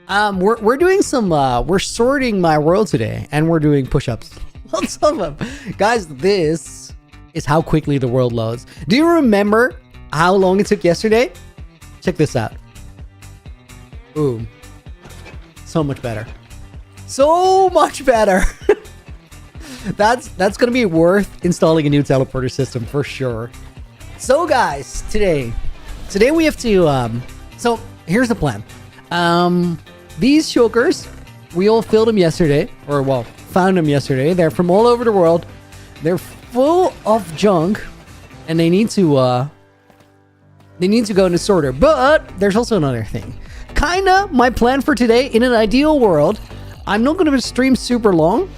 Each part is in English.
We're doing some we're sorting my world today, and we're doing push-ups on some of them. Guys, this is how quickly the world loads. Do you remember how long it took yesterday? Check this out. Boom. So much better. So much better. That's gonna be worth installing a new teleporter system for sure. So guys, today we have to so here's the plan. These shulkers, we all filled them yesterday, or well, found them yesterday. They're from all over the world. They're full of junk, and they need to go in the sorter. But there's also another thing. Kinda my plan for today, in an ideal world, I'm not gonna stream super long,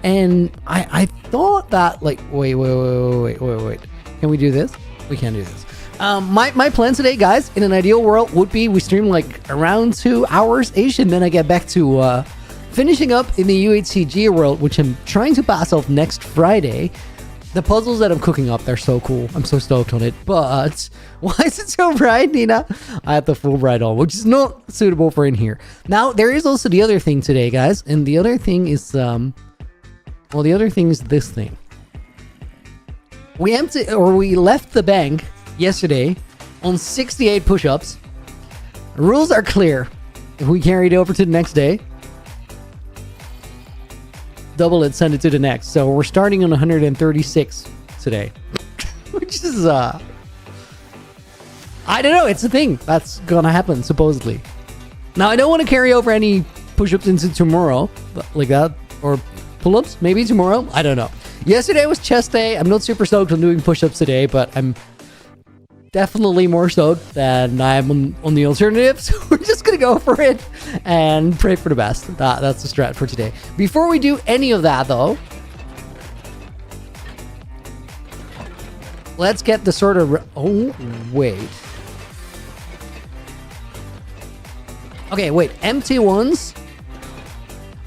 and I thought that like wait. Can we do this? We can't do this. My plan today, guys, in an ideal world would be we stream like around 2 hours-ish, and then I get back to finishing up in the UHCG world, which I'm trying to pass off next Friday. The puzzles that I'm cooking up, they're so cool. I'm so stoked on it. But why is it so bright, Nina? I have the full bright on, which is not suitable for in here. Now, there is also the other thing today, guys. And the other thing is, the other thing is this thing. We left the bank yesterday on 68 push-ups. Rules are clear. If we carry it over to the next day, double it, send it to the next. So we're starting on 136 today, which is I don't know, it's a thing that's gonna happen supposedly. Now I don't want to carry over any push-ups into tomorrow, like that, or pull-ups maybe tomorrow. I don't know. Yesterday was chest day. I'm not super stoked on doing push-ups today, but I'm definitely more stoked than I'm on the alternative. So we're just gonna go for it and pray for the best. That's the strat for today. Before we do any of that though, let's get the sort of oh wait. Okay, wait, empty ones.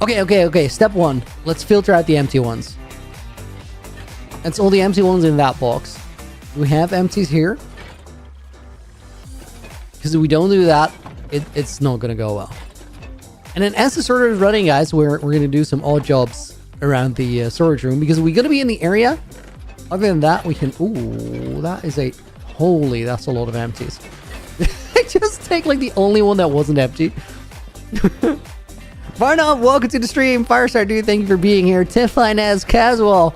Okay. Step one. Let's filter out the empty ones. That's all the empty ones in that box. We have empties here. Because if we don't do that, it's not going to go well. And then as the sorter is running, guys, we're going to do some odd jobs around the storage room. Because we're going to be in the area. Other than that, we can... Ooh, that is a... Holy, that's a lot of empties. I just take like the only one that wasn't empty. Varnov, welcome to the stream. Firestar, dude, thank you for being here. Tiff-Inez, Casual,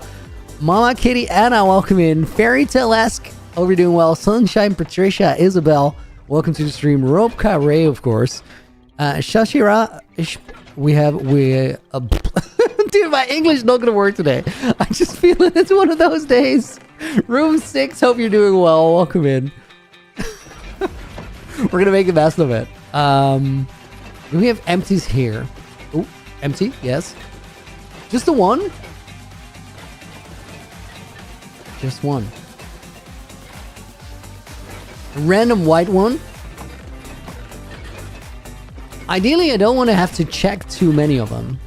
Mama Kitty, Anna, welcome in. Fairy Tale-esque, hope you're doing well. Sunshine, Patricia, Isabel, welcome to the stream. Rob Ray, of course. Shashira, dude, my English is not gonna work today. I just feel it. It's one of those days. Room 6, hope you're doing well. Welcome in. We're gonna make the best of it. We have empties here. Oh, empty, yes. Just the one? Just one. A random white one. Ideally, I don't want to have to check too many of them.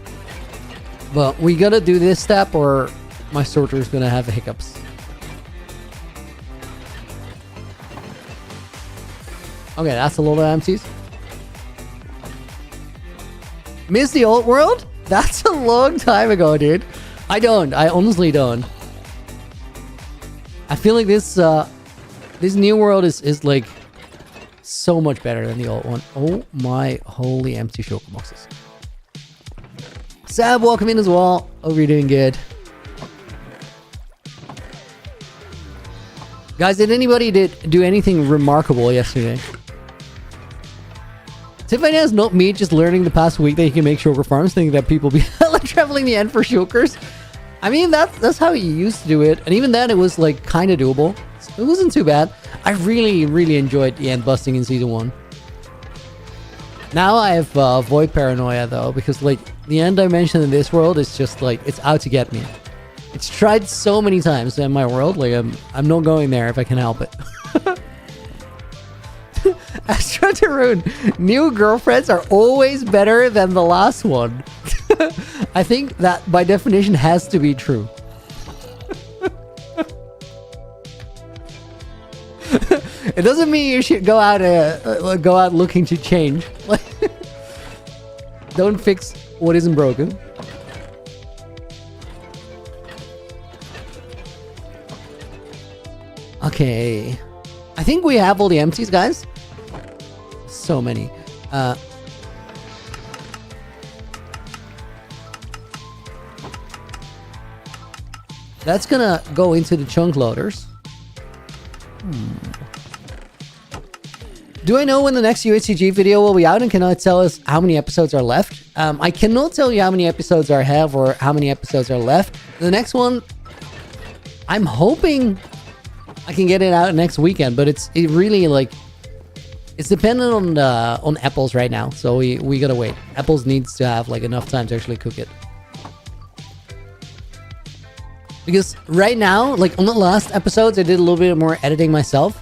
But we gotta do this step or my sorter is gonna have hiccups. Okay, that's a lot of empties. Miss the old world? That's a long time ago, dude. I honestly don't. I feel like this new world is like so much better than the old one. Oh my holy empty shulker boxes. Sab, welcome in as well. Hope you're doing good. Guys, did anybody do anything remarkable yesterday? Tiffany has not me just learning the past week that you can make shulker farms, thinking that people be hella traveling the end for shulkers. I mean, that's how you used to do it. And even then, it was like kind of doable. It wasn't too bad. I really, really enjoyed the end busting in season 1. Now I have void paranoia though, because like the end dimension in this world is just like, it's out to get me. It's tried so many times in my world, like I'm not going there if I can help it. Astro Tarun, new girlfriends are always better than the last one. I think that by definition has to be true. It doesn't mean you should go out looking to change. Don't fix what isn't broken. Okay. I think we have all the empties, guys. So many. That's gonna go into the chunk loaders. Do I know when the next UHCG video will be out, and can I tell us how many episodes are left? I cannot tell you how many episodes I have or how many episodes are left. The next one, I'm hoping I can get it out next weekend, but it's really like it's dependent on Apples right now, so we gotta wait. Apples needs to have like enough time to actually cook it. Because right now, like on the last episodes, I did a little bit more editing myself.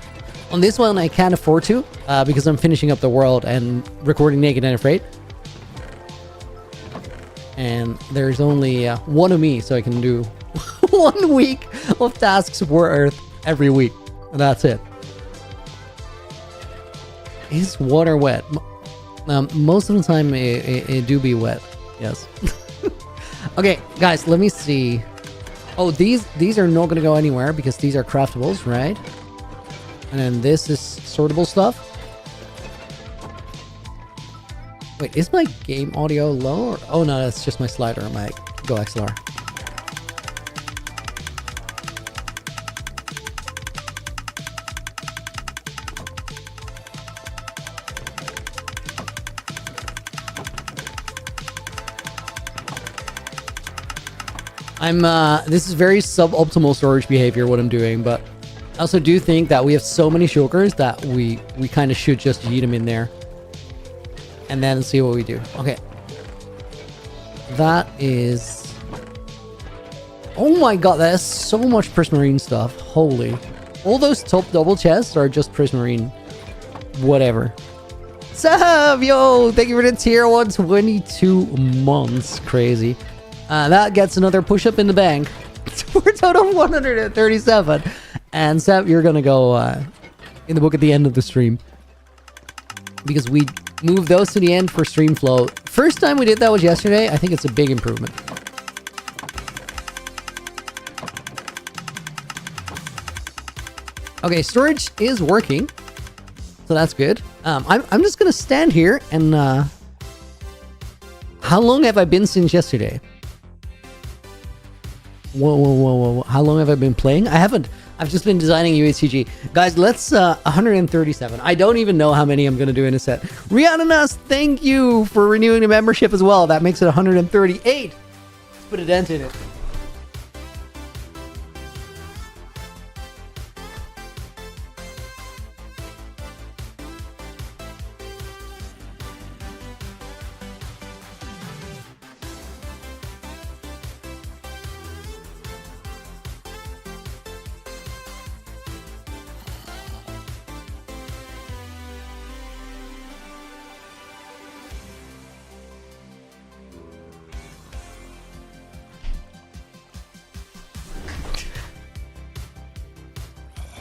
On this one, I can't afford to because I'm finishing up the world and recording Naked and Afraid. And there's only one of me, so I can do 1 week of tasks worth every week. And that's it. Is water wet? Most of the time, it do be wet. Yes. Okay, guys, let me see. Oh, these are not going to go anywhere because these are craftables, right? And then this is sortable stuff. Wait, is my game audio low? Or, oh no, that's just my slider on my Go XLR. This is very suboptimal storage behavior, what I'm doing, but I also do think that we have so many shulkers that we kind of should just yeet them in there. And then see what we do. Okay. That is... Oh my god, that is so much Prismarine stuff. Holy. All those top double chests are just Prismarine. Whatever. Sav, yo! Thank you for the tier 1, 22 months. Crazy. That gets another push-up in the bank. For a total of 137. And Sav, you're gonna go in the book at the end of the stream. Because we moved those to the end for stream flow. First time we did that was yesterday. I think it's a big improvement. Okay, storage is working. So that's good. I'm just gonna stand here and... how long have I been since yesterday? Whoa. How long have I been playing? I haven't. I've just been designing UHCG. Guys, let's 137. I don't even know how many I'm going to do in a set. Rihanna, thank you for renewing the membership as well. That makes it 138. Let's put a dent in it.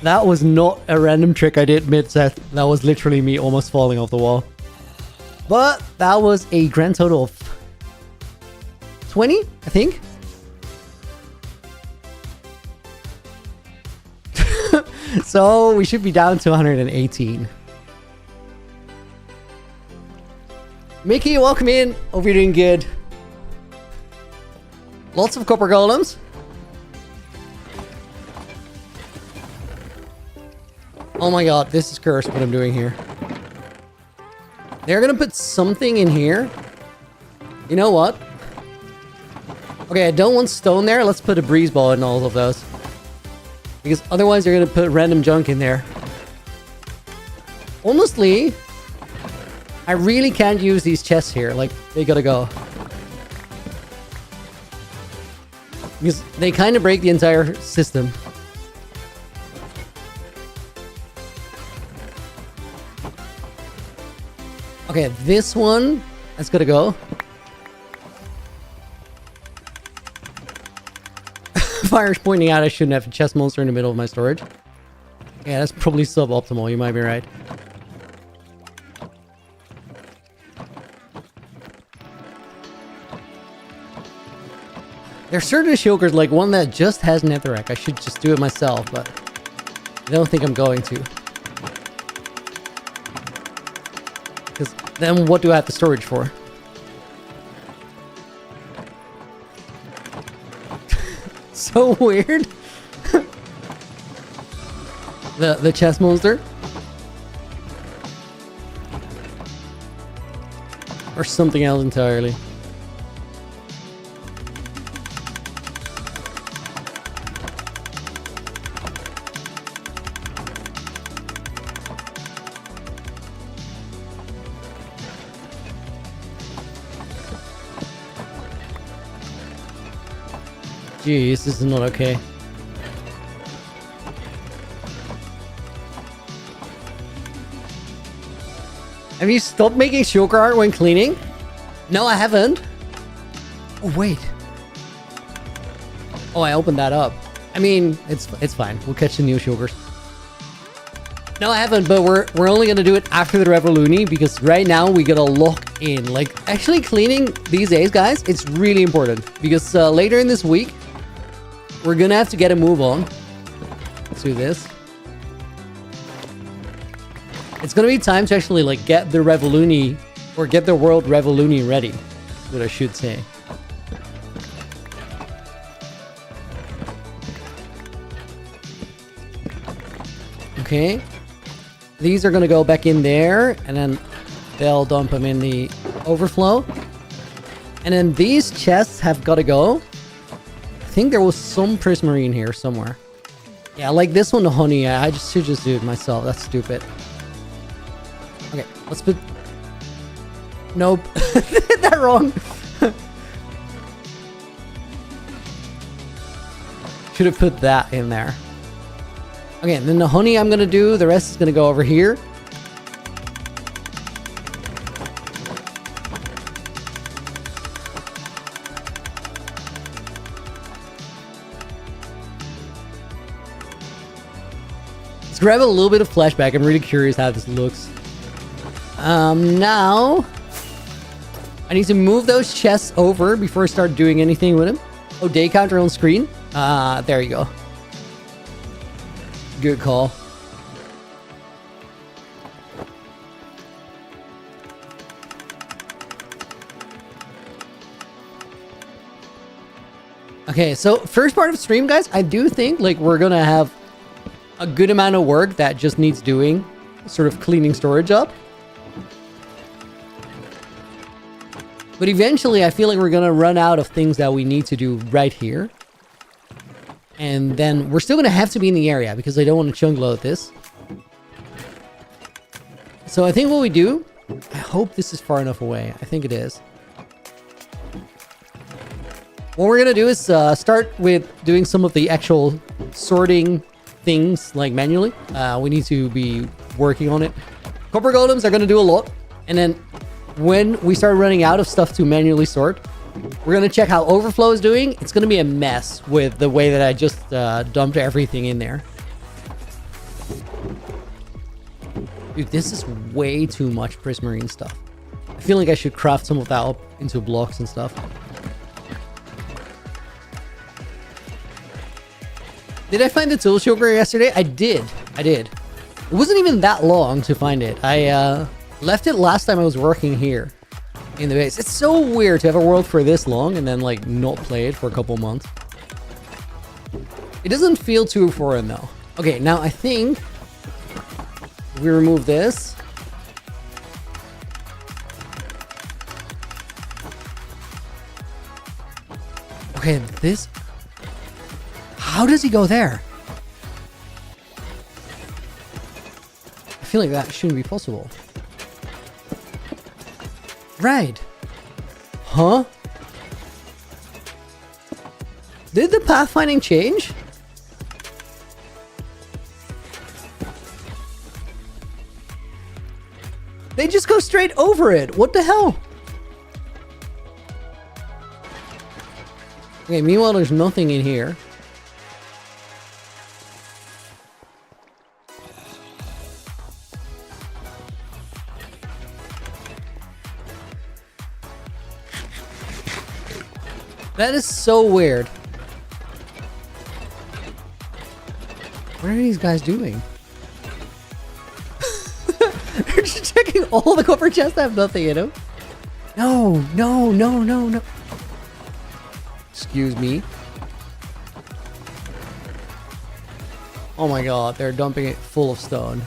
That was not a random trick I did mid-set. That was literally me almost falling off the wall. But that was a grand total of 20, I think. So we should be down to 118. Mickey, welcome in. Hope you're doing good. Lots of copper golems. Oh my god, this is cursed what I'm doing here. They're gonna put something in here. You know what? Okay, I don't want stone there. Let's put a breeze ball in all of those. Because otherwise they're gonna put random junk in there. Honestly, I really can't use these chests here. Like, they gotta go. Because they kind of break the entire system. Okay, this one, that's gotta go. Fire's pointing out I shouldn't have a chest monster in the middle of my storage. Yeah, that's probably suboptimal, you might be right. There's certain shulkers, like one that just has netherrack. I should just do it myself, but I don't think I'm going to. Because then what do I have the storage for? So weird. The chest monster. Or something else entirely. Jeez, this is not okay. Have you stopped making shulker art when cleaning? No, I haven't. Oh, wait. Oh, I opened that up. I mean, it's fine. We'll catch the new shulkers. No, I haven't, but we're only gonna do it after the Revoluni because right now we gotta lock in. Like, actually cleaning these days, guys, it's really important because later in this week, we're gonna have to get a move on. Let's do this. It's gonna be time to actually like get the Revoluni or get the world Revoluni ready. That's what I should say. Okay. These are gonna go back in there and then they'll dump them in the overflow. And then these chests have gotta go. I think there was some prismarine here somewhere. Yeah, like this one, the honey. I just should just do it myself. That's stupid. Okay, let's put... Nope. Did that wrong. Should have put that in there. Okay, and then the honey I'm gonna do. The rest is gonna go over here. Let's grab a little bit of flashback. I'm really curious how this looks. Now I need to move those chests over before I start doing anything with them. Oh, day counter on screen. There you go. Good call. Okay, so first part of stream, guys, I do think like we're gonna have a good amount of work that just needs doing, sort of cleaning storage up. But eventually, I feel like we're gonna run out of things that we need to do right here. And then we're still gonna have to be in the area because I don't want to chunk load this. So I think what we do, I hope this is far enough away. I think it is. What we're gonna do is start with doing some of the actual sorting things like manually. We need to be working on it. Copper golems are gonna do a lot. And then when we start running out of stuff to manually sort, we're going to check how overflow is doing. It's going to be a mess with the way that I just dumped everything in there. Dude, this is way too much prismarine stuff. I feel like I should craft some of that up into blocks and stuff. Did I find the tool shulker yesterday? I did. It wasn't even that long to find it. I left it last time I was working here in the base. It's so weird to have a world for this long and then like not play it for a couple months. It doesn't feel too foreign though. Okay, now I think we remove this. Okay, this... How does he go there? I feel like that shouldn't be possible. Right. Huh? Did the pathfinding change? They just go straight over it. What the hell? Okay, meanwhile, there's nothing in here. That is so weird. What are these guys doing? They're just checking all the copper chests that have nothing in them. No, no, no, no, no. Excuse me. Oh my god, they're dumping it full of stone.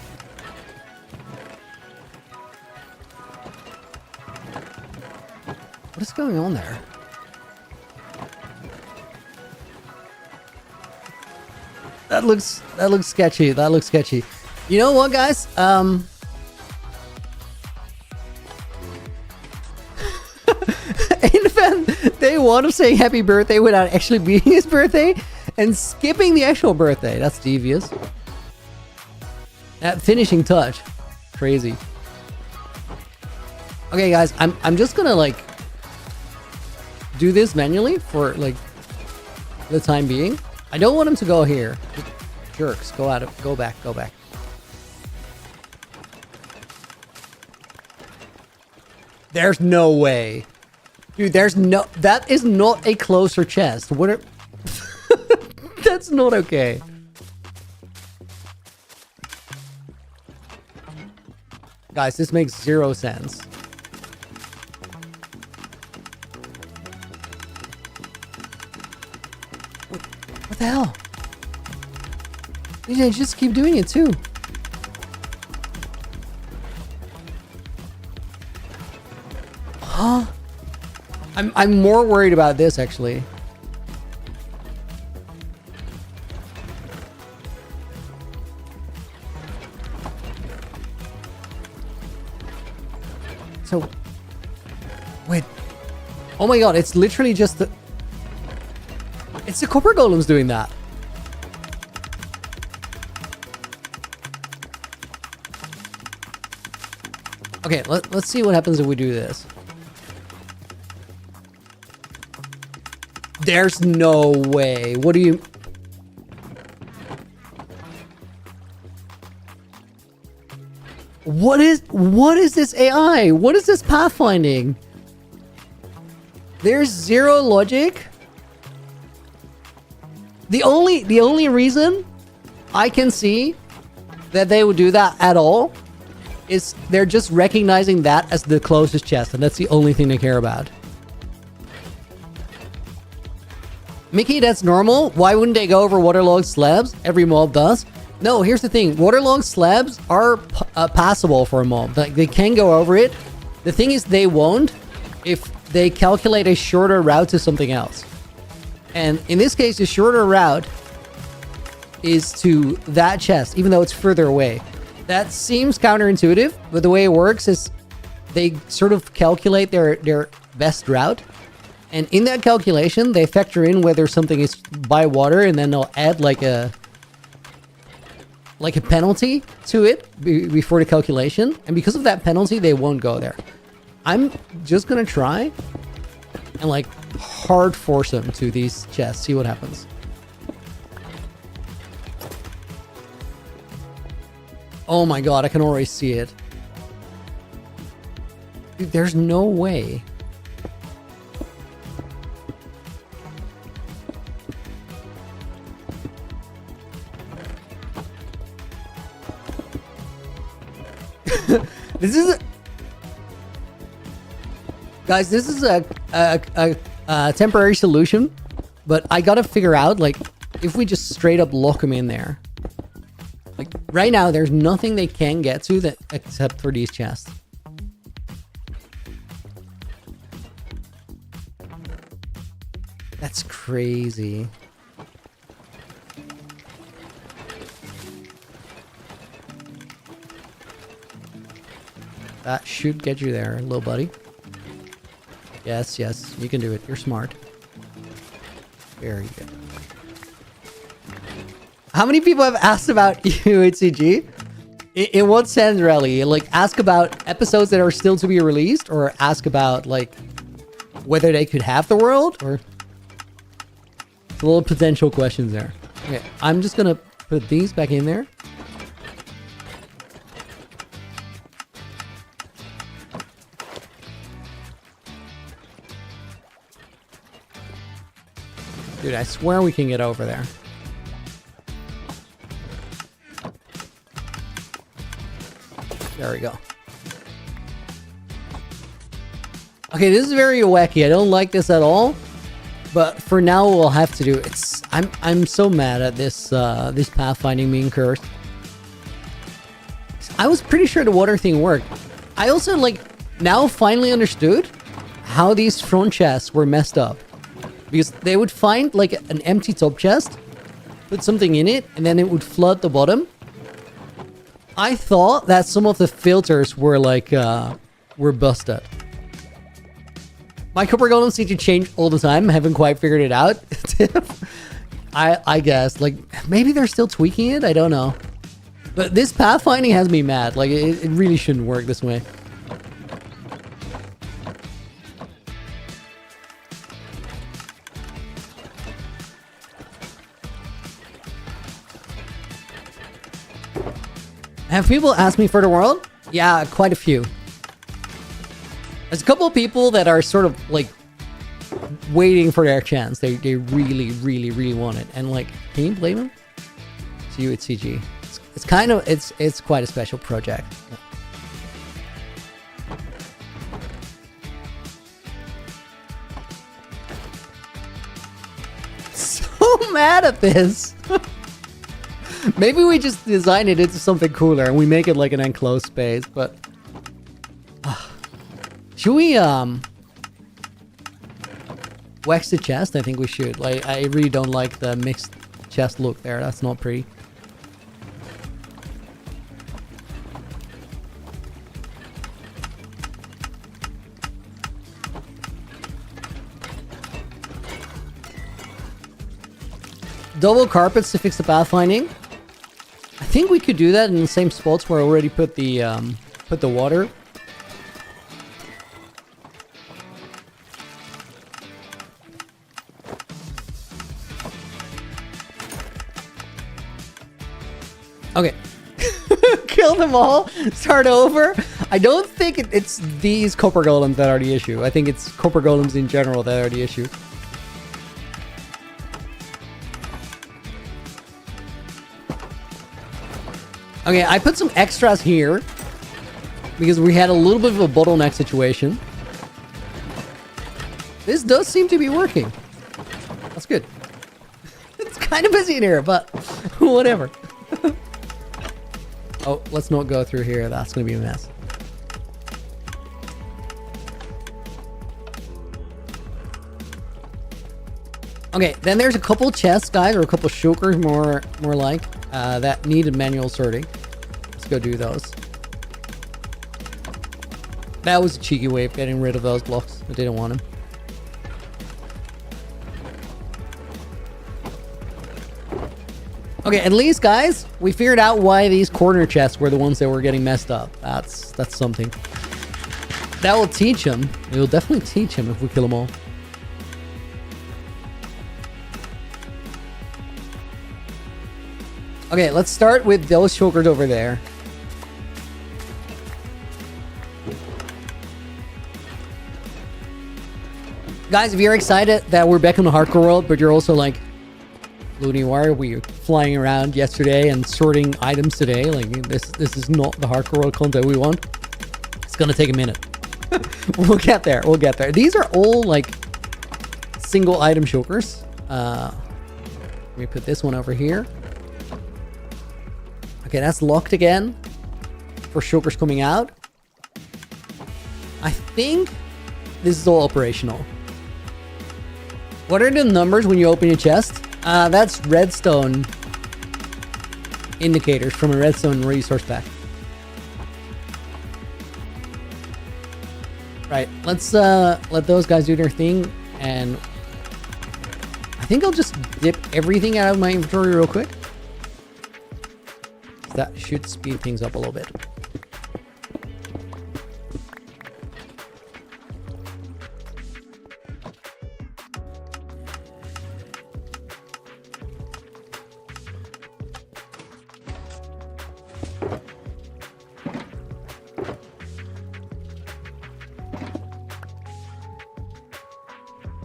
What is going on there? That looks sketchy. That looks sketchy. You know what, guys? Infant, they want to say happy birthday without actually being his birthday and skipping the actual birthday. That's devious. That finishing touch. Crazy. Okay, guys, I'm just gonna like do this manually for like the time being. I don't want him to go here. Just jerks, go out of, go back, go back. There's no way. Dude, there's no, that is not a closer chest. What are, that's not okay. Guys, this makes zero sense. What the hell? They just keep doing it too. Huh? I'm more worried about this actually. So, wait. Oh my god, it's literally just the... It's the copper golems doing that. Okay, let's see what happens if we do this. There's no way. What do you... What is this AI? What is this pathfinding? There's zero logic. The only reason I can see that they would do that at all is they're just recognizing that as the closest chest, and that's the only thing they care about. Mickey, that's normal. Why wouldn't they go over waterlogged slabs? Every mob does. No, here's the thing. Waterlogged slabs are passable for a mob. Like, they can go over it. The thing is, they won't if they calculate a shorter route to something else. And in this case, the shorter route is to that chest, even though it's further away. That seems counterintuitive, but the way it works is they sort of calculate their best route. And in that calculation, they factor in whether something is by water, and then they'll add like a penalty to it before the calculation. And because of that penalty, they won't go there. I'm just gonna try and like hard force them to these chests. See what happens. Oh my god, I can already see it. Dude, there's no way. This is guys, this is a temporary solution, but I gotta figure out like if we just straight up lock them in there. Like right now, there's nothing they can get to that except for these chests. That's crazy. That should get you there, little buddy. Yes, yes, you can do it. You're smart. Very good. How many people have asked about UHCG? In what sense, really? Like, ask about episodes that are still to be released, or ask about, like, whether they could have the world, or... A little potential questions there. Okay, I'm just gonna put these back in there. Dude, I swear we can get over there. There we go. Okay, this is very wacky. I don't like this at all. But for now, we'll have to do it. I'm so mad at this this pathfinding being cursed. I was pretty sure the water thing worked. I also like now finally understood how these front chests were messed up. Because they would find like an empty top chest, put something in it, and then it would flood the bottom. I thought that some of the filters were like were busted. My copper golems need to change all the time. I haven't quite figured it out. I guess like maybe they're still tweaking it. I don't know. But this pathfinding has me mad. Like it really shouldn't work this way. Have people asked me for the world? Yeah, quite a few. There's a couple of people that are sort of like waiting for their chance. They really want it. And like, can you blame them? It's you, it's CG. It's kind of, it's quite a special project. So mad at this. Maybe we just design it into something cooler and we make it like an enclosed space, but... should we, wax the chest? I think we should. Like, I really don't like the mixed chest look there. That's not pretty. Double carpets to fix the pathfinding. I think we could do that in the same spots where I already put the water. Okay. Kill them all. Start over. I don't think it's these copper golems that are the issue. I think it's copper golems in general that are the issue. Okay, I put some extras here because we had a little bit of a bottleneck situation. This does seem to be working. That's good. It's kind of busy in here, but whatever. Oh, let's not go through here. That's going to be a mess. Okay, then there's a couple chests, guys, or a couple shulkers, more like, that needed manual sorting. Let's go do those. That was a cheeky way of getting rid of those blocks. I didn't want them. Okay, at least, guys, we figured out why these corner chests were the ones that were getting messed up. That's something. That will teach him. It will definitely teach him if we kill them all. Okay, let's start with those shulkers over there. Guys, if you're excited that we're back in the hardcore world, but you're also like, Looney, why are we flying around yesterday and sorting items today? Like, this is not the hardcore world content we want. It's gonna take a minute. We'll get there. We'll get there. These are all like single item shulkers. Let me put this one over here. Okay, that's locked again for shulkers coming out. I think this is all operational. What are the numbers when you open your chest? That's redstone indicators from a redstone resource pack. Right, let's let those guys do their thing, and I think I'll just dip everything out of my inventory real quick. That should speed things up a little bit.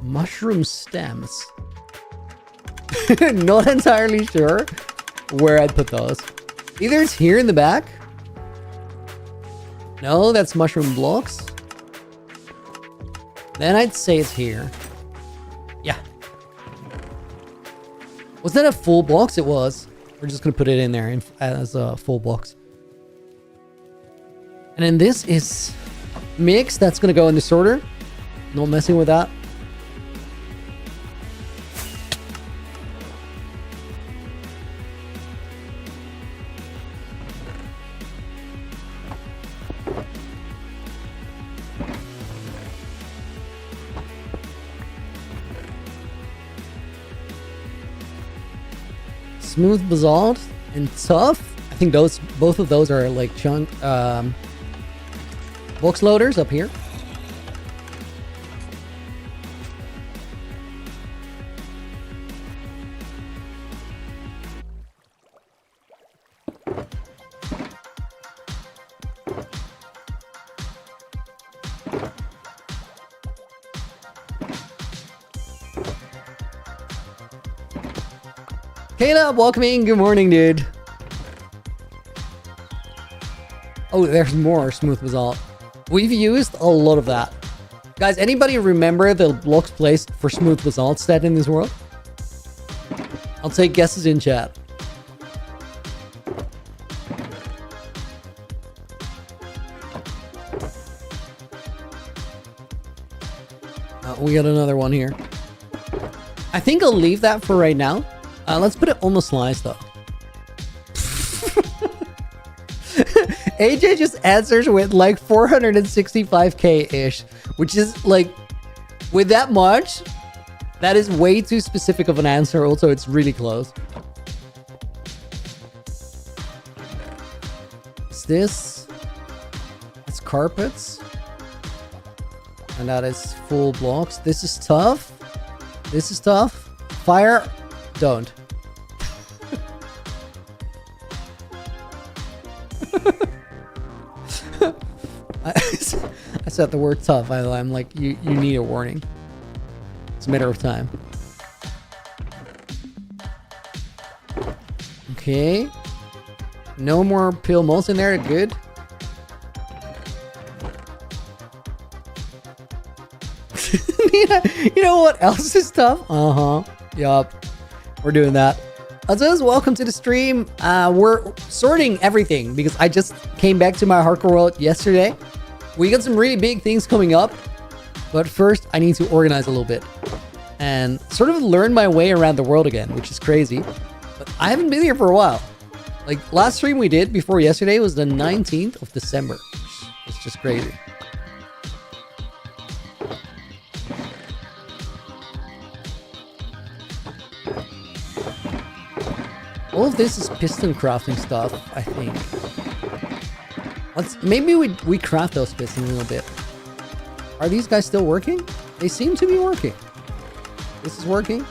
Mushroom stems. Not entirely sure where I'd put those. Either it's here in the back. No, that's mushroom blocks. Then I'd say it's here. Yeah. Was that a full box? It was. We're just going to put it in there as a full box. And then this is mix. That's going to go in the sorter. No messing with that. Smooth basalt and tough. I think both of those are like chunk box loaders up here. Caleb, welcome in. Good morning, dude. Oh, there's more smooth basalt. We've used a lot of that. Guys, anybody remember the blocks placed for smooth basalt stat in this world? I'll take guesses in chat. We got another one here. I think I'll leave that for right now. Let's put it on the slice though. AJ just answers with like 465k-ish, which is like, with that much, that is way too specific of an answer. Also, it's really close. Is this? It's carpets. And that is full blocks. This is tough. This is tough. Fire, don't. I said the word tough. I'm like, you need a warning. It's a matter of time. Okay. No more pale molds in there. Good. You know what else is tough? Yup. We're doing that. Azuz, welcome to the stream. We're sorting everything because I just came back to my hardcore world yesterday. We got some really big things coming up, but first I need to organize a little bit and sort of learn my way around the world again, which is crazy. But I haven't been here for a while. Like, last stream we did before yesterday was the 19th of December. It's just crazy. All of this is piston crafting stuff, I think. Maybe we craft those pistons a little bit. Are these guys still working? They seem to be working. This is working.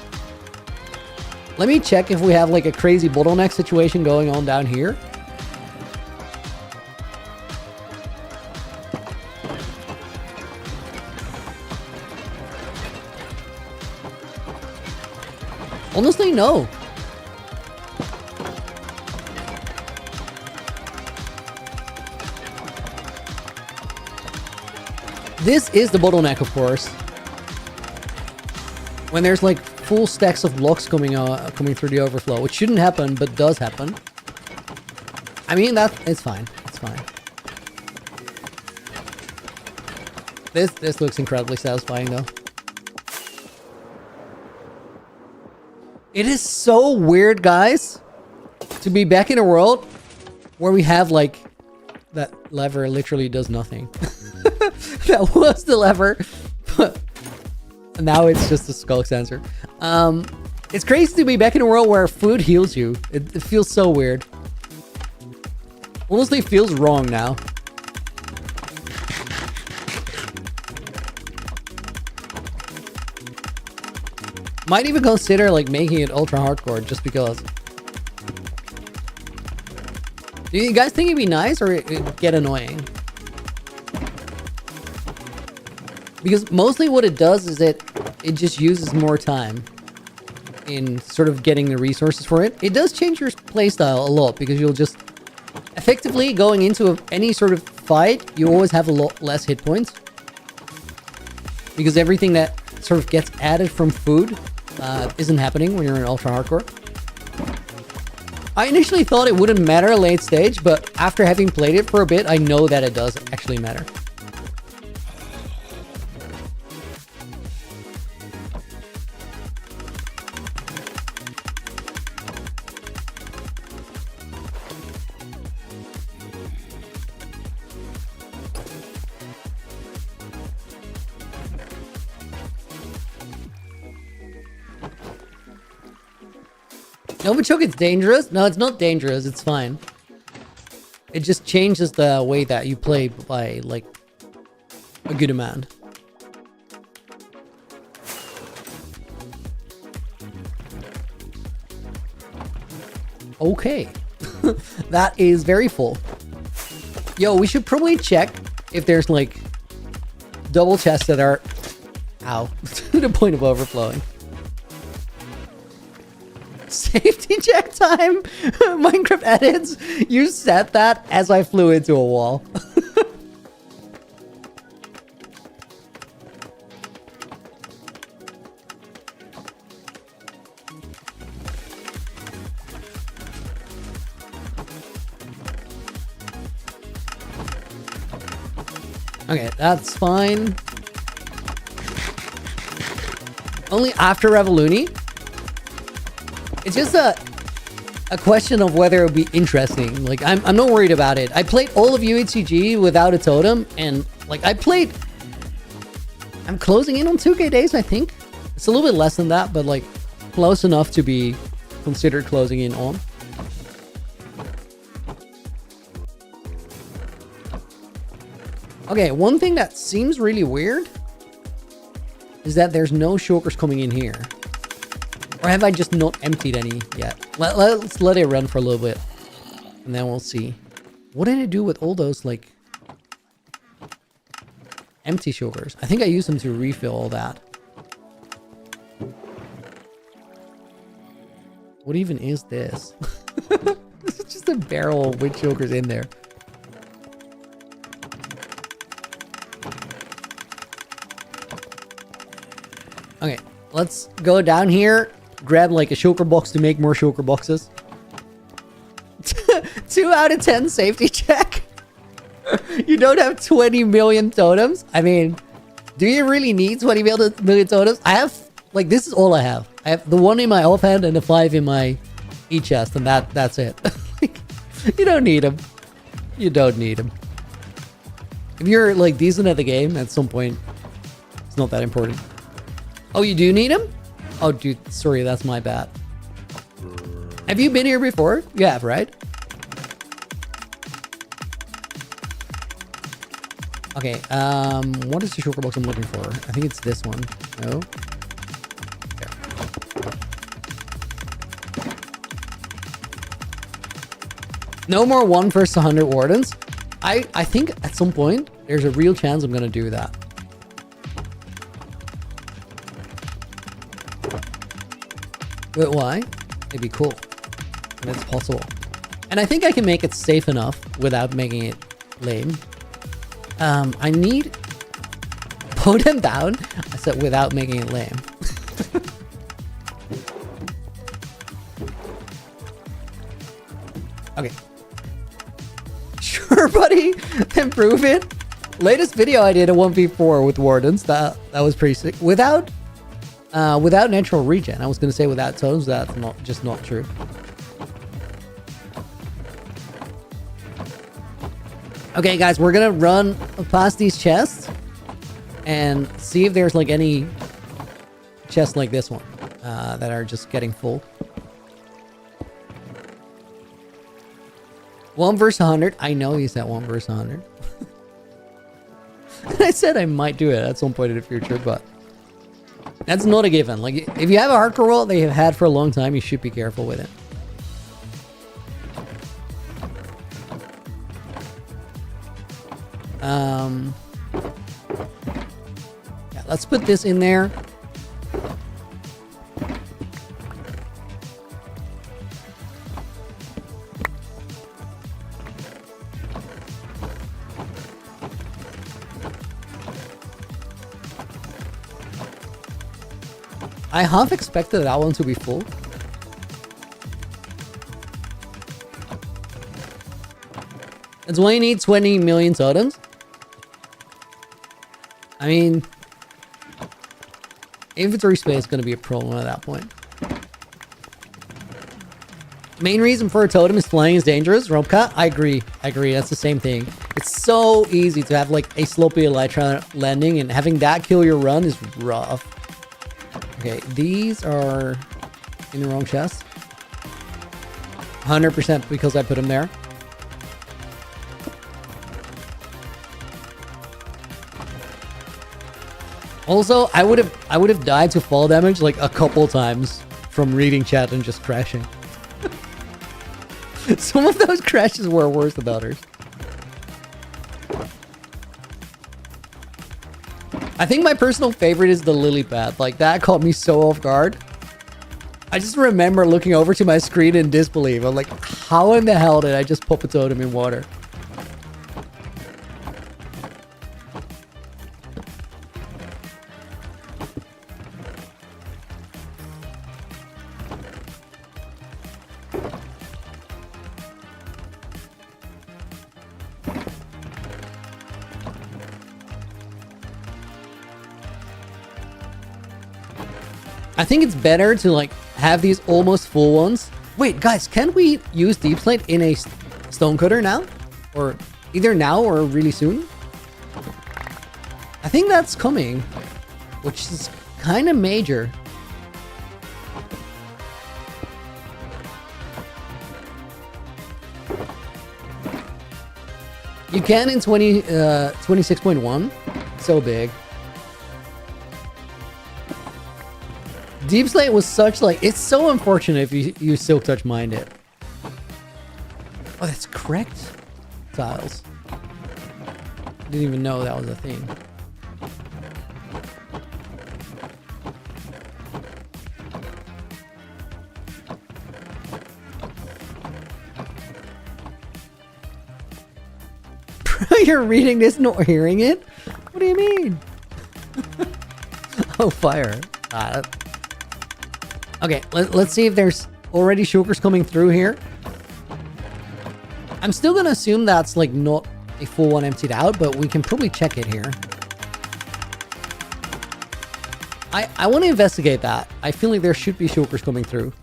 Let me check if we have like a crazy bottleneck situation going on down here. Honestly, no. This is the bottleneck, of course. When there's like full stacks of blocks coming through the overflow, which shouldn't happen, but does happen. I mean, it's fine. It's fine. This looks incredibly satisfying, though. It is so weird, guys, to be back in a world where we have like that lever literally does nothing. That was the lever, but now it's just a skull sensor. It's crazy to be back in a world where food heals you. It feels so weird. Honestly, feels wrong now. Might even consider like making it ultra hardcore just because. Do you guys think it'd be nice or it'd get annoying? Because mostly what it does is it just uses more time. in sort of getting the resources for it. It does change your playstyle a lot because you'll just effectively going into any sort of fight, you always have a lot less hit points because everything that sort of gets added from food isn't happening when you're in ultra hardcore. I initially thought it wouldn't matter late stage, but after having played it for a bit, I know that it does actually matter. Novichok, it's dangerous? No, it's not dangerous. It's fine. It just changes the way that you play by, like, a good amount. Okay. That is very full. Yo, we should probably check if there's, like, double chests that are... Ow. To the point of overflowing. Safety check time. Minecraft edits. You said that as I flew into a wall. Okay, that's fine. Only after Revoluni. It's just a question of whether it would be interesting. Like, I'm not worried about it. I played all of UHCG without a totem, and like I'm closing in on 2k days, I think. It's a little bit less than that, but like close enough to be considered closing in on. Okay, one thing that seems really weird is that there's no shulkers coming in here. Or have I just not emptied any yet? Let's let it run for a little bit. And then we'll see. What did I do with all those, like, empty shulkers? I think I used them to refill all that. What even is this? This is just a barrel with shulkers in there. Okay, let's go down here. Grab like a shulker box to make more shulker boxes. 2 out of 10 safety check. You don't have 20 million totems? I mean, do you really need 20 million totems? I have, like, this is all I have. I have the 1 in my offhand and the 5 in my e-chest, and that's it. Like, you don't need them. You don't need them. If you're, like, decent at the game, at some point, it's not that important. Oh, you do need them? Oh, dude, sorry, that's my bad. Have you been here before? You have, right? Okay, what is the shulker box I'm looking for? I think it's this one. No? There. No more 1 versus 100 wardens. I think at some point, there's a real chance I'm gonna do that. But why? It'd be cool. And it's possible. And I think I can make it safe enough without making it lame. I need... Put them down. I said without making it lame. Okay. Sure, buddy. Improve it. Latest video I did a 1v4 with wardens. That was pretty sick. Without natural regen. I was going to say without totems. That's not true. Okay, guys, we're going to run past these chests and see if there's like any chests like this one that are just getting full. 1 versus 100. I know you said 1 versus 100. I said I might do it at some point in the future, but that's not a given. Like, if you have a hardcore roll they have had for a long time, you should be careful with it. Yeah, let's put this in there. I half expected that one to be full. It's why you need 20 million totems. I mean, inventory space is going to be a problem at that point. Main reason for a totem is flying is dangerous. Robcat, I agree. That's the same thing. It's so easy to have like a slopey elytra landing, and having that kill your run is rough. Okay, these are in the wrong chest. 100% because I put them there. Also, I would have died to fall damage like a couple times from reading chat and just crashing. Some of those crashes were worse than others. I think my personal favorite is the lily pad. Like, that caught me so off guard. I just remember looking over to my screen in disbelief. I'm like, how in the hell did I just pop a totem in water? I think it's better to like have these almost full ones. Wait, guys, can we use deep slate in a stonecutter now? Or either now or really soon? I think that's coming, which is kind of major. You can in 26.1. So big. Deep Slate was such like, it's so unfortunate if you Silk Touch Mind it. Oh, that's correct tiles. Didn't even know that was a thing. You're reading this, not hearing it? What do you mean? Oh, fire. Okay, let's see if there's already shulkers coming through here. I'm still gonna assume that's like not a full one emptied out, but we can probably check it here. I want to investigate that. I feel like there should be shulkers coming through.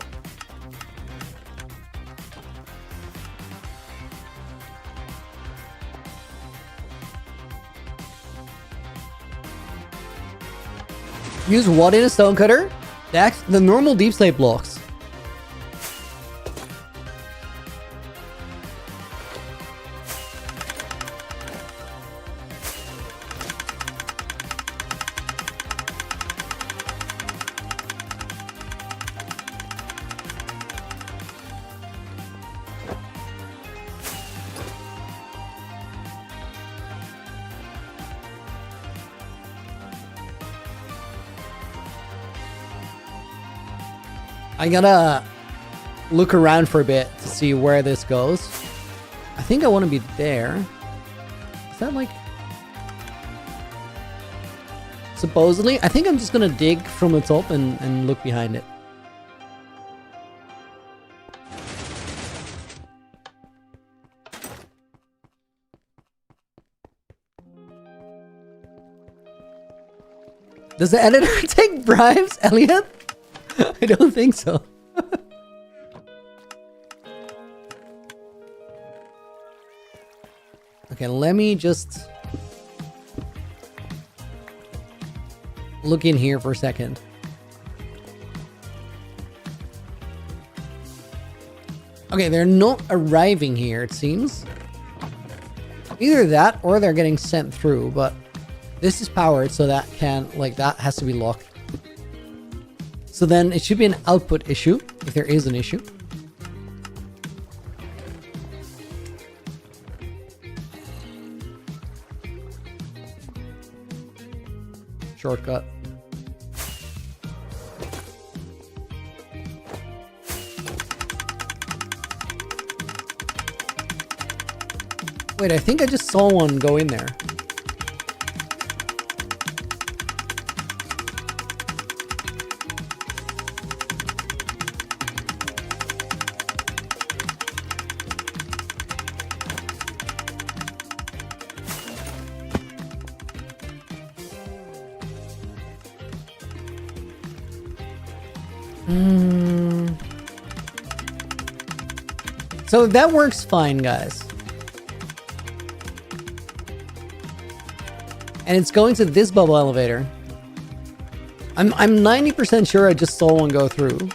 Use what in a stonecutter? The normal deep slate blocks. I gotta look around for a bit to see where this goes. I think I want to be there. Is that like... Supposedly? I think I'm just gonna dig from the top and look behind it. Does the editor take bribes, Elliot? I don't think so. Okay, let me just look in here for a second. Okay, they're not arriving here, it seems. Either that or they're getting sent through, but this is powered, so that can, like, that has to be locked. So then it should be an output issue, if there is an issue. Shortcut. Wait, I think I just saw one go in there. So that works fine, guys. And it's going to this bubble elevator. I'm 90% sure I just saw one go through.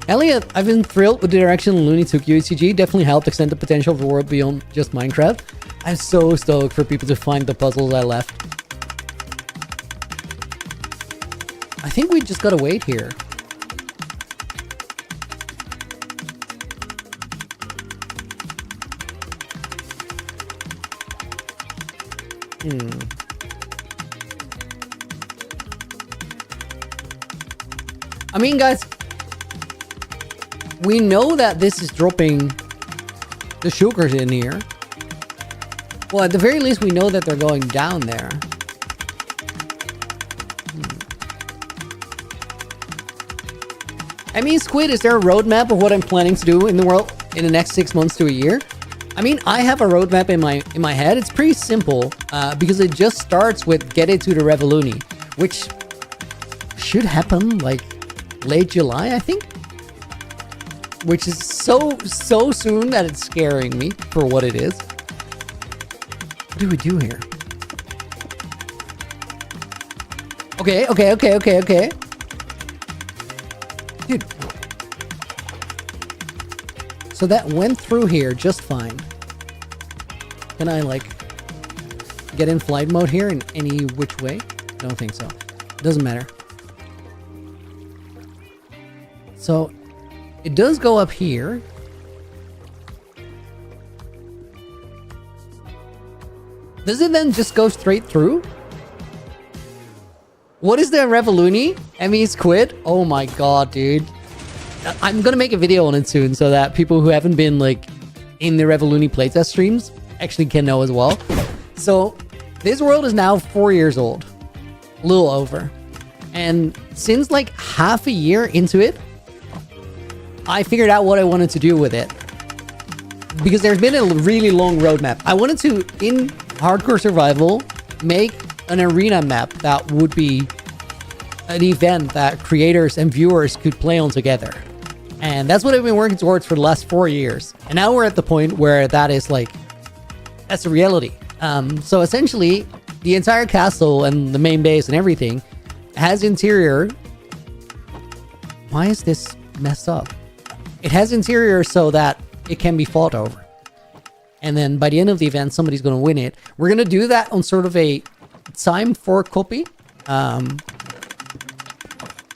Elliot, I've been thrilled with the direction Looney took UCG. Definitely helped extend the potential of the world beyond just Minecraft. I'm so stoked for people to find the puzzles I left. I think we just gotta wait here. I mean, guys, we know that this is dropping the sugars in here. Well, at the very least, we know that they're going down there. I mean, Squid, is there a roadmap of what I'm planning to do in the world in the next 6 months to a year? I mean, I have a roadmap in my head. It's pretty simple because it just starts with get it to the Revoluni, which should happen like late July, I think. Which is so soon that it's scaring me for what it is. What do we do here? Okay. Dude. So that went through here just fine. Can I, like, get in flight mode here in any which way? Don't think so. Doesn't matter. So, it does go up here. Does it then just go straight through? What is the Revoluni? Emmy's Squid? Oh my god, dude. I'm gonna make a video on it soon so that people who haven't been, like, in the Revoluni playtest streams actually can know as well. So, this world is now 4 years old. A little over. And since, like, half a year into it, I figured out what I wanted to do with it. Because there's been a really long roadmap. I wanted to, in Hardcore Survival, make an arena map that would be an event that creators and viewers could play on together. And that's what I've been working towards for the last 4 years. And now we're at the point where that is like, that's a reality. So essentially, the entire castle and the main base and everything has interior. Why is this messed up? It has interior so that it can be fought over. And then by the end of the event, somebody's going to win it. We're going to do that on sort of a time for copy. And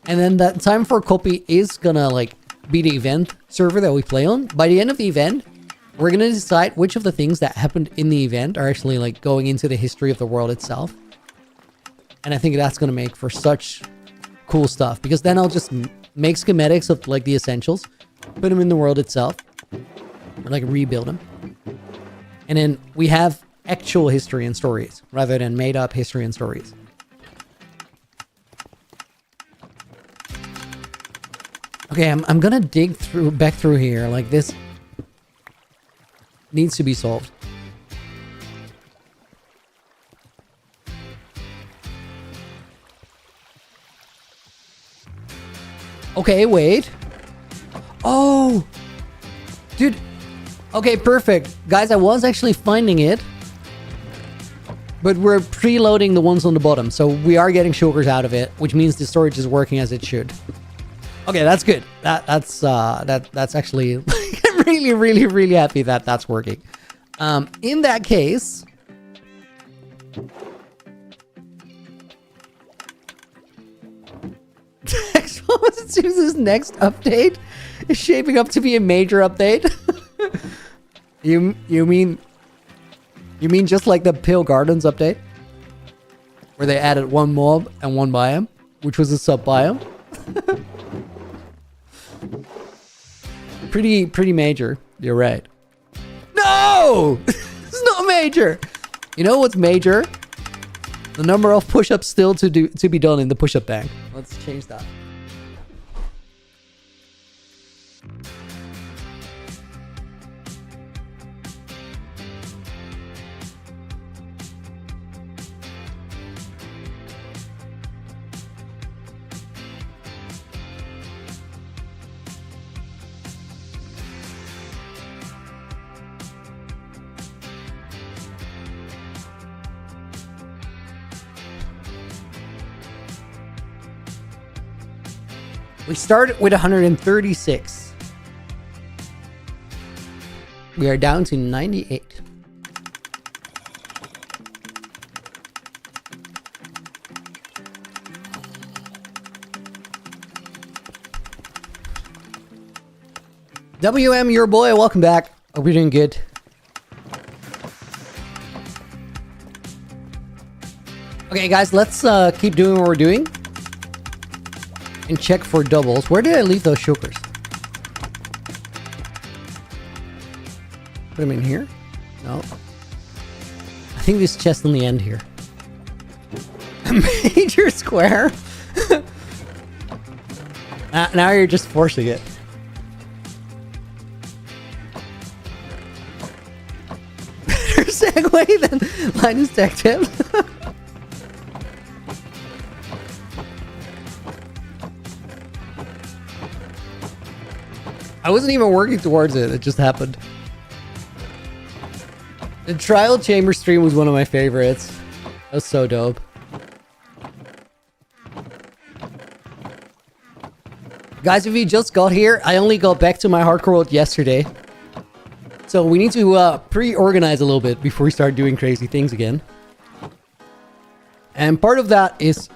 then that time for copy is going to like be the event server that we play on. By the end of the event, we're going to decide which of the things that happened in the event are actually like going into the history of the world itself. And I think that's going to make for such cool stuff, because then I'll just make schematics of like the essentials, put them in the world itself, or like rebuild them. And then we have actual history and stories rather than made up history and stories. Okay, I'm gonna dig back through here. Like, this needs to be solved. Okay, wait. Oh, dude. Okay, perfect. Guys, I was actually finding it, but we're preloading the ones on the bottom. So we are getting sugars out of it, which means the storage is working as it should. Okay, that's good. That's actually, I'm really happy that that's working. In that case, it seems this next update is shaping up to be a major update. You mean just like the Pale Gardens update, where they added one mob and one biome, which was a sub biome? Pretty major. You're right. No, it's not major. You know what's major? The number of push-ups still to be done in the push-up bank. Let's change that. We started with 136. We are down to 98. WM, your boy, welcome back. Hope you're doing good. Okay, guys, let's keep doing what we're doing and check for doubles. Where did I leave those shulkers? Put them in here? No. I think this chest on the end here. Major square? Now you're just forcing it. Better segue than Linus Tech Tip. I wasn't even working towards it. It just happened. The Trial Chamber stream was one of my favorites. That was so dope. Guys, if you just got here, I only got back to my hardcore world yesterday. So we need to pre-organize a little bit before we start doing crazy things again. And part of that is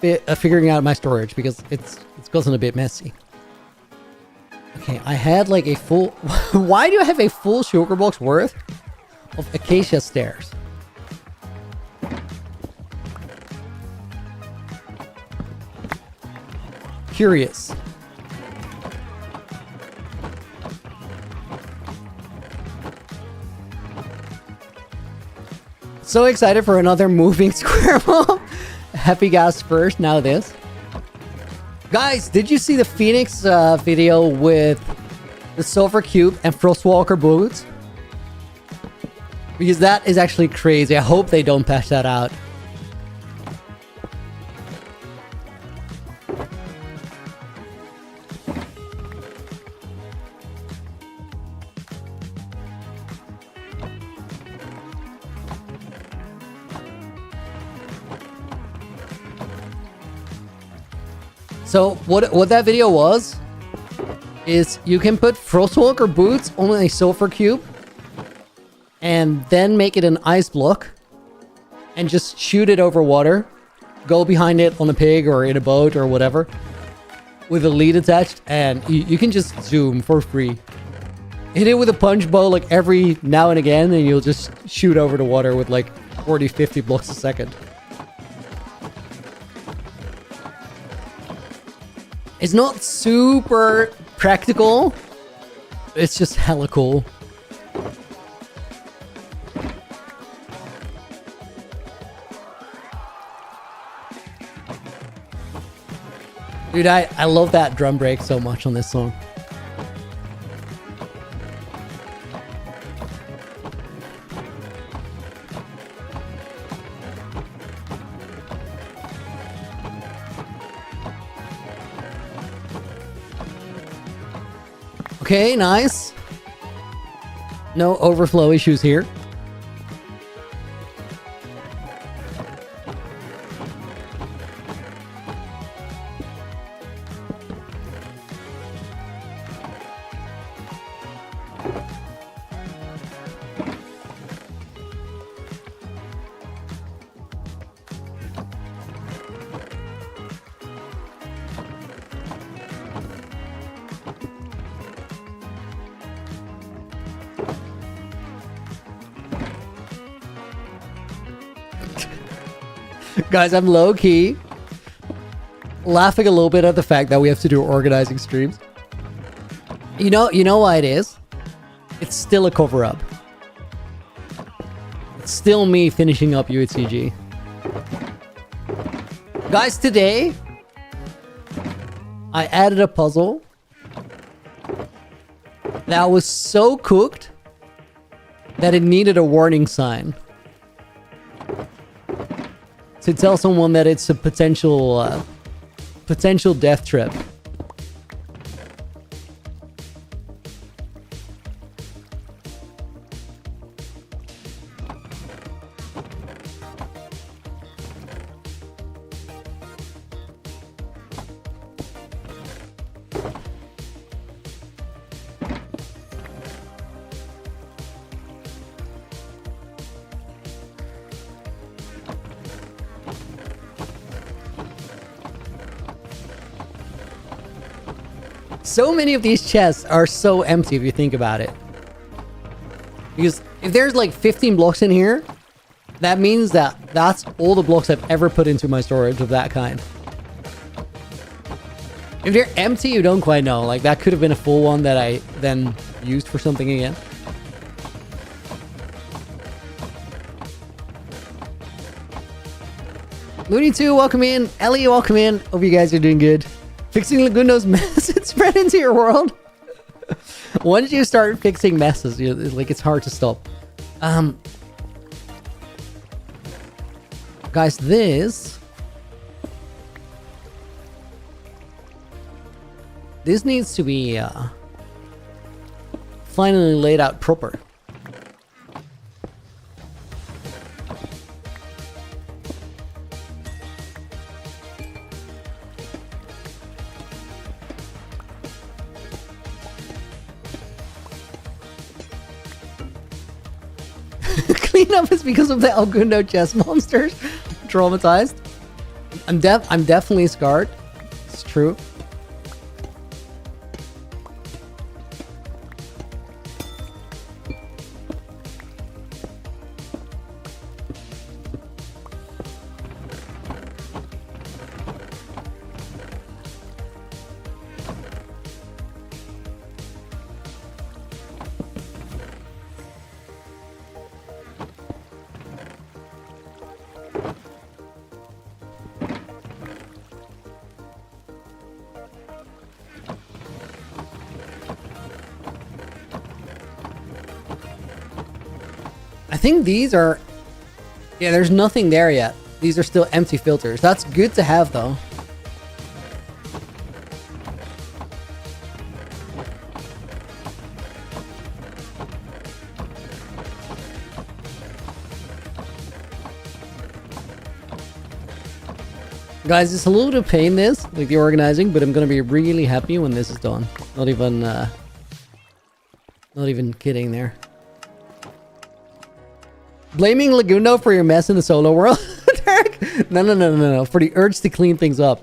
figuring out my storage because it's gotten a bit messy. Okay, I had like a full... Why do I have a full sugar box worth of acacia stairs? Curious. So excited for another moving square mob. Happy gas first, now this. Guys, did you see the Phoenix video with the Sulfur Cube and Frostwalker boots? Because that is actually crazy. I hope they don't patch that out. So what that video was is you can put Frostwalker boots on a Sulfur Cube and then make it an ice block and just shoot it over water, go behind it on a pig or in a boat or whatever with a lead attached, and you can just zoom for free. Hit it with a punch bow like every now and again and you'll just shoot over the water with like 40-50 blocks a second. It's not super practical. It's just hella cool. Dude, I love that drum break so much on this song. Okay, nice. No overflow issues here. Guys, I'm low-key laughing a little bit at the fact that we have to do organizing streams. You know why it is? It's still a cover-up. It's still me finishing up UHCG. Guys, today I added a puzzle that was so cooked that it needed a warning sign to tell someone that it's a potential death trip. So many of these chests are so empty if you think about it. Because if there's like 15 blocks in here, that means that that's all the blocks I've ever put into my storage of that kind. If they're empty, you don't quite know. Like, that could have been a full one that I then used for something again. Looney2, welcome in. Ellie, welcome in. Hope you guys are doing good. Fixing Lagundo's mess, it spread into your world. Once you start fixing messes, like, it's hard to stop. Guys, this needs to be finally laid out proper. Cleanup is because of the Algundo chest monsters. Traumatized. I'm definitely scarred. It's true. I think these are... Yeah, there's nothing there yet. These are still empty filters. That's good to have, though. Guys, it's a little bit of pain, this, like the organizing, but I'm gonna be really happy when this is done. Not even kidding there. Blaming Lagundo for your mess in the solo world? Derek? No. For the urge to clean things up.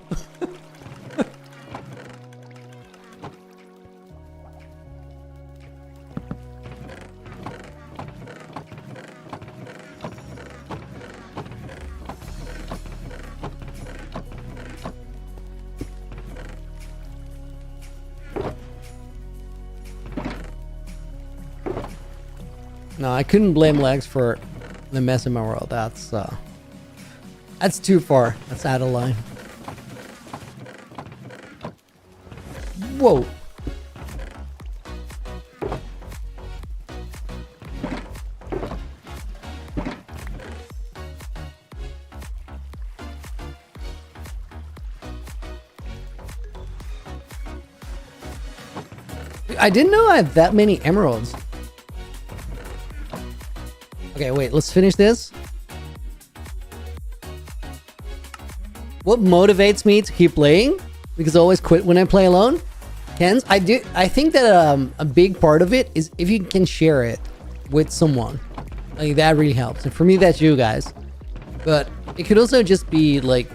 No, I couldn't blame Legs for the mess in my world. That's too far. That's out of line. Whoa. I didn't know I had that many emeralds. Okay, wait, let's finish this. What motivates me to keep playing? Because I always quit when I play alone. Kens, I think that a big part of it is if you can share it with someone. Like, that really helps. And for me, that's you guys. But it could also just be like,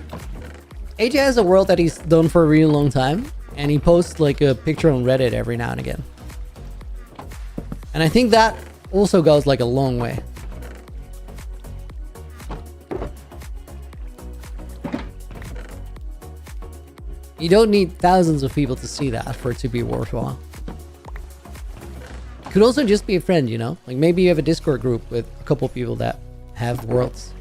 AJ has a world that he's done for a really long time, and he posts like a picture on Reddit every now and again. And I think that also goes like a long way. You don't need thousands of people to see that for it to be worthwhile. Could also just be a friend, you know? Like, maybe you have a Discord group with a couple of people that have worlds.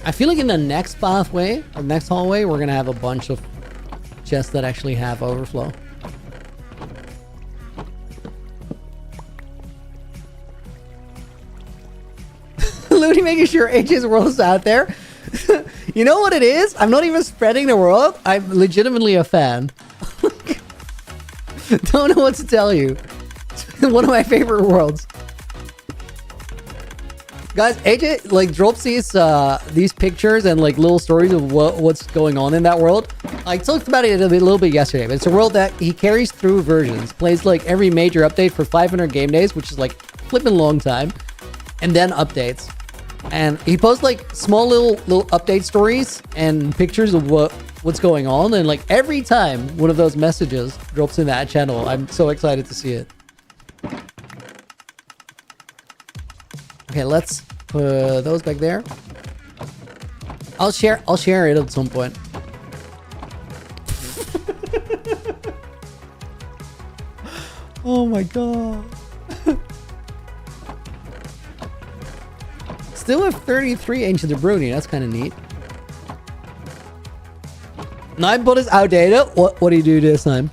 I feel like in the next pathway, or next hallway, we're gonna have a bunch of chests that actually have overflow. Looty making sure AJ's world is out there. You know what it is? I'm not even spreading the world. I'm legitimately a fan. Don't know what to tell you. One of my favorite worlds. Guys, AJ like drops these pictures and like little stories of what's going on in that world. I talked about it a little bit yesterday, but it's a world that he carries through versions, plays like every major update for 500 game days, which is like flipping long time, and then updates. And he posts like small little update stories and pictures of what's going on, and like every time one of those messages drops in that channel, I'm so excited to see it. Okay, let's put those back there. I'll share it at some point. Oh my god. Still have 33 Ancient of Bruni. That's kind of neat. 9 bot is outdated. What do you do this time?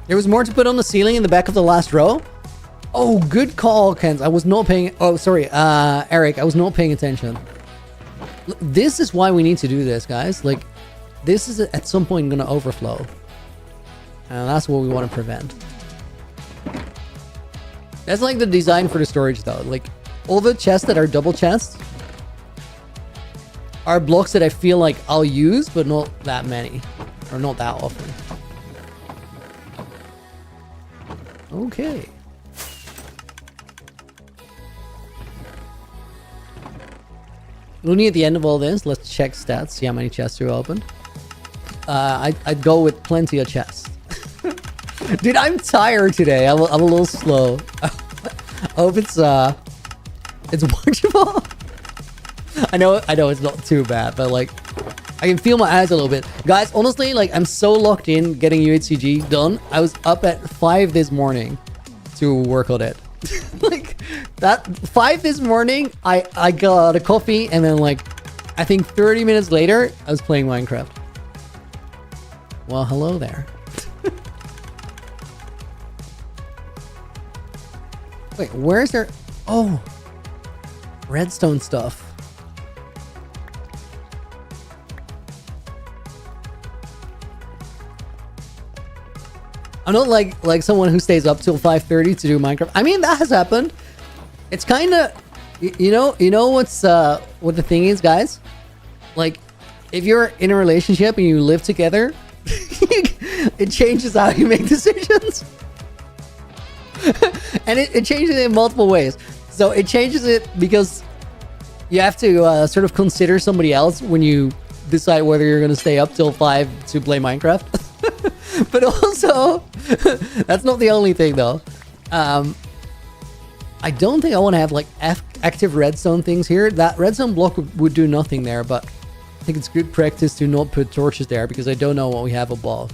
There was more to put on the ceiling in the back of the last row. Oh, good call, Kent. I was not paying... Oh, sorry. Eric, I was not paying attention. This is why we need to do this, guys. Like, this is at some point going to overflow. And that's what we want to prevent. That's like the design for the storage, though. Like, all the chests that are double chests are blocks that I feel like I'll use, but not that many. Or not that often. Okay. Only at the end of all this, let's check stats, see how many chests are opened. I'd go with plenty of chests. Dude, I'm tired today. I'm a little slow. I hope it's watchable. I know it's not too bad, but like I can feel my eyes a little bit. Guys, honestly, like I'm so locked in getting UHCG done. I was up at 5 this morning to work on it. Like that 5 this morning, I got a coffee, and then like I think 30 minutes later, I was playing Minecraft. Well, hello there. Wait, where's there? Oh, redstone stuff. I'm not like someone who stays up till 5:30 to do Minecraft. I mean, that has happened. It's kind of, you know what the thing is, guys? Like, if you're in a relationship and you live together, it changes how you make decisions. And it changes it in multiple ways. So it changes it because you have to sort of consider somebody else when you decide whether you're going to stay up till 5 to play Minecraft. But also, that's not the only thing though. I don't think I want to have like active redstone things here. That redstone block would do nothing there, but I think it's good practice to not put torches there because I don't know what we have above.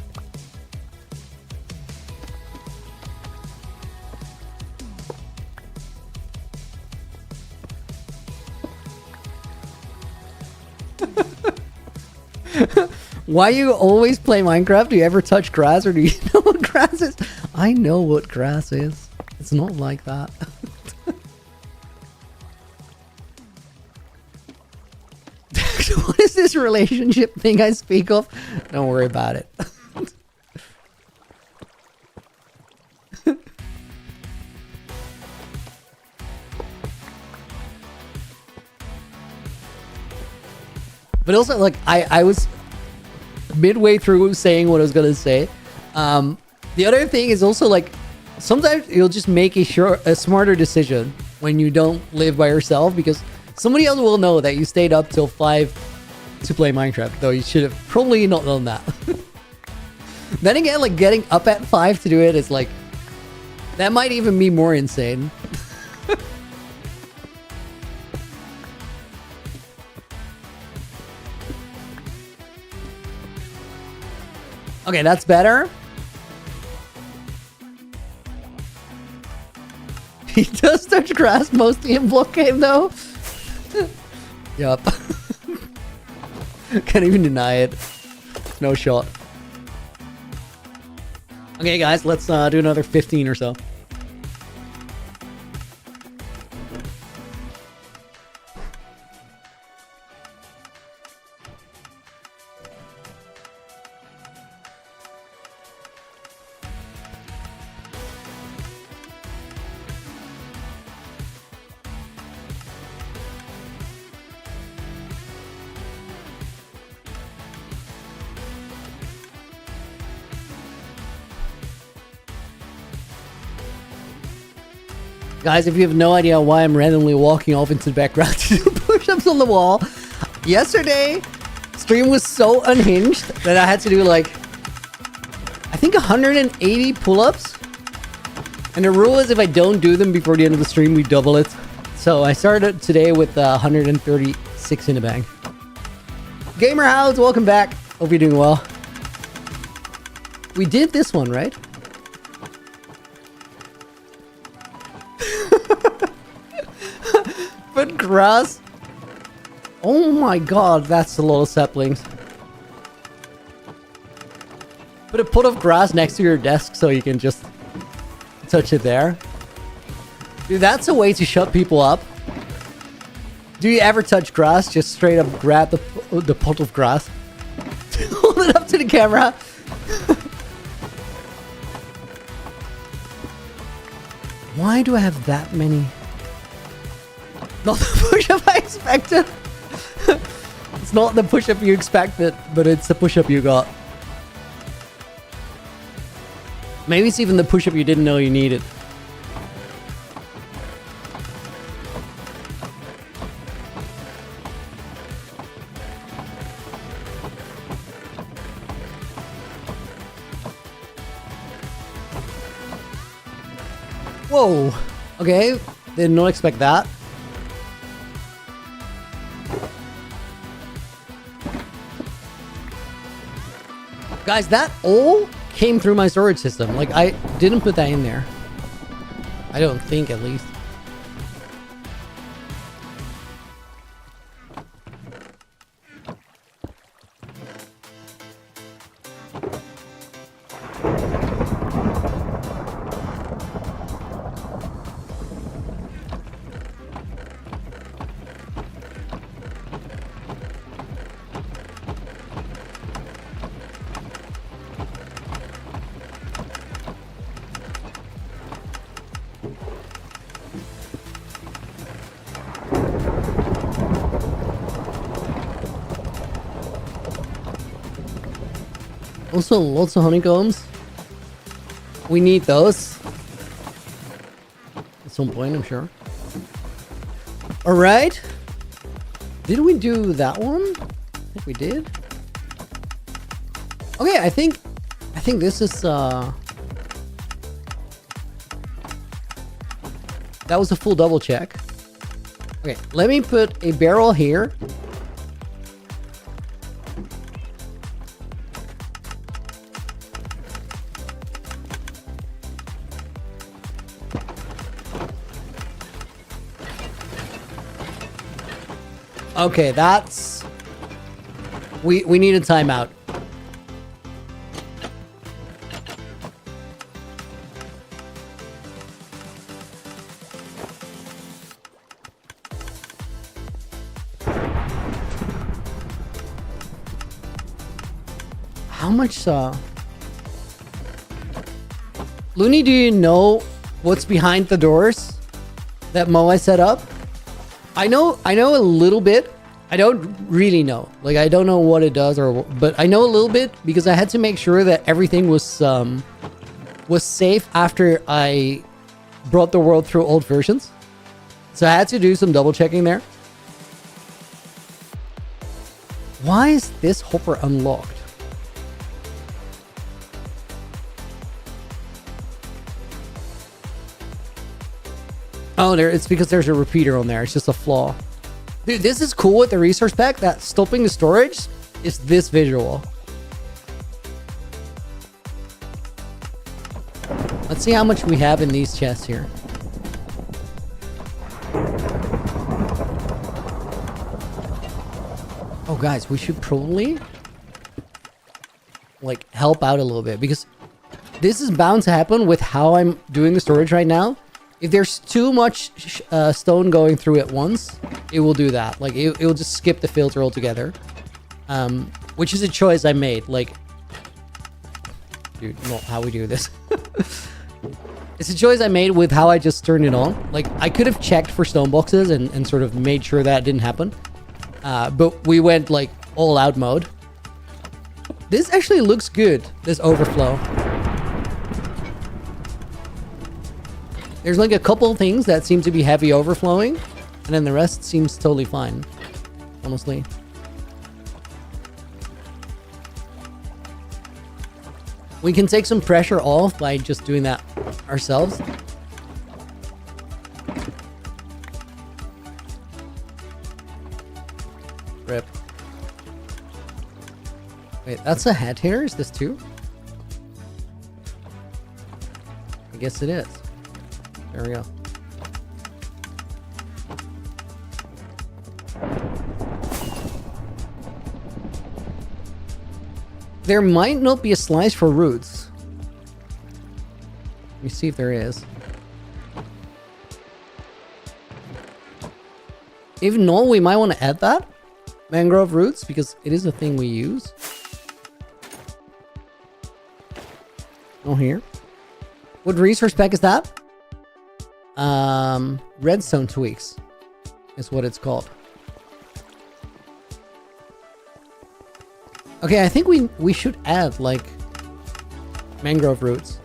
Why you always play Minecraft? Do you ever touch grass, or do you know what grass is? I know what grass is. It's not like that. What is this relationship thing I speak of? Don't worry about it. But also, like, I was midway through saying what I was gonna say. The other thing is also like sometimes you'll just make a smarter decision when you don't live by yourself, because somebody else will know that you stayed up till 5 to play Minecraft, though you should have probably not done that. Then again, like getting up at 5 to do it is like, that might even be more insane. Okay, that's better. He does touch grass mostly in block game though. Yup. Can't even deny it. No shot. Okay guys, let's do another 15 or so. Guys, if you have no idea why I'm randomly walking off into the background to do push-ups on the wall, yesterday, stream was so unhinged that I had to do like, I think 180 pull-ups. And the rule is if I don't do them before the end of the stream, we double it. So I started today with 136 in the bag. Gamer House, welcome back. Hope you're doing well. We did this one, right? But grass. Oh my god, that's a lot of saplings. Put a pot of grass next to your desk so you can just touch it there. Dude, that's a way to shut people up. Do you ever touch grass? Just straight up grab the pot of grass. Hold it up to the camera. Why do I have that many? Not the push-up I expected. It's not the push-up you expected, but it's the push-up you got. Maybe it's even the push-up you didn't know you needed. Whoa. Okay. Did not expect that. Guys, that all came through my storage system. Like, I didn't put that in there. I don't think, at least. Also, lots of honeycombs. We need those. At some point, I'm sure. Alright. Did we do that one? I think we did. Okay, I think this is that was a full double check. Okay, let me put a barrel here. Okay, that's... We need a timeout. How much, Looney, do you know what's behind the doors that Moai set up? I know a little bit. I don't really know. Like, I don't know what it does, but I know a little bit because I had to make sure that everything was safe after I brought the world through old versions. So I had to do some double checking there. Why is this hopper unlocked? Oh, it's because there's a repeater on there. It's just a flaw. Dude, this is cool with the resource pack, that stopping the storage is this visual. Let's see how much we have in these chests here. Oh, guys, we should probably like help out a little bit because this is bound to happen with how I'm doing the storage right now. If there's too much stone going through at once, it will do that. Like, it will just skip the filter altogether. Which is a choice I made. Like, dude, not how we do this. It's a choice I made with how I just turned it on. Like, I could have checked for stone boxes and sort of made sure that didn't happen. But we went, like, all out mode. This actually looks good, this overflow. There's like a couple things that seem to be heavy overflowing, and then the rest seems totally fine, honestly. We can take some pressure off by just doing that ourselves. Rip. Wait, that's a head here? Is this two? I guess it is. There we go. There might not be a slice for roots. Let me see if there is. If not, we might want to add that. Mangrove roots, because it is a thing we use. Oh, here. What resource pack is that? Redstone tweaks is what it's called. Okay, I think we should add like mangrove roots.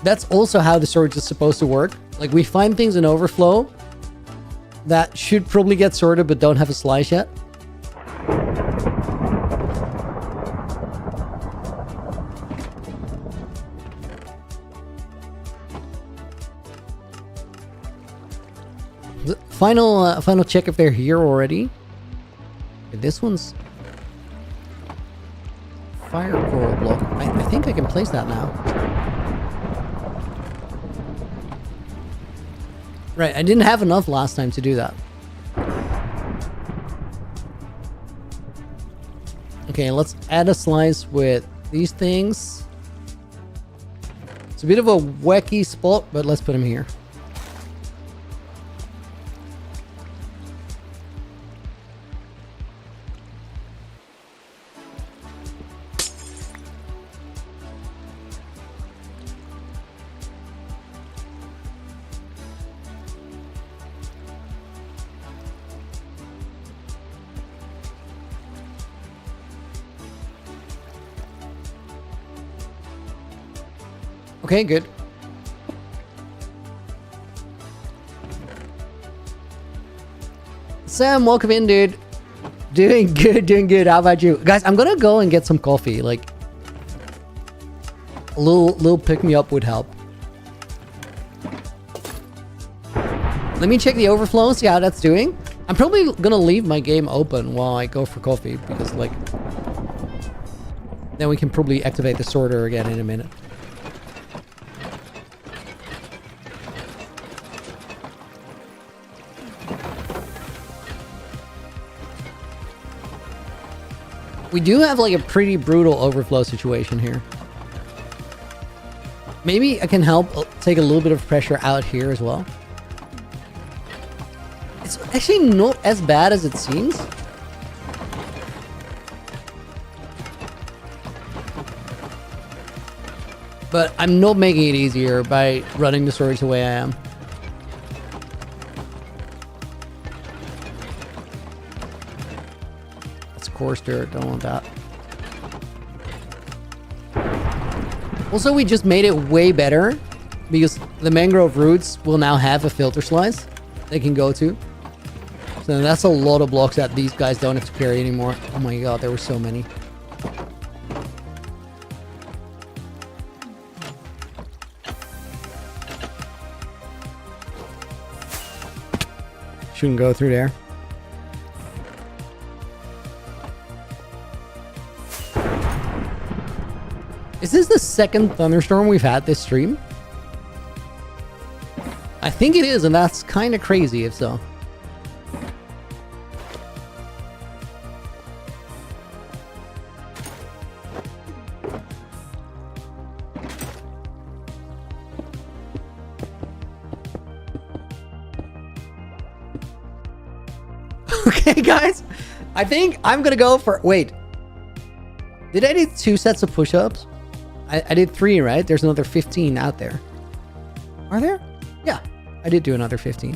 That's also how the storage is supposed to work. Like, we find things in overflow that should probably get sorted but don't have a slice yet. Final check if they're here already. This one's fire coral block. I think I can place that now. Right, I didn't have enough last time to do that. Okay, let's add a slice with these things. It's a bit of a wacky spot, but let's put them here. Okay, good. Sam, welcome in, dude. Doing good, doing good. How about you? Guys, I'm gonna go and get some coffee. Like, a little pick-me-up would help. Let me check the overflow and see how that's doing. I'm probably gonna leave my game open while I go for coffee, because, like, then we can probably activate the sorter again in a minute. We do have like a pretty brutal overflow situation here. Maybe I can help take a little bit of pressure out here as well. It's actually not as bad as it seems. But I'm not making it easier by running the storage the way I am. Coarse dirt, don't want that. Also, we just made it way better because the mangrove roots will now have a filter slice they can go to. So that's a lot of blocks that these guys don't have to carry anymore. Oh my god, there were so many. Shouldn't go through there. Is this the second thunderstorm we've had this stream? I think it is, and that's kind of crazy if so. Okay, guys. I think I'm gonna go for... Wait. Did I do 2 sets of push-ups? I did 3, right? There's another 15 out there. Are there? Yeah, I did do another 15.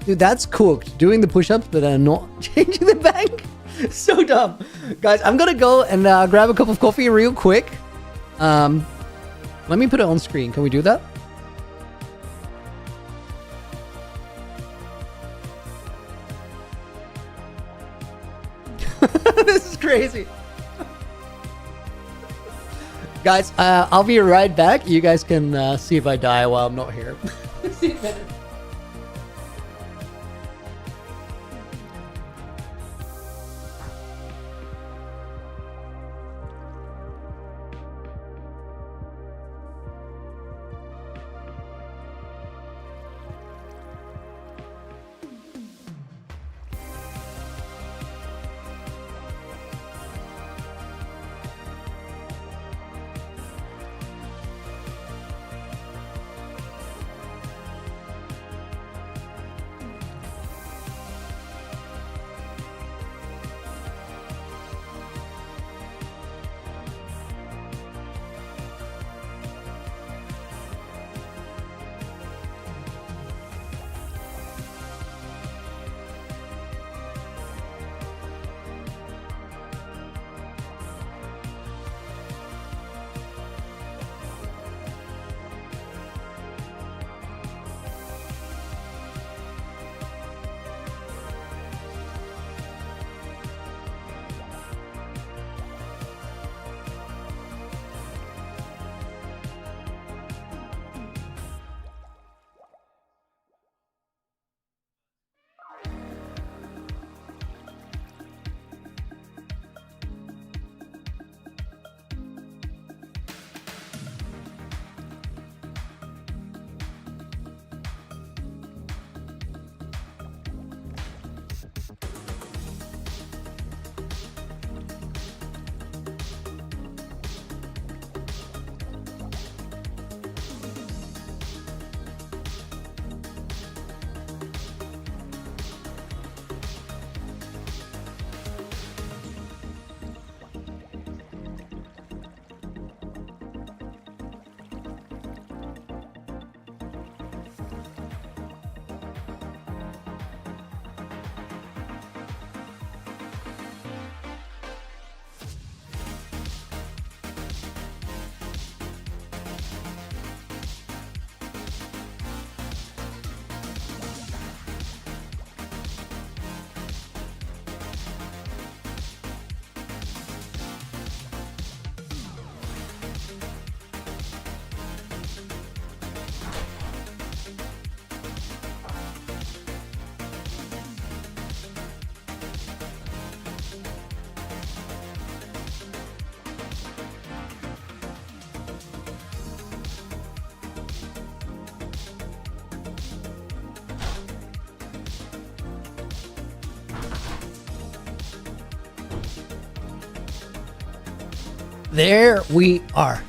Dude, that's cooked. Doing the push-ups, but not changing the bank. So dumb. Guys, I'm gonna go and grab a cup of coffee real quick. Let me put it on screen. Can we do that? This is crazy. Guys, I'll be right back. You guys can see if I die while I'm not here. See you in a minute. There we are.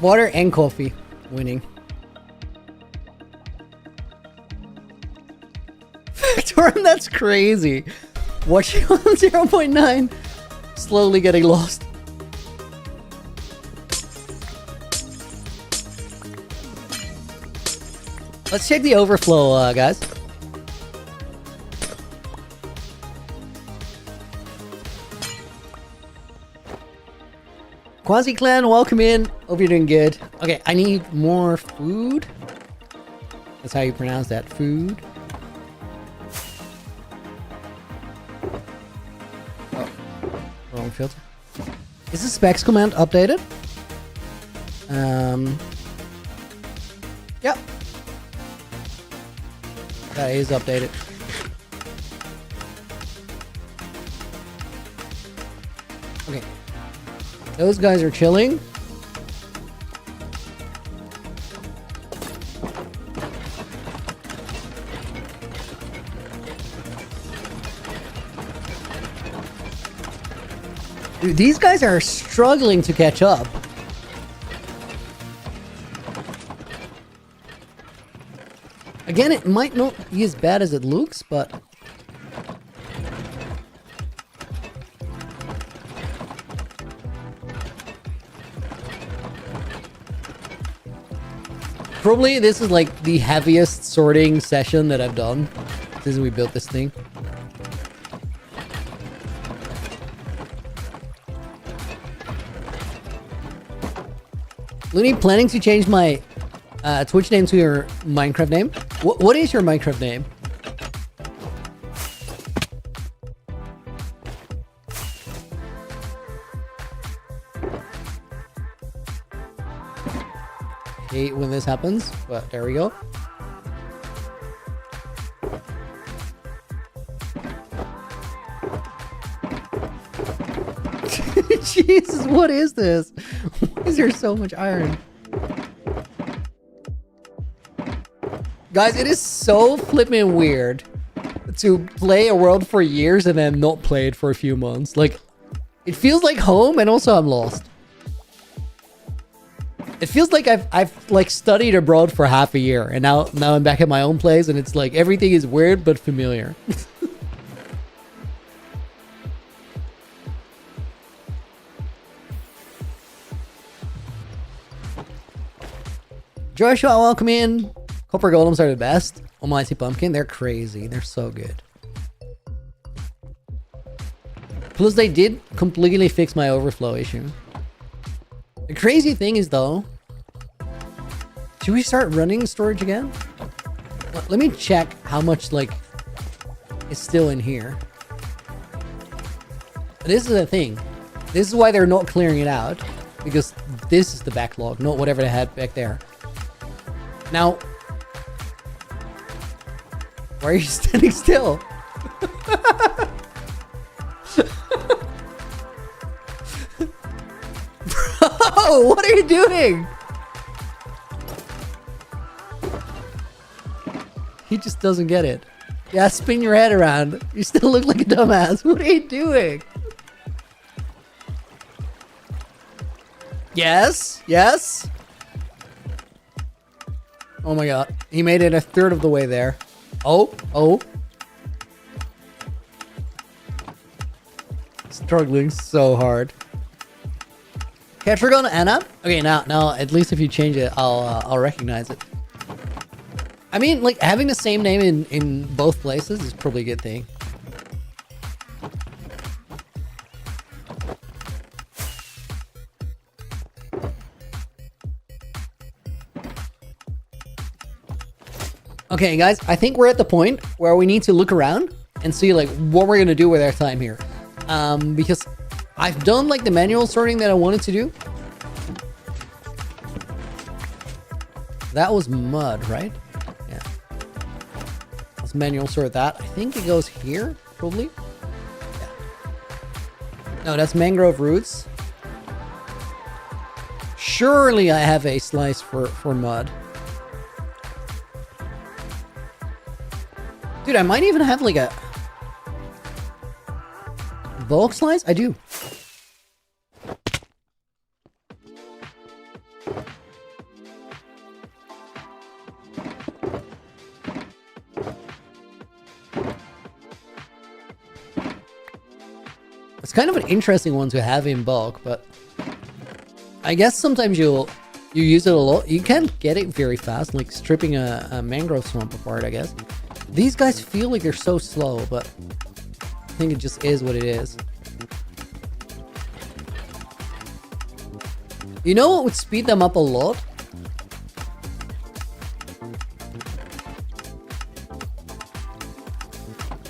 Water and coffee winning. Factorum, that's crazy. Watching on 0.9, slowly getting lost. Let's check the overflow, guys. Quasi Clan, welcome in. Hope you're doing good. Okay, I need more food. That's how you pronounce that, food. Oh, wrong filter. Is the specs command updated? Yep. That is updated. Okay. Those guys are chilling. Dude, these guys are struggling to catch up. Again, it might not be as bad as it looks, but... probably this is like the heaviest sorting session that I've done since we built this thing. Looney, planning to change my Twitch name to your Minecraft name? What is your Minecraft name? Hate when this happens, but there we go. Jesus, what is this? Why is there so much iron? Guys, it is so flippin' weird to play a world for years and then not play it for a few months. Like, it feels like home, and also I'm lost. It feels like I've like studied abroad for half a year, and now I'm back at my own place, and it's like everything is weird but familiar. Joshua, welcome in. Copper golems are the best. Almighty Pumpkin, they're crazy. They're so good. Plus, they did completely fix my overflow issue. The crazy thing is, though, should we start running storage again? Let me check how much, like, is still in here. This is the thing. This is why they're not clearing it out. Because this is the backlog, not whatever they had back there. Now, why are you standing still? Bro, what are you doing? He just doesn't get it. Yeah, spin your head around. You still look like a dumbass. What are you doing? Yes, yes. Oh my god. He made it a third of the way there. Oh, oh. Struggling so hard. Catragon Anna? Okay, now at least if you change it, I'll recognize it. I mean, like, having the same name in both places is probably a good thing. Okay, guys, I think we're at the point where we need to look around and see, like, what we're gonna do with our time here. Because I've done, like, the manual sorting that I wanted to do. That was mud, right? Yeah. Let's manual sort that. I think it goes here, probably. Yeah. No, that's mangrove roots. Surely I have a slice for mud. Dude, I might even have like a bulk slice? I do. It's kind of an interesting one to have in bulk, but I guess sometimes you use it a lot. You can't get it very fast, like stripping a mangrove swamp apart, I guess. These guys feel like they're so slow, but I think it just is what it is. You know what would speed them up a lot?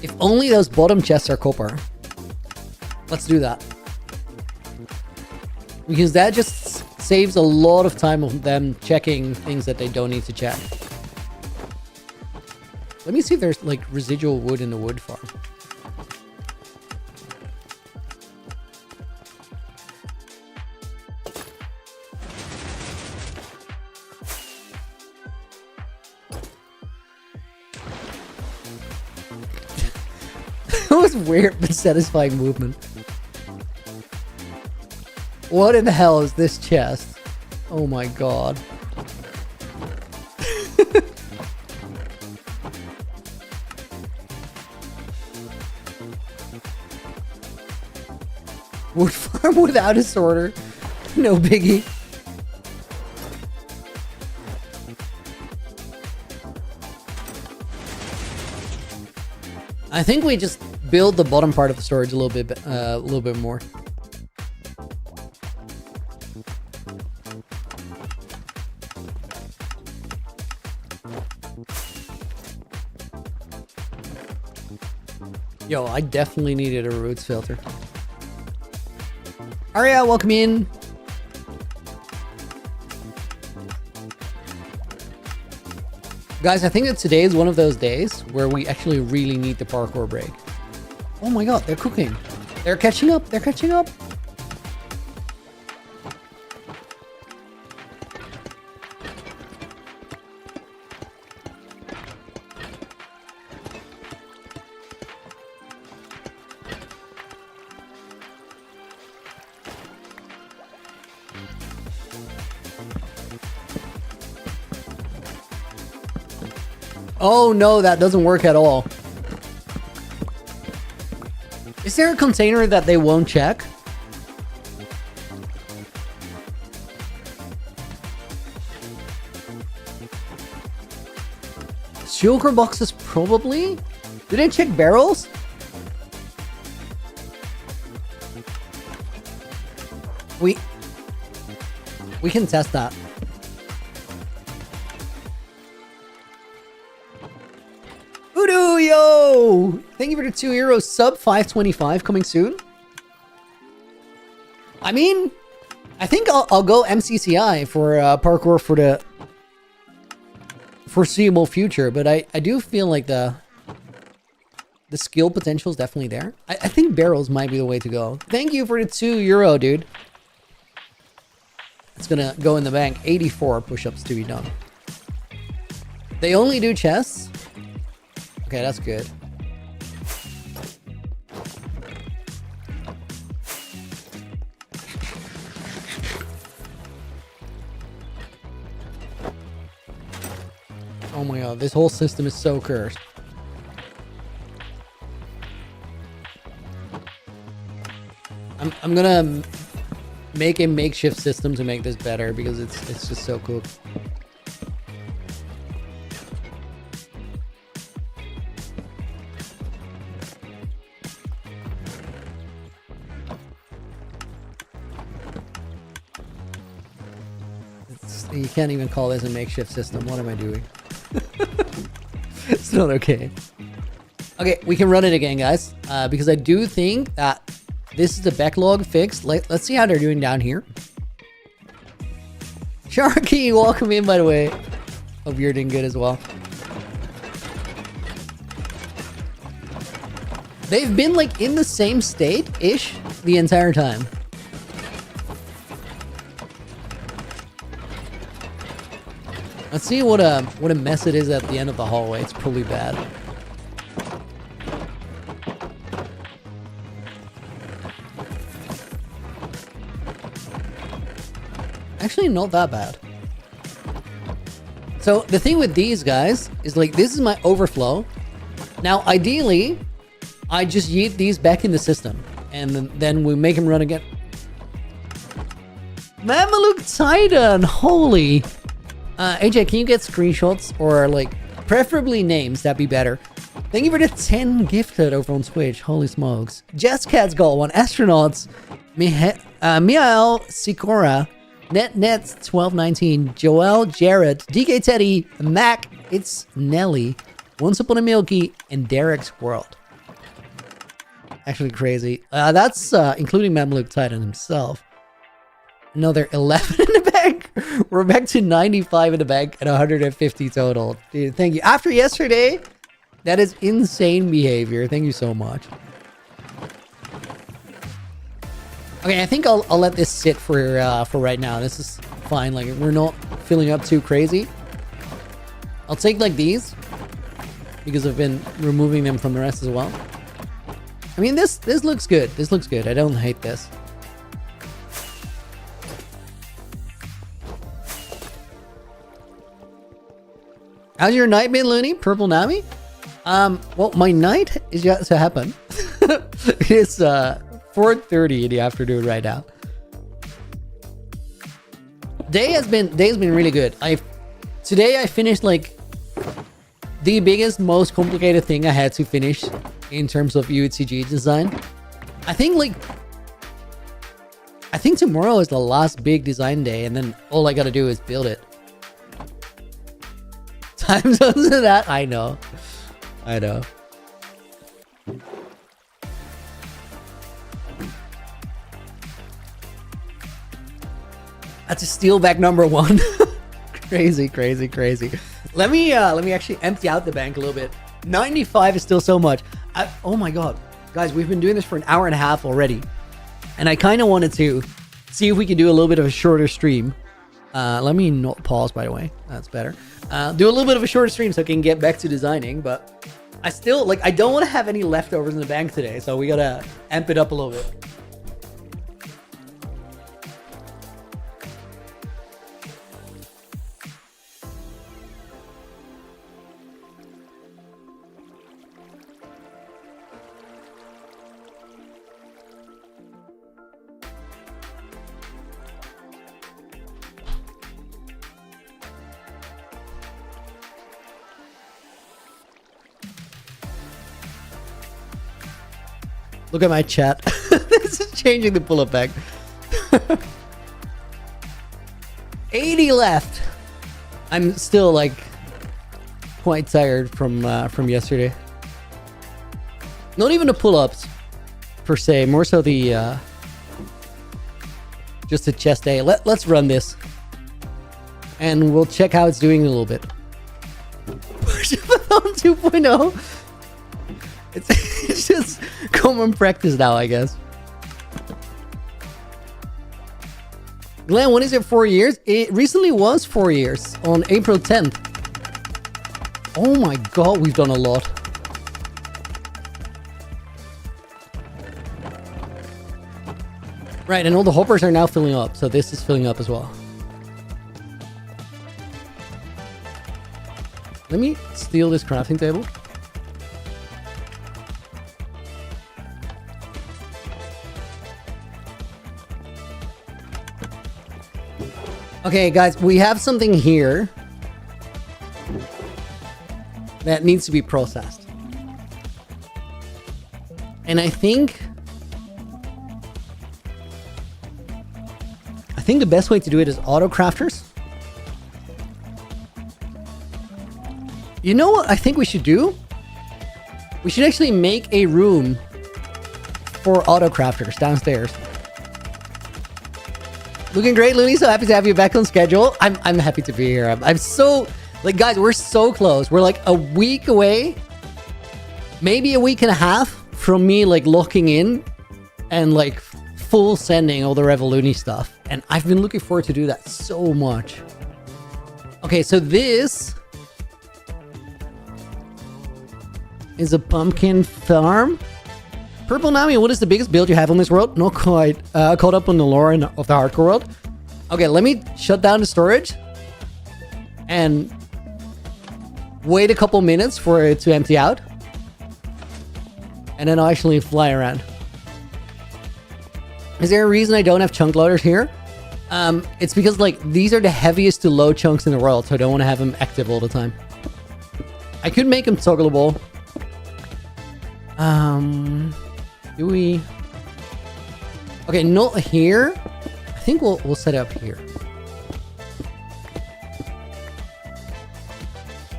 If only those bottom chests are copper. Let's do that. Because that just saves a lot of time of them checking things that they don't need to check. Let me see if there's like residual wood in the wood farm. That was weird but satisfying movement. What in the hell is this chest? Oh my god. Wood farm without a sorter. No biggie. I think we just build the bottom part of the storage a little bit more. Yo, I definitely needed a roots filter. Aria, welcome in. Guys, I think that today is one of those days where we actually really need the parkour break. Oh my god, they're cooking. They're catching up. They're catching up. Oh no, that doesn't work at all. Is there a container that they won't check? Shulker boxes probably? Do they check barrels? We can test that. Voodoo, yo! Thank you for the €2. Sub 525 coming soon. I mean, I think I'll go MCCI for parkour for the foreseeable future, but I do feel like the skill potential is definitely there. I think barrels might be the way to go. Thank you for the €2, dude. It's gonna go in the bank. 84 push-ups to be done. They only do chests. Okay, that's good. Oh my god, this whole system is so cursed. I'm gonna make a makeshift system to make this better because it's just so cool. You can't even call this a makeshift system. What am I doing? It's not okay. Okay, we can run it again, guys. Because I do think that this is the backlog fixed. Let's see how they're doing down here. Sharky, welcome in, by the way. Hope you're doing good as well. They've been like in the same state-ish the entire time. Let's see what a mess it is at the end of the hallway. It's probably bad. Actually, not that bad. So the thing with these guys is like, this is my overflow. Now, ideally, I just yeet these back in the system and then we make them run again. Mameluke Titan, holy. AJ, can you get screenshots or like preferably names? That'd be better. Thank you for the 10 gifted over on Twitch. Holy smokes. Jess Cat's got one. Astronauts. Miael Sikora. Nets 1219. Joel Jarrett. DK Teddy. Mac. It's Nelly. Once Upon a Milky. And Derek's World. Actually crazy. That's including Mameluke Titan himself. No, they're 11 in the bank. We're back to 95 in the bank and 150 total. Dude, thank you. After yesterday, that is insane behavior. Thank you so much. Okay, I think I'll let this sit for right now. This is fine. Like, we're not filling up too crazy. I'll take like these because I've been removing them from the rest as well. I mean, this looks good. This looks good. I don't hate this. How's your night been, Looney? Purple Nami? Well, my night is yet to happen. It's 4:30 in the afternoon right now. Day's been really good. Today I finished like the biggest, most complicated thing I had to finish in terms of UHCG design. I think tomorrow is the last big design day, and then all I gotta do is build it. Time zones of that? I know. That's a steal back number 1. Crazy, crazy, crazy. Let me actually empty out the bank a little bit. 95 is still so much. Oh my god. Guys, we've been doing this for an hour and a half already. And I kind of wanted to see if we could do a little bit of a shorter stream. Let me not pause, by the way. That's better. Do a little bit of a shorter stream so I can get back to designing. But I still, like, I don't want to have any leftovers in the bank today. So we got to amp it up a little bit. Look at my chat. This is changing the pull-up bag. 80 left. I'm still like quite tired from yesterday. Not even the pull-ups per se, more so the just the chest day. Let's run this, and we'll check how it's doing in a little bit. On 2.0. It's just common practice now, I guess. Glenn, when is it 4 years? It recently was 4 years on April 10th. Oh my god, we've done a lot. Right, and all the hoppers are now filling up, so this is filling up as well. Let me steal this crafting table. Okay, guys, we have something here that needs to be processed. And I think the best way to do it is auto crafters. You know what I think we should do? We should actually make a room for auto crafters downstairs. Looking great, Looney. So happy to have you back on schedule. I'm happy to be here. I'm so, like, guys, we're so close. We're like a week away, maybe a week and a half from me like locking in and like full sending all the Revolution stuff. And I've been looking forward to do that so much. Okay, so this is a pumpkin farm. Purple Nami, what is the biggest build you have on this world? Not quite caught up on the lore of the hardcore world. Okay, let me shut down the storage and wait a couple minutes for it to empty out. And then I'll actually fly around. Is there a reason I don't have chunk loaders here? It's because like these are the heaviest to load chunks in the world, so I don't want to have them active all the time. I could make them toggleable. Do we? Okay, not here. I think we'll set it up here.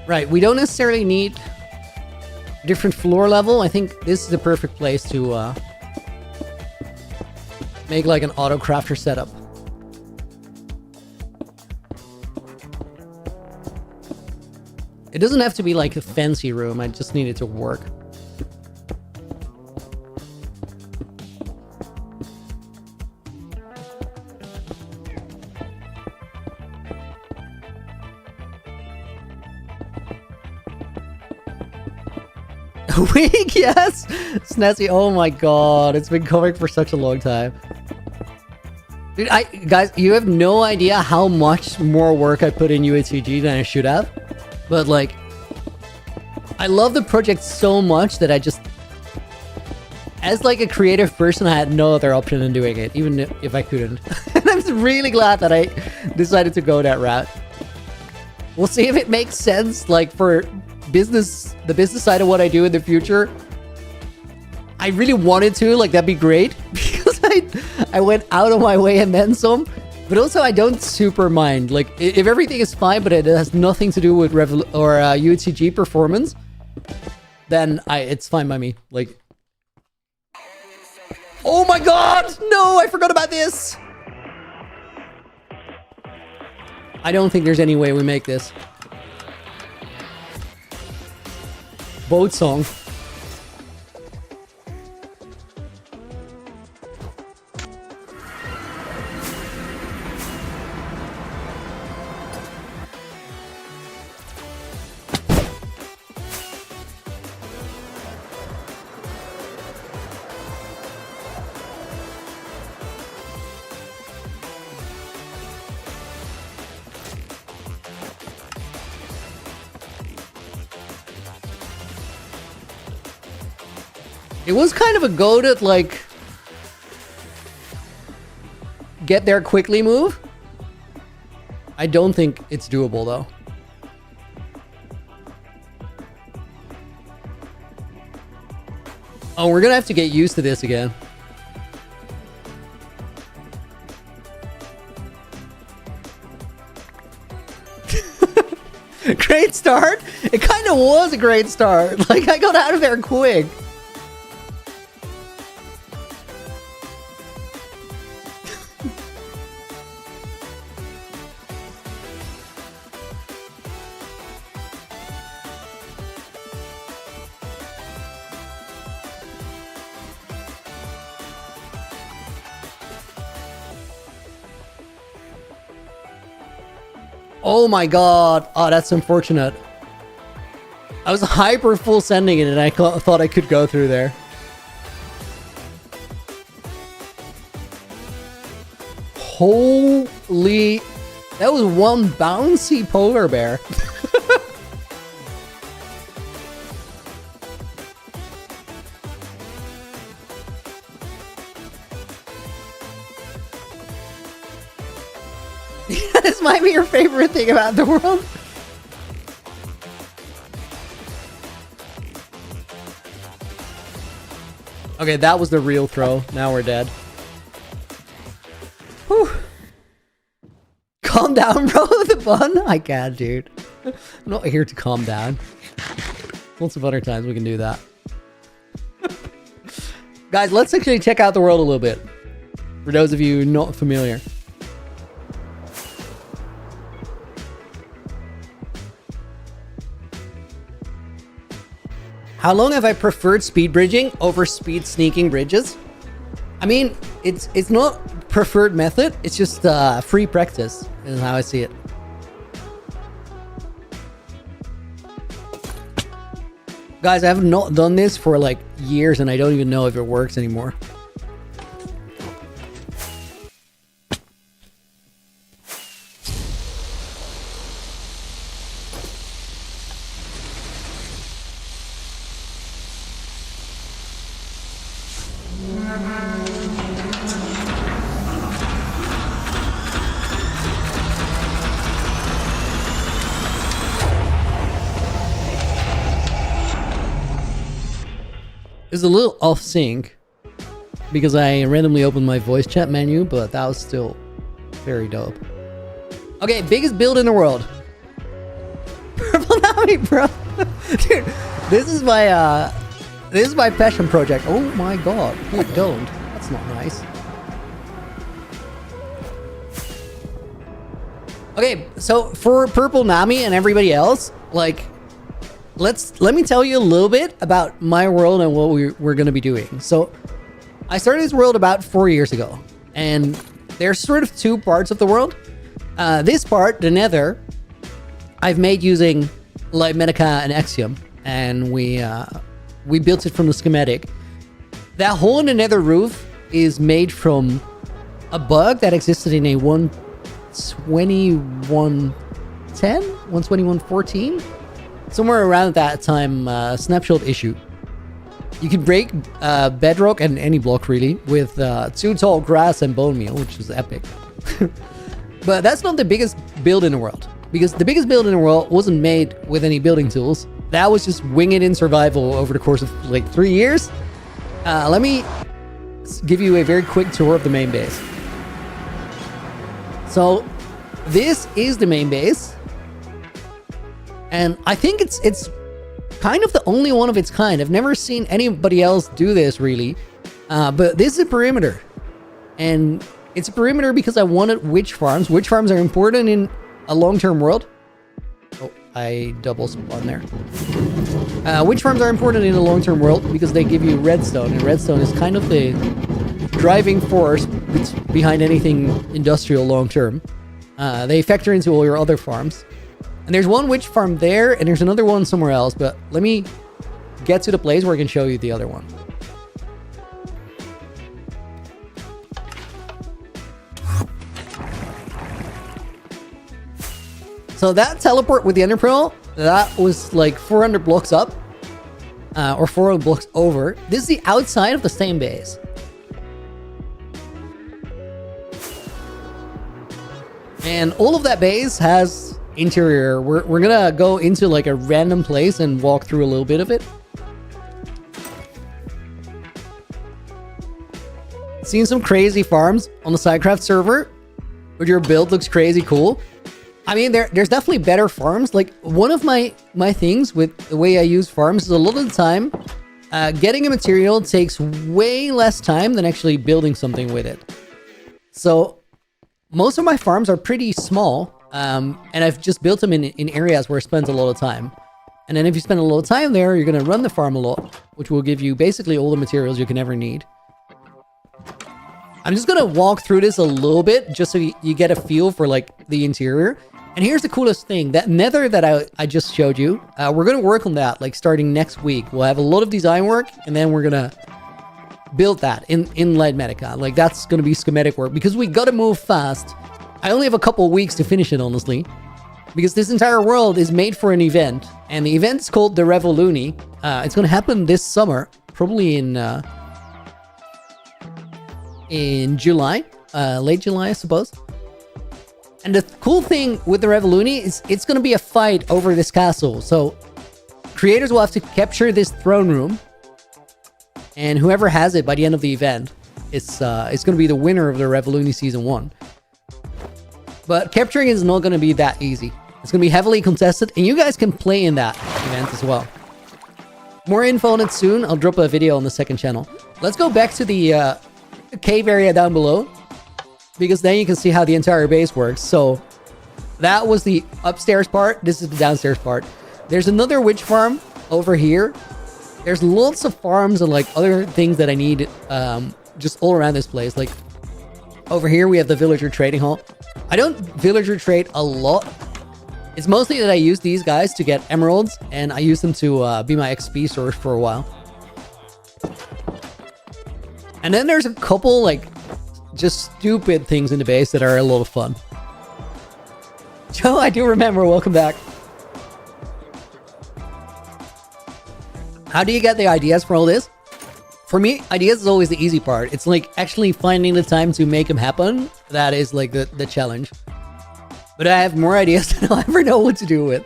Right, we don't necessarily need different floor level. I think this is the perfect place to make like an auto crafter setup. It doesn't have to be like a fancy room. I just need it to work. A week, yes! Snazzy, oh my god, it's been coming for such a long time. Dude, guys, you have no idea how much more work I put in UHCG than I should have. But like, I love the project so much that I just, as like a creative person, I had no other option than doing it, even if I couldn't. And I'm really glad that I decided to go that route. We'll see if it makes sense, like for business, the business side of what I do in the future. I really wanted to, like, that'd be great because I went out of my way and then some. But also, I don't super mind. Like, if everything is fine, but it has nothing to do with UHCG performance, then it's fine by me. Like, oh my god! No, I forgot about this! I don't think there's any way we make this. Boat song. It was kind of a goated, like, get there quickly move. I don't think it's doable, though. Oh, we're gonna have to get used to this again. Great start? It kind of was a great start. Like, I got out of there quick. Oh my god. Oh, that's unfortunate. I was hyper full sending it and I thought I could go through there. Holy... That was one bouncy polar bear. This might be your favorite thing about the world. Okay, that was the real throw. Now we're dead. Whew. Calm down, bro. The bun? I can't, dude. I'm not here to calm down. Lots of other times we can do that. Guys, let's actually check out the world a little bit. For those of you not familiar. How long have I preferred speed bridging over speed sneaking bridges? I mean, it's not preferred method. It's just free practice is how I see it. Guys, I have not done this for like years and I don't even know if it works anymore. It's a little off sync because I randomly opened my voice chat menu, but that was still very dope. Okay, biggest build in the world. Purple Nami, bro. Dude, this is my passion project. Oh my god. Dude, don't. That's not nice. Okay, so for Purple Nami and everybody else, like, let me tell you a little bit about my world and what we're going to be doing. So I started this world about 4 years ago, and there's sort of two parts of the world. This part, the Nether, I've made using Light Medica and Axiom, and we built it from the schematic. That hole in the Nether roof is made from a bug that existed in a 121.10, 121.14. Somewhere around that time, snapshot issue. You can break bedrock and any block really with 2 tall grass and bone meal, which is epic. But that's not the biggest build in the world, because the biggest build in the world wasn't made with any building tools. That was just wing it in survival over the course of like 3 years. Let me give you a very quick tour of the main base. So this is the main base. And I think it's kind of the only one of its kind. I've never seen anybody else do this, really. But this is a perimeter. And it's a perimeter because I wanted witch farms. Witch farms are important a long-term world. Oh, I double spawned there. Witch farms are important in a long-term world because they give you redstone, and redstone is kind of the driving force behind anything industrial long-term. They factor into all your other farms. And there's one witch farm there, and there's another one somewhere else, but let me get to the place where I can show you the other one. So that teleport with the ender pearl, that was like 400 blocks up, or 400 blocks over. This is the outside of the same base. And all of that base has interior. We're gonna go into like a random place and walk through a little bit of it. Seen some crazy farms on the Sidecraft server, but your build looks crazy cool. I mean, there's definitely better farms. Like, one of my things with the way I use farms is a lot of the time, getting a material takes way less time than actually building something with it. So most of my farms are pretty small, and I've just built them in areas where I spend a lot of time. And then if you spend a lot of time there, you're going to run the farm a lot, which will give you basically all the materials you can ever need. I'm just going to walk through this a little bit just so you get a feel for like the interior. And here's the coolest thing, that nether that I just showed you, we're going to work on that like starting next week. We'll have a lot of design work, and then we're going to build that in Light Medica. Like, that's going to be schematic work because we got to move fast. I only have a couple weeks to finish it, honestly, because this entire world is made for an event, and the event's called the Revoluni. It's going to happen this summer, probably in July, late July, I suppose. And the cool thing with the Revoluni is it's going to be a fight over this castle. So creators will have to capture this throne room, and whoever has it by the end of the event, it's going to be the winner of the Revoluni Season 1. But capturing is not going to be that easy. It's going to be heavily contested, and you guys can play in that event as well. More info on it soon. I'll drop a video on the second channel. Let's go back to the cave area down below, because then you can see how the entire base works. So that was the upstairs part. This is the downstairs part. There's another witch farm over here. There's lots of farms and like other things that I need just all around this place. Like over here we have the villager trading hall. I don't villager trade a lot. It's mostly that I use these guys to get emeralds, and I use them to be my XP source for a while. And then there's a couple like just stupid things in the base that are a lot of fun. Joe, I do remember. Welcome back. How do you get the ideas for all this? For me, ideas is always the easy part. It's like actually finding the time to make them happen. That is like the challenge. But I have more ideas than I'll ever know what to do with.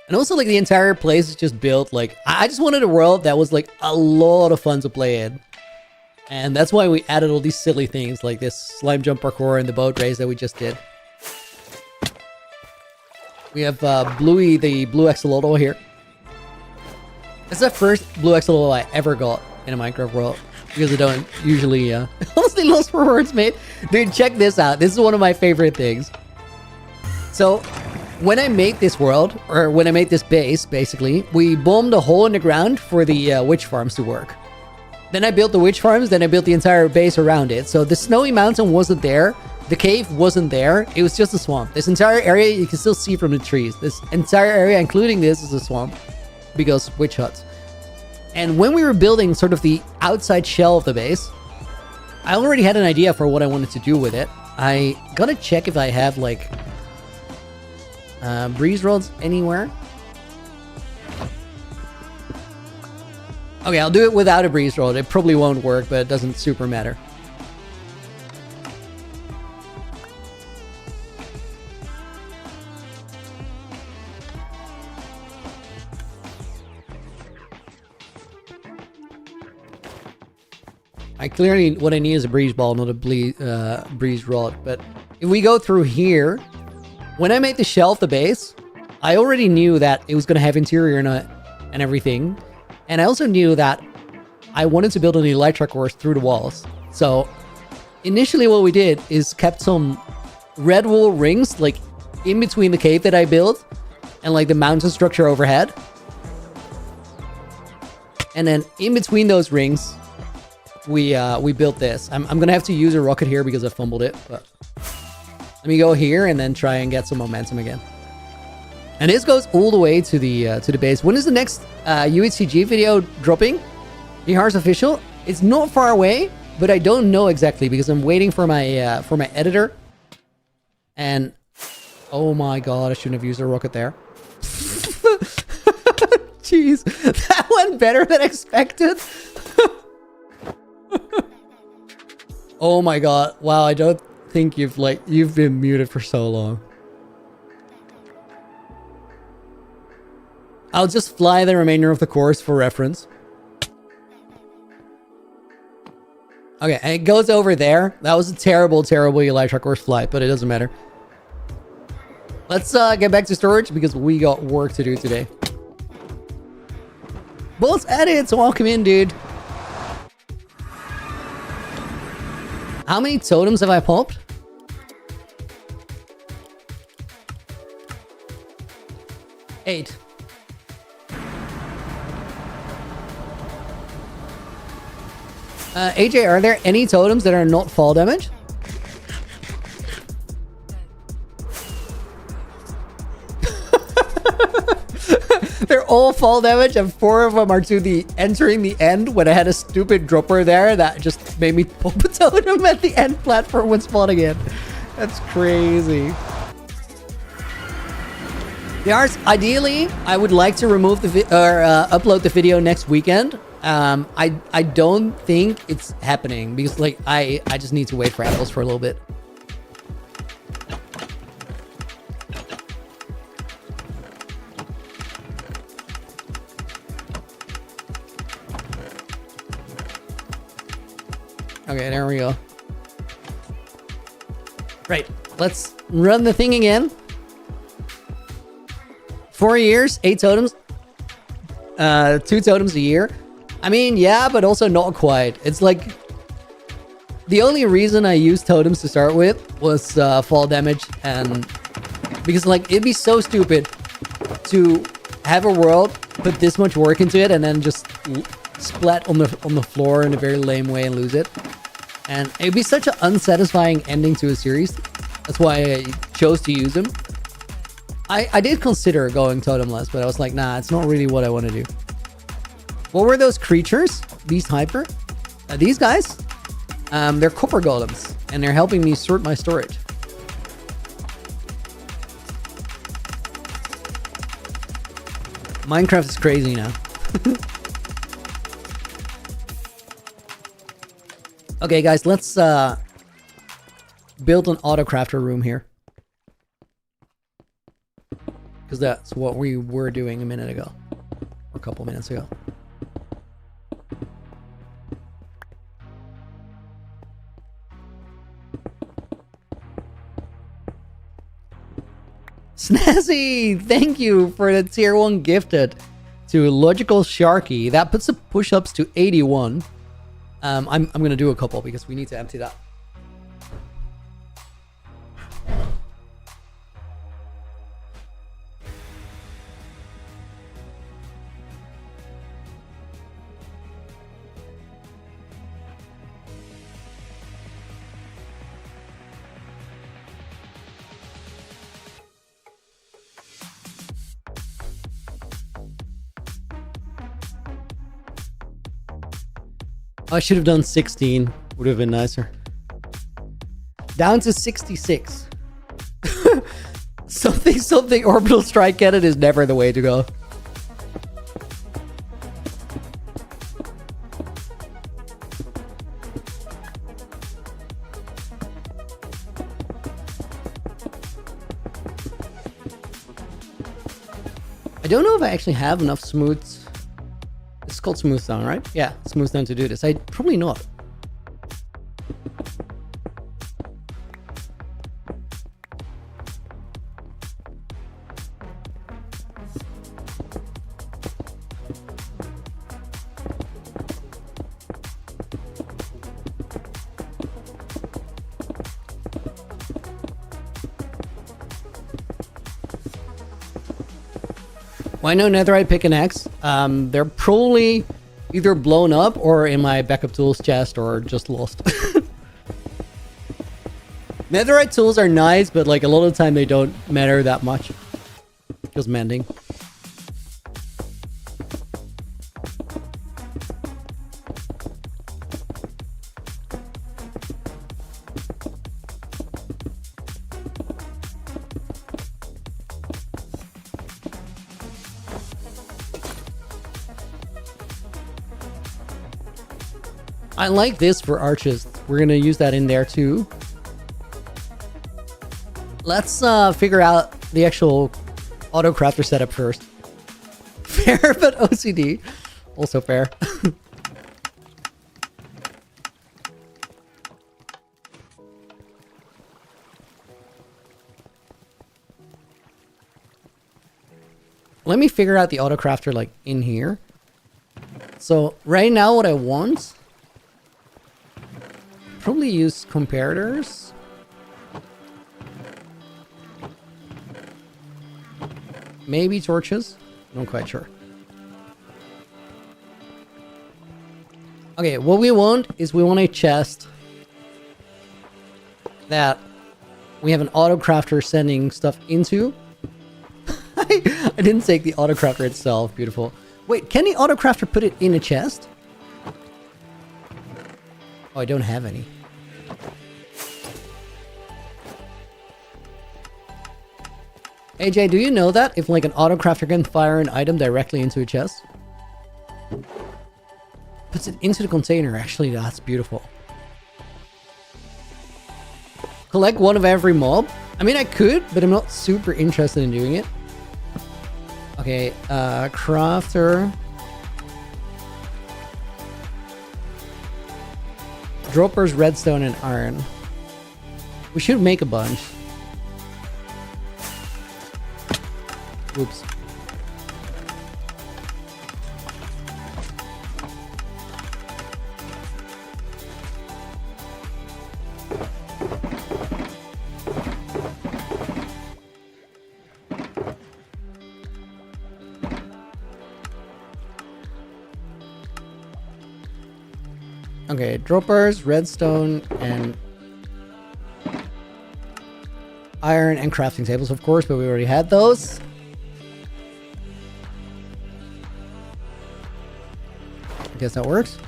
And also, like, the entire place is just built, like, I just wanted a world that was, like, a lot of fun to play in. And that's why we added all these silly things, like this slime jump parkour and the boat race that we just did. We have Bluey, the blue axolotl here. This is the first blue axolotl I ever got in a Minecraft world, because I don't usually, honestly lost for words, mate. Dude, check this out. This is one of my favorite things. So, when I made this world, or when I made this base, basically, we bombed a hole in the ground for the witch farms to work. Then I built the witch farms, then I built the entire base around it. So the snowy mountain wasn't there, the cave wasn't there, it was just a swamp. This entire area you can still see from the trees. This entire area, including this, is a swamp, because witch huts. And when we were building sort of the outside shell of the base, I already had an idea for what I wanted to do with it. I gotta check if I have like breeze rods anywhere. Okay, I'll do it without a breeze rod. It probably won't work, but it doesn't super matter. I clearly, what I need is a breeze ball, not a breeze rod. But if we go through here, when I made the shelf, the base, I already knew that it was going to have interior and everything. And I also knew that I wanted to build an elytra course through the walls. So initially what we did is kept some red wool rings like in between the cave that I built and like the mountain structure overhead. And then in between those rings, we built this. I'm gonna have to use a rocket here because I fumbled it, but let me go here and then try and get some momentum again. And this goes all the way to the base. When is the next UHCG video dropping? Nihar's official. It's not far away, but I don't know exactly because I'm waiting for my editor. And oh my god, I shouldn't have used a rocket there. Jeez, that went better than expected. Oh my god, wow! I don't think you've been muted for so long. I'll just fly the remainder of the course for reference. Okay, and it goes over there. That was a terrible, terrible Elytra course flight, but it doesn't matter. Let's get back to storage because we got work to do today. Bullets edits, welcome in, dude. How many totems have I popped? 8. AJ, are there any totems that are not fall damage? They're all fall damage and 4 of them are to the entering the end when I had a stupid dropper there that just made me pop a totem at the end platform when spawning in. That's crazy. Ideally, I would like to remove the upload the video next weekend. I don't think it's happening because like I just need to wait for apples for a little bit. Okay, there we go. Right, let's run the thing again. 4 years, 8 totems, 2 totems a year. I mean, yeah, but also not quite. It's like the only reason I used totems to start with was fall damage, and because like it'd be so stupid to have a world put this much work into it and then just splat on the floor in a very lame way and lose it. And it'd be such an unsatisfying ending to a series. That's why I chose to use them. I did consider going totemless, but I was like, nah, it's not really what I want to do. What were those creatures? Beast Hyper? These guys? They're copper golems, and they're helping me sort my storage. Minecraft is crazy now. Okay, guys, let's build an auto-crafter room here. Because that's what we were doing a minute ago. Or a couple minutes ago. Snazzy! Thank you for the tier 1 gifted to Logical Sharky. That puts the push-ups to 81. I'm gonna do a couple because we need to empty that. I should have done 16. Would have been nicer. Down to 66. something orbital strike cannon is never the way to go. I don't know if I actually have enough smooth. It's called smooth down, right? Yeah, smooth down to do this. Probably not. Why no netherite pick and axe? They're probably either blown up or in my backup tools chest or just lost. Netherite tools are nice, but like a lot of the time they don't matter that much. Just mending. I like this for arches. We're gonna use that in there too. Let's figure out the actual auto crafter setup first. Fair, but OCD. Also fair. Let me figure out the auto crafter like in here. So right now what I want, probably use comparators. Maybe torches. Not quite sure. Okay, what we want is we want a chest that we have an auto crafter sending stuff into. I didn't take the auto crafter itself. Beautiful. Wait, can the auto crafter put it in a chest? Oh, I don't have any. AJ, do you know that if like an auto crafter can fire an item directly into a chest? Puts it into the container. Actually, that's beautiful. Collect one of every mob. I mean, I could, but I'm not super interested in doing it. Okay, crafter. Droppers, redstone, and iron. We should make a bunch. Oops. Okay, droppers, redstone, and iron, and crafting tables, of course, but we already had those. I guess that works.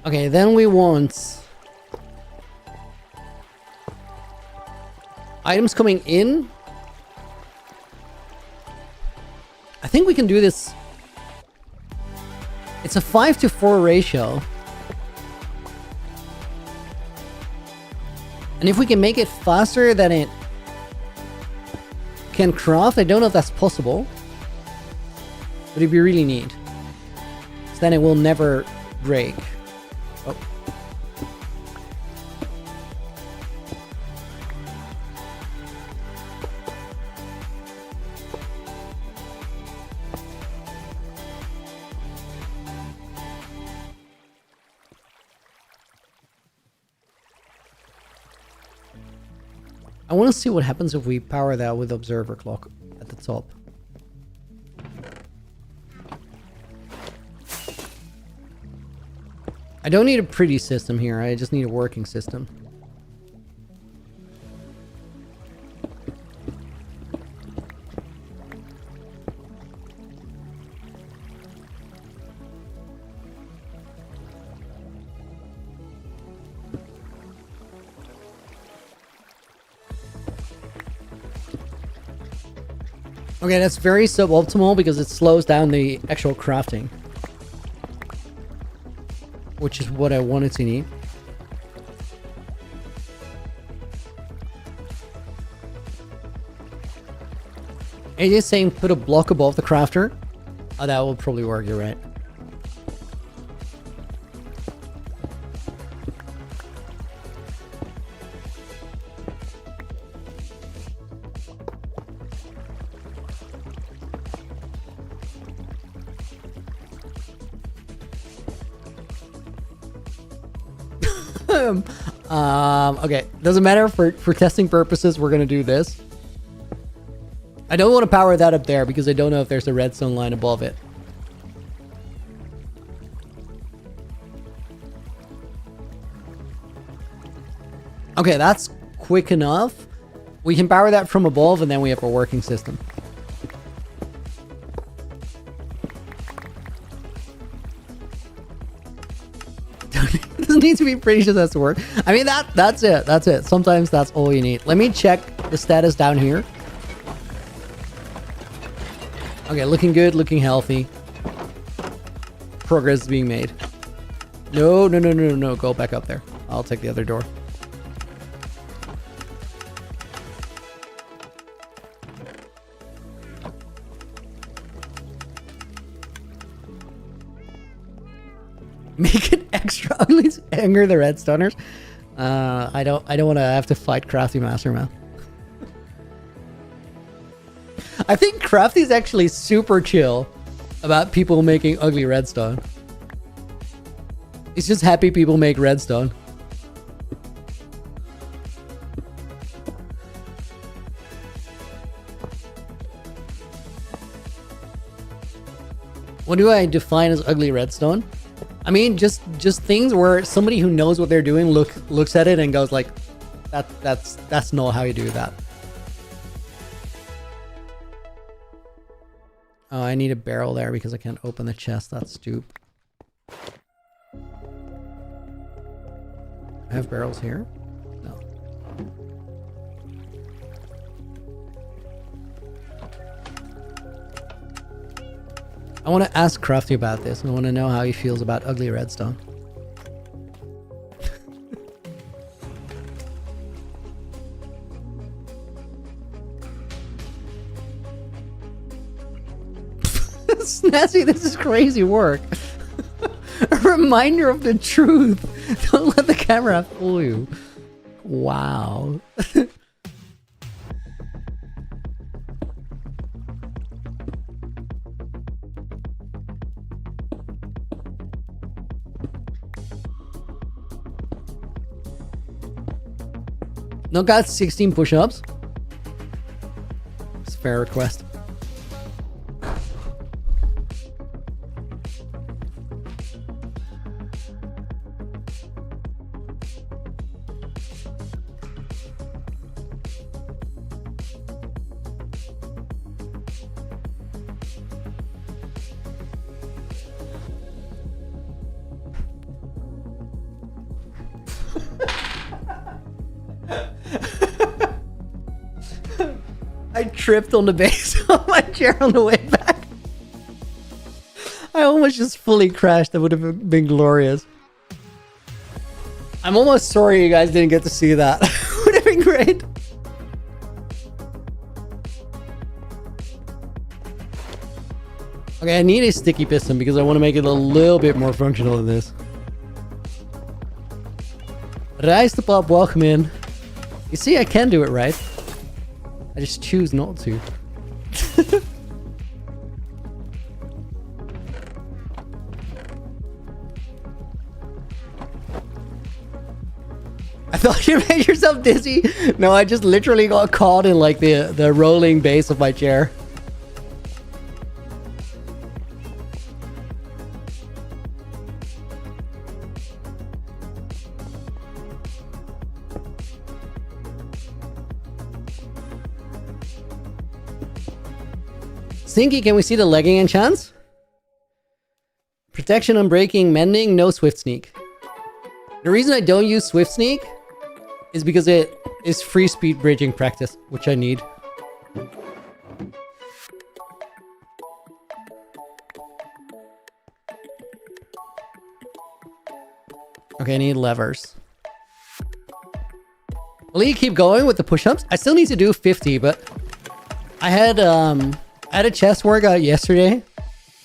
Okay, then we want items coming in. I think we can do this. It's a 5-to-4 ratio. And if we can make it faster than it can craft, I don't know if that's possible. But it'd be really neat. So then it will never break. Oh. I want to see what happens if we power that with observer clock at the top. I don't need a pretty system here, I just need a working system. Okay, that's very suboptimal because it slows down the actual crafting. Which is what I wanted to need. It is saying put a block above the crafter. Oh, that will probably work, you're right. Okay, doesn't matter for testing purposes. We're gonna do this. I don't want to power that up there because I don't know if there's a redstone line above it. Okay, that's quick enough. We can power that from above and then we have a working system. It doesn't need to be pretty sure that's the word. I mean, that's it. That's it. Sometimes that's all you need. Let me check the status down here. Okay, looking good, looking healthy. Progress is being made. No. Go back up there. I'll take the other door. Make it extra ugly to anger the redstoners. I don't want to have to fight Crafty Master, man. I think Crafty's actually super chill about people making ugly redstone. He's just happy people make redstone. What do I define as ugly redstone? I mean, just things where somebody who knows what they're doing looks at it and goes like, that's not how you do that. Oh, I need a barrel there because I can't open the chest. That's stupid. I have barrels here? No. I want to ask Crafty about this. I want to know how he feels about ugly redstone. Snazzy, this is crazy work. A reminder of the truth. Don't let the camera fool you. Wow. No, got 16 push-ups. It's a fair request. I tripped on the base of my chair on the way back. I almost just fully crashed. That would have been glorious. I'm almost sorry you guys didn't get to see that. Would have been great. Okay, I need a sticky piston because I want to make it a little bit more functional than this. Rise to Pop, welcome in. You see, I can do it right. I just choose not to. I thought you made yourself dizzy. No, I just literally got caught in like the rolling base of my chair. Stinky, can we see the legging enchants? Protection, unbreaking, mending, no swift sneak. The reason I don't use swift sneak is because it is free speed bridging practice, which I need. Okay, I need levers. Will you keep going with the push-ups? I still need to do 50, but I had a chest workout yesterday,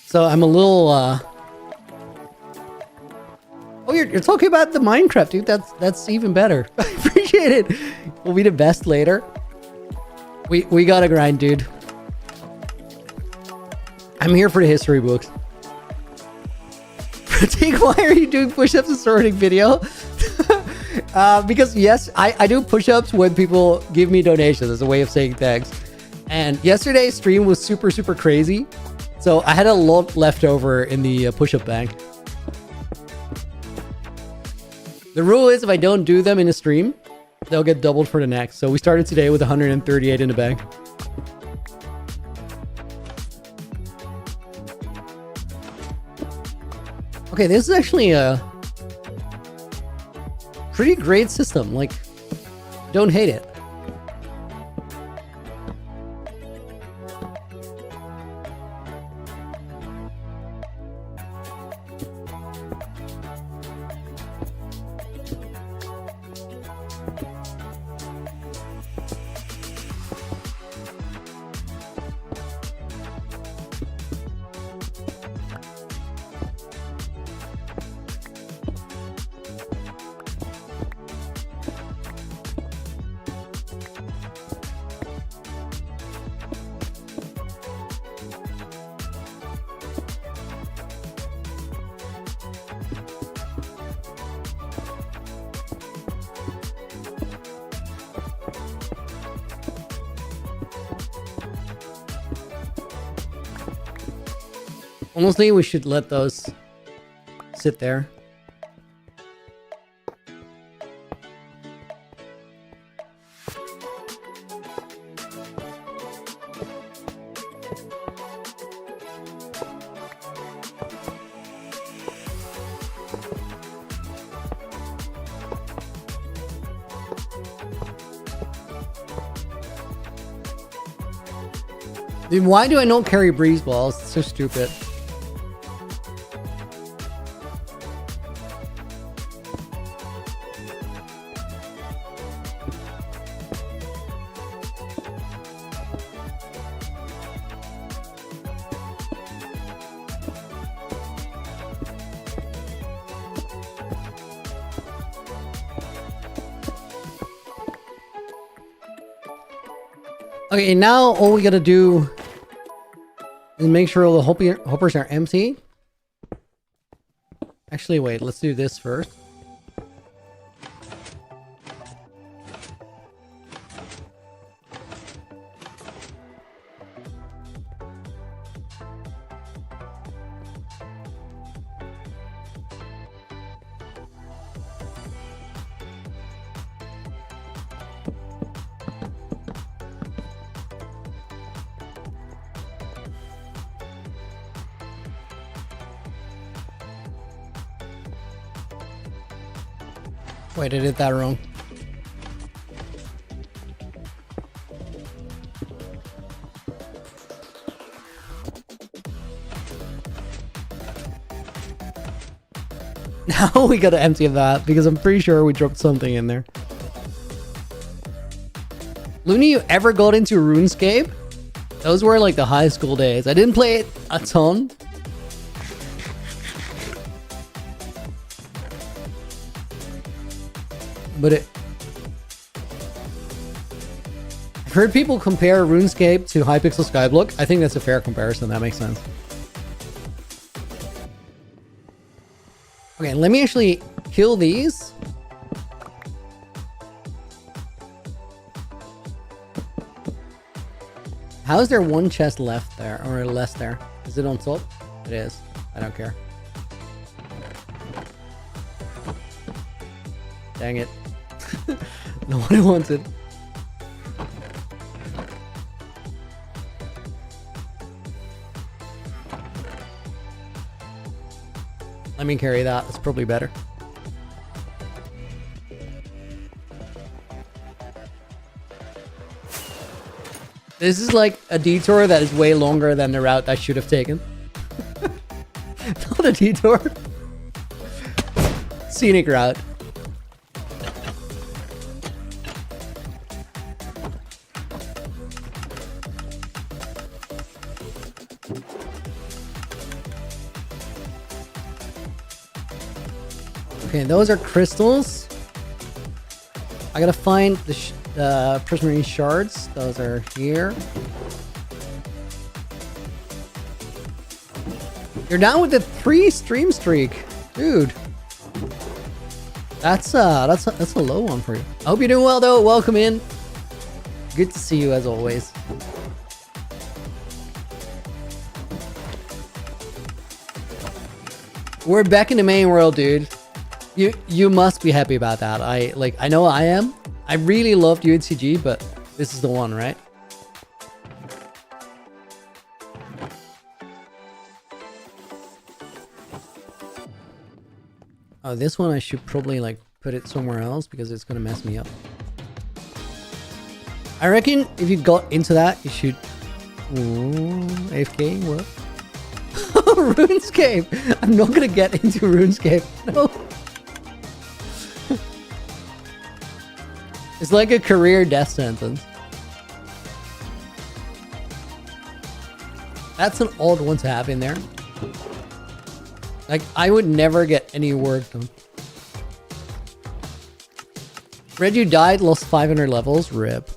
so I'm a little Oh, you're talking about the Minecraft, dude. That's even better. I appreciate it. We'll be the best later. We gotta grind, dude. I'm here for the history books. Pratik, why are you doing push-ups and sorting video? Because yes, I do push-ups when people give me donations as a way of saying thanks. And yesterday's stream was super, super crazy. So I had a lot left over in the push-up bank. The rule is if I don't do them in a stream, they'll get doubled for the next. So we started today with 138 in the bank. Okay, this is actually a pretty great system. Like, don't hate it. Honestly, we should let those sit there. Dude, why do I not carry breeze balls? It's so stupid. Okay, now all we gotta do is make sure all the hoppers are empty. Actually, wait, let's do this first. Wait, I did that wrong. Now we gotta empty that because I'm pretty sure we dropped something in there. Looney, you ever got into RuneScape? Those were like the high school days. I didn't play it a ton. But I've heard people compare RuneScape to Hypixel Skyblock. I think that's a fair comparison. That makes sense. Okay, let me actually kill these. How is there one chest left there or less there? Is it on top? It is. I don't care. Dang it. Not what I wanted. Let me carry that. It's probably better. This is like a detour that is way longer than the route I should have taken. Not a detour. Scenic route. Okay, those are crystals. I gotta find the prismarine shards. Those are here. You're down with the 3 stream streak, dude. That's a low one for you. I hope you're doing well though. Welcome in. Good to see you as always. We're back in the main world, dude. You must be happy about that. I know I am. I really loved UNCG, but this is the one, right? Oh, this one I should probably like put it somewhere else because it's gonna mess me up. I reckon if you got into that, you should... Ooh, AFK, what? RuneScape! I'm not gonna get into RuneScape. No. It's like a career death sentence. That's an odd one to have in there. Like, I would never get any work done. Read you died, lost 500 levels, rip.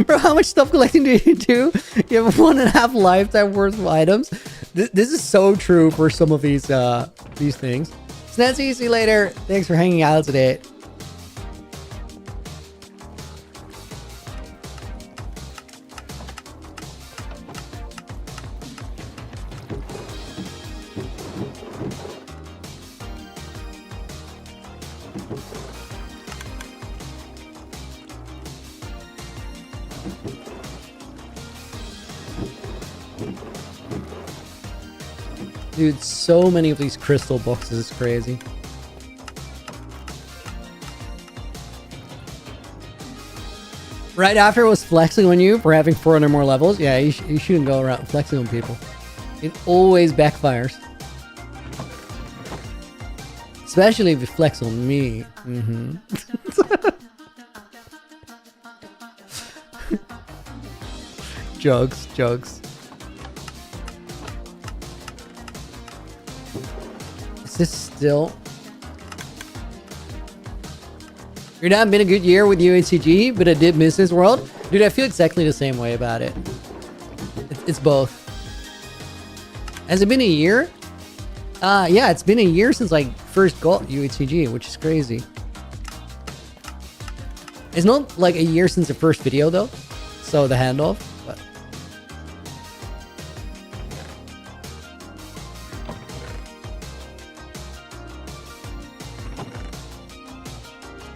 Bro, how much stuff collecting do you do? You have 1.5 lifetime worth of items. This is so true for some of these things. Snazzy, see you later. Thanks for hanging out today. Dude, so many of these crystal boxes is crazy. Right after it was flexing on you for having 400 more levels. Yeah, you shouldn't go around flexing on people. It always backfires. Especially if you flex on me. Mm-hmm. Jokes. This still. You're not been a good year with UNCG, but I did miss this world. Dude, I feel exactly the same way about it. It's both. Has it been a year? Yeah, it's been a year since I first got UNCG, which is crazy. It's not like a year since the first video though. So the handoff, but.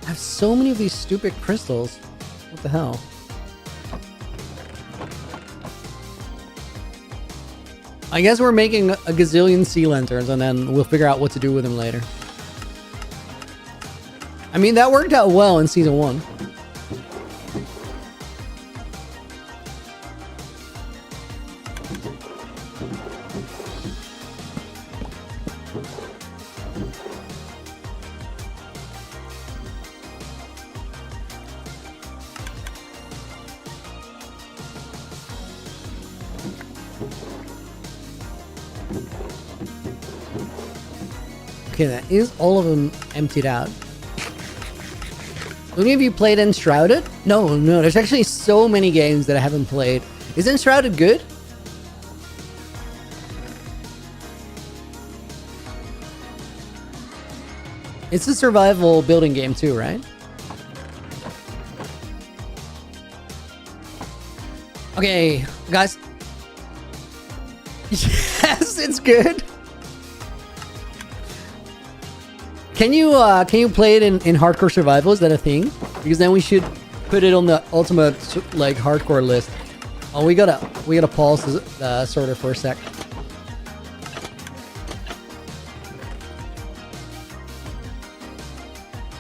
I have so many of these stupid crystals. What the hell? I guess we're making a gazillion sea lanterns and then we'll figure out what to do with them later. I mean, that worked out well in season 1. Okay, that is all of them emptied out. How many of you played Enshrouded? No, there's actually so many games that I haven't played. Is Enshrouded good? It's a survival building game too, right? Okay, guys. Yes, it's good. Can you play it in hardcore survival? Is that a thing? Because then we should put it on the ultimate like hardcore list. Oh, we gotta pause the sorter for a sec.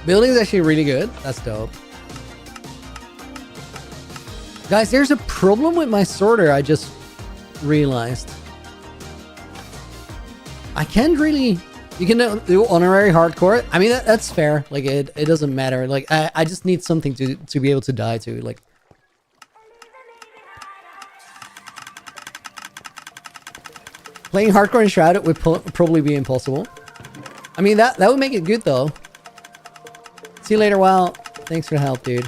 Building is actually really good. That's dope. Guys, there's a problem with my sorter. I just realized. I can't really. You can do honorary hardcore. I mean, that's fair. Like, it doesn't matter. Like, I just need something to be able to die to. Like, playing hardcore and Shrouded would probably be impossible. I mean, that would make it good, though. See you later, Wow. Thanks for the help, dude.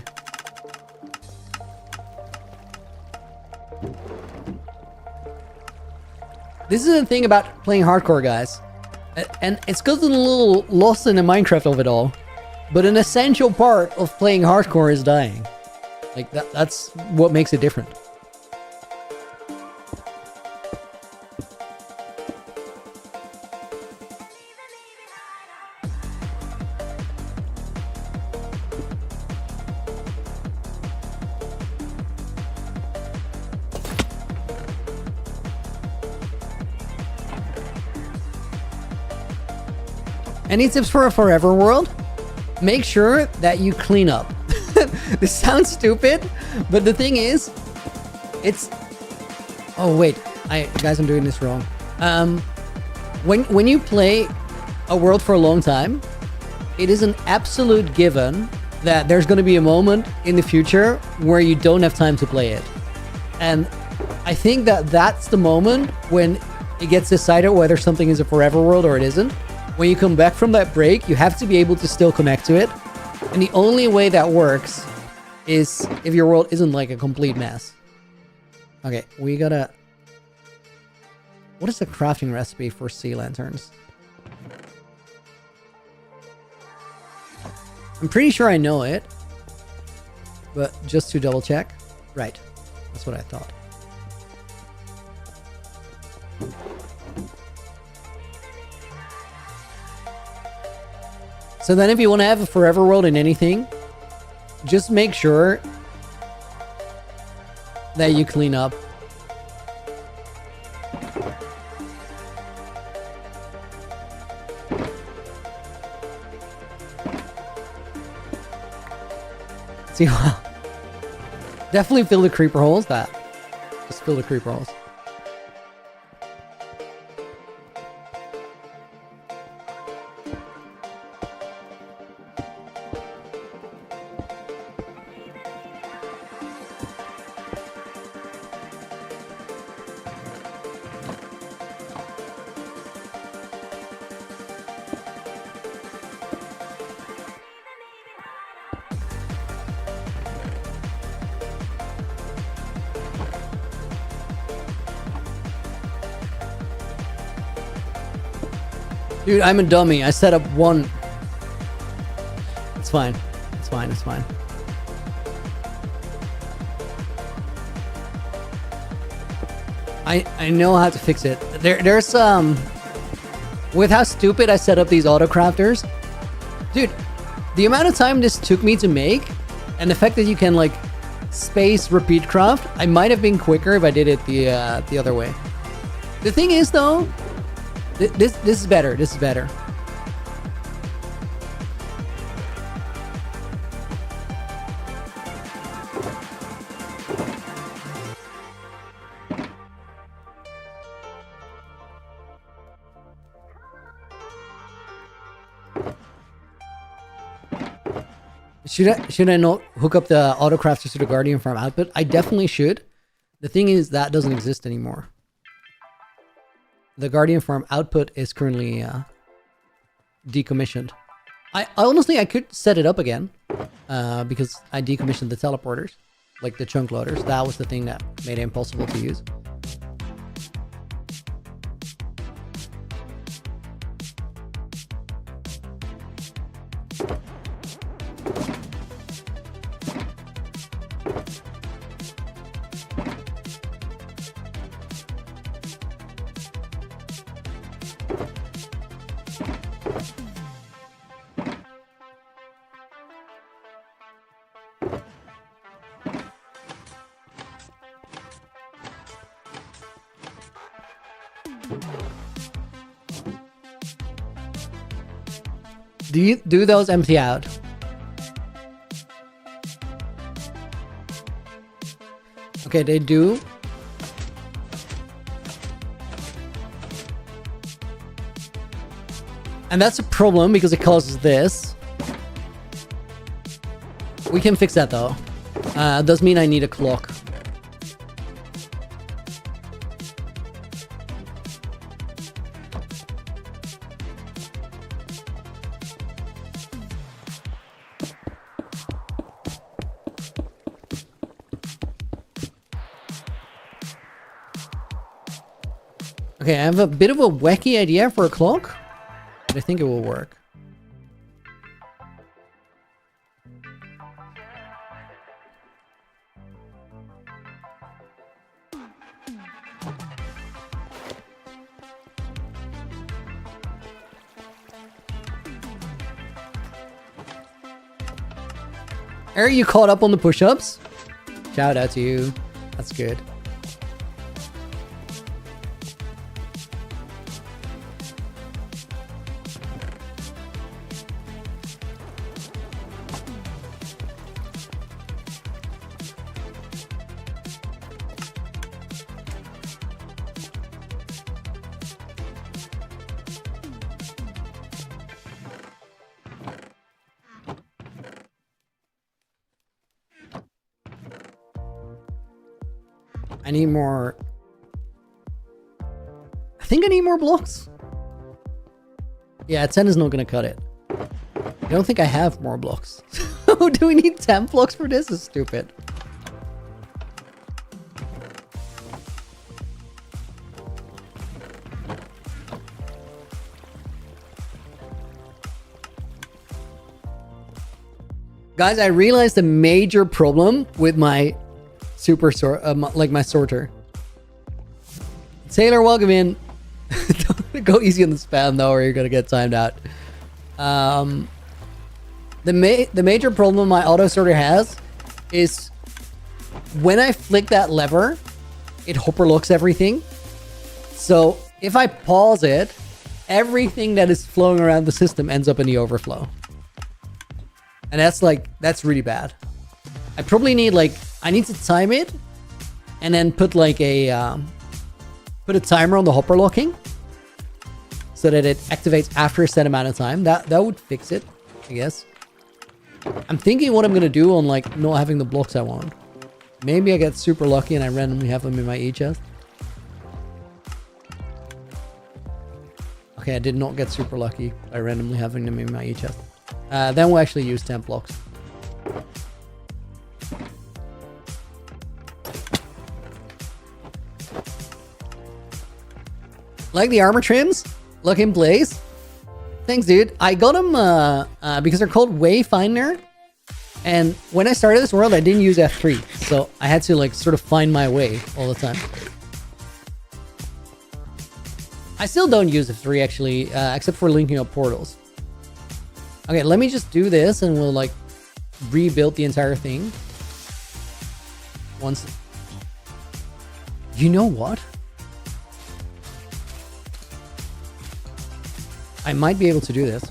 This is the thing about playing hardcore, guys. And it's gotten a little lost in the Minecraft of it all. But an essential part of playing hardcore is dying. Like, that's what makes it different. Any tips for a forever world? Make sure that you clean up. This sounds stupid, but the thing is, it's... Oh wait, guys, I'm doing this wrong. When you play a world for a long time, it is an absolute given that there's going to be a moment in the future where you don't have time to play it. And I think that that's the moment when it gets decided whether something is a forever world or it isn't. When you come back from that break, you have to be able to still connect to it. And the only way that works is if your world isn't like a complete mess. Okay, we gotta... What is the crafting recipe for sea lanterns? I'm pretty sure I know it. But just to double check. Right. That's what I thought. So then if you want to have a forever world in anything, just make sure that you clean up. See, well, definitely fill the creeper holes. Just fill the creeper holes. Dude, I'm a dummy. I set up one. It's fine. It's fine. It's fine. I know how to fix it. There's with how stupid I set up these auto crafters. Dude, the amount of time this took me to make and the fact that you can like space repeat craft, I might have been quicker if I did it the other way. The thing is though, This is better. This is better. Should I not hook up the auto crafters to the Guardian Farm output? I definitely should. The thing is that doesn't exist anymore. The Guardian Farm output is currently decommissioned. Honestly, I could set it up again because I decommissioned the teleporters, like the chunk loaders. That was the thing that made it impossible to use. Do those empty out? Okay, they do. And that's a problem because it causes this. We can fix that though. It does mean I need a clock. Okay, I have a bit of a wacky idea for a clock, but I think it will work. Are you caught up on the push-ups? Shout out to you. That's good. I need more. I think I need more blocks. Yeah, 10 is not going to cut it. I don't think I have more blocks. Do we need 10 blocks for this? This is stupid. Guys, I realized a major problem with my like my sorter. Taylor, welcome in. Don't go easy on the spam though, or you're gonna get timed out. The major problem my auto sorter has is when I flick that lever, it hopper locks everything. So if I pause it, everything that is flowing around the system ends up in the overflow. And that's really bad. I probably need I need to time it and then put a timer on the hopper locking so that it activates after a set amount of time. That would fix it, I guess. I'm thinking what I'm gonna do on not having the blocks I want. Maybe I get super lucky and I randomly have them in my e-chest. Okay, I did not get super lucky by randomly having them in my e-chest. Then we'll actually use 10 blocks. Like the armor trims? Look in place. Thanks, dude. I got them because they're called Wayfinder. And when I started this world, I didn't use F3. So I had to sort of find my way all the time. I still don't use F3 actually, except for linking up portals. Okay, let me just do this and we'll rebuild the entire thing. Once. You know what? I might be able to do this.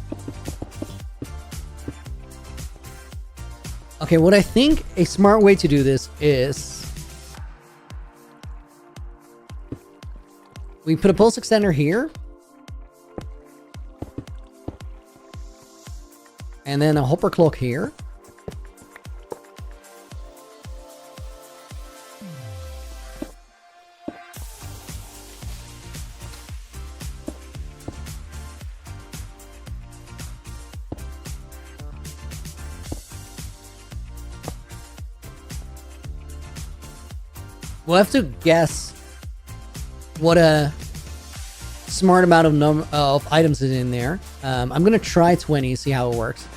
Okay, what I think a smart way to do this is we put a pulse extender here. And then a hopper clock here. We'll have to guess what a smart amount of items is in there. I'm gonna try 20, see how it works.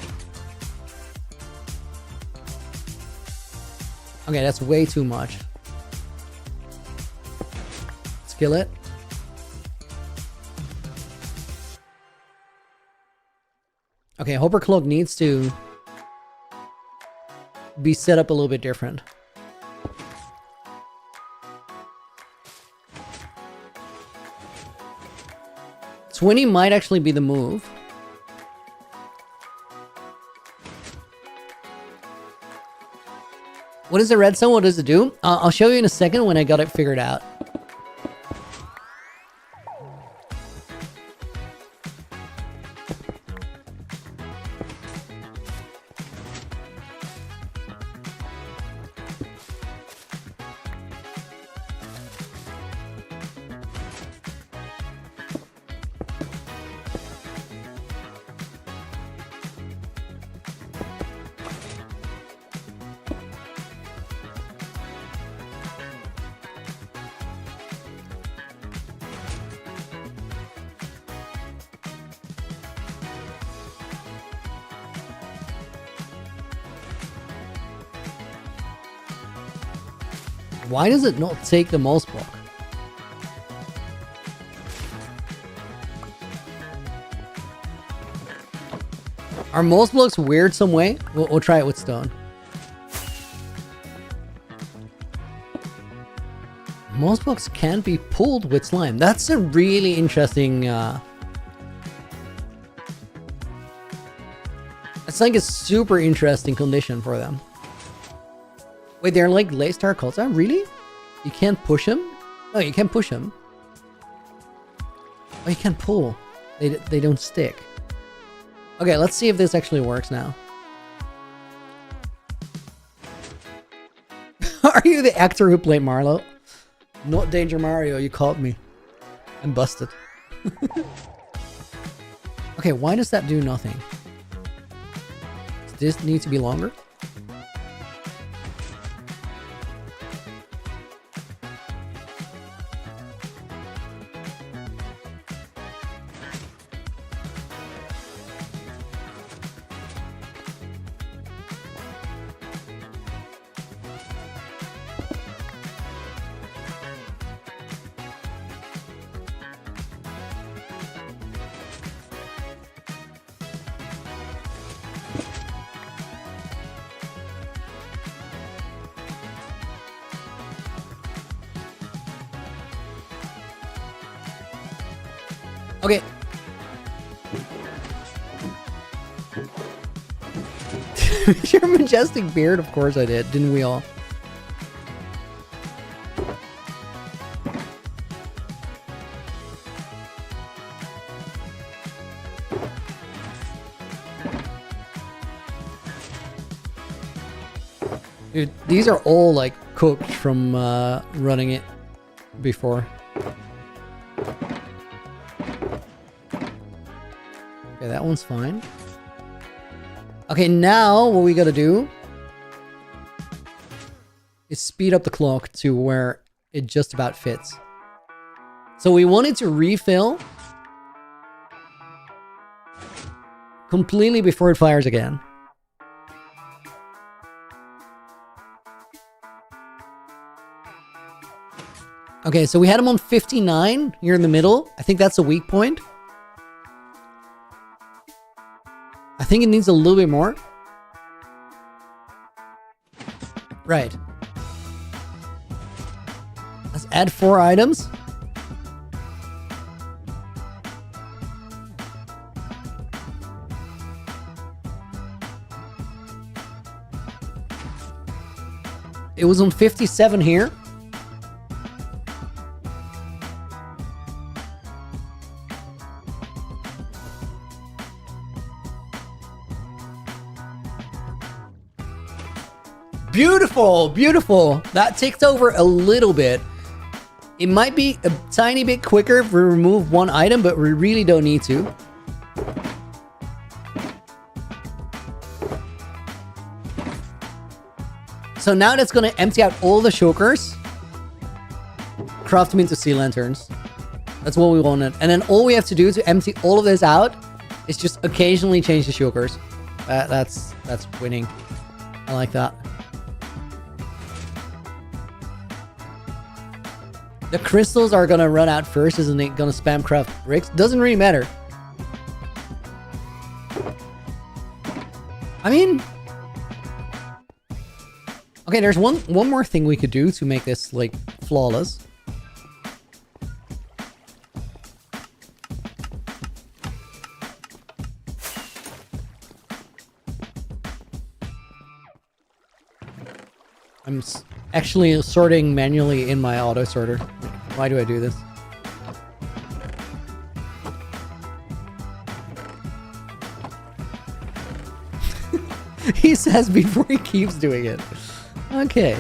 Okay, that's way too much. Let's kill it. Okay, hopper cloak needs to be set up a little bit different. Twenty might actually be the move. What is the redstone? What does it do? I'll show you in a second when I got it figured out. Why does it not take the mouse block? Are mouse blocks weird some way? We'll try it with stone. Mouse blocks can be pulled with slime. That's a really interesting... It's like a super interesting condition for them. Wait, they're like lace terracotta? Really? You can't push them? No, you can't push them. Oh, you can't pull. They don't stick. Okay, let's see if this actually works now. Are you the actor who played Marlo? Not Danger Mario, you caught me. I'm busted. Okay, why does that do nothing? Does this need to be longer? Okay. Your majestic beard, of course I did, didn't we all? Dude, these are all like cooked from running it before. Okay, that one's fine. Okay, now what we gotta do is speed up the clock to where it just about fits. So we want it to refill completely before it fires again. Okay, so we had him on 59 here in the middle. I think that's a weak point. I think it needs a little bit more. Right. Let's add 4 items. It was on 57 here. Beautiful, beautiful. That ticked over a little bit. It might be a tiny bit quicker if we remove 1 item, but we really don't need to. So now that's going to empty out all the shulkers. Craft them into sea lanterns. That's what we wanted. And then all we have to do to empty all of this out is just occasionally change the shulkers. That's winning. I like that. The crystals are gonna run out first, isn't it? Gonna spam craft bricks. Doesn't really matter. I mean... Okay, there's one more thing we could do to make this, like, flawless. I'm actually sorting manually in my auto sorter. Why do I do this? He says before he keeps doing it. Okay.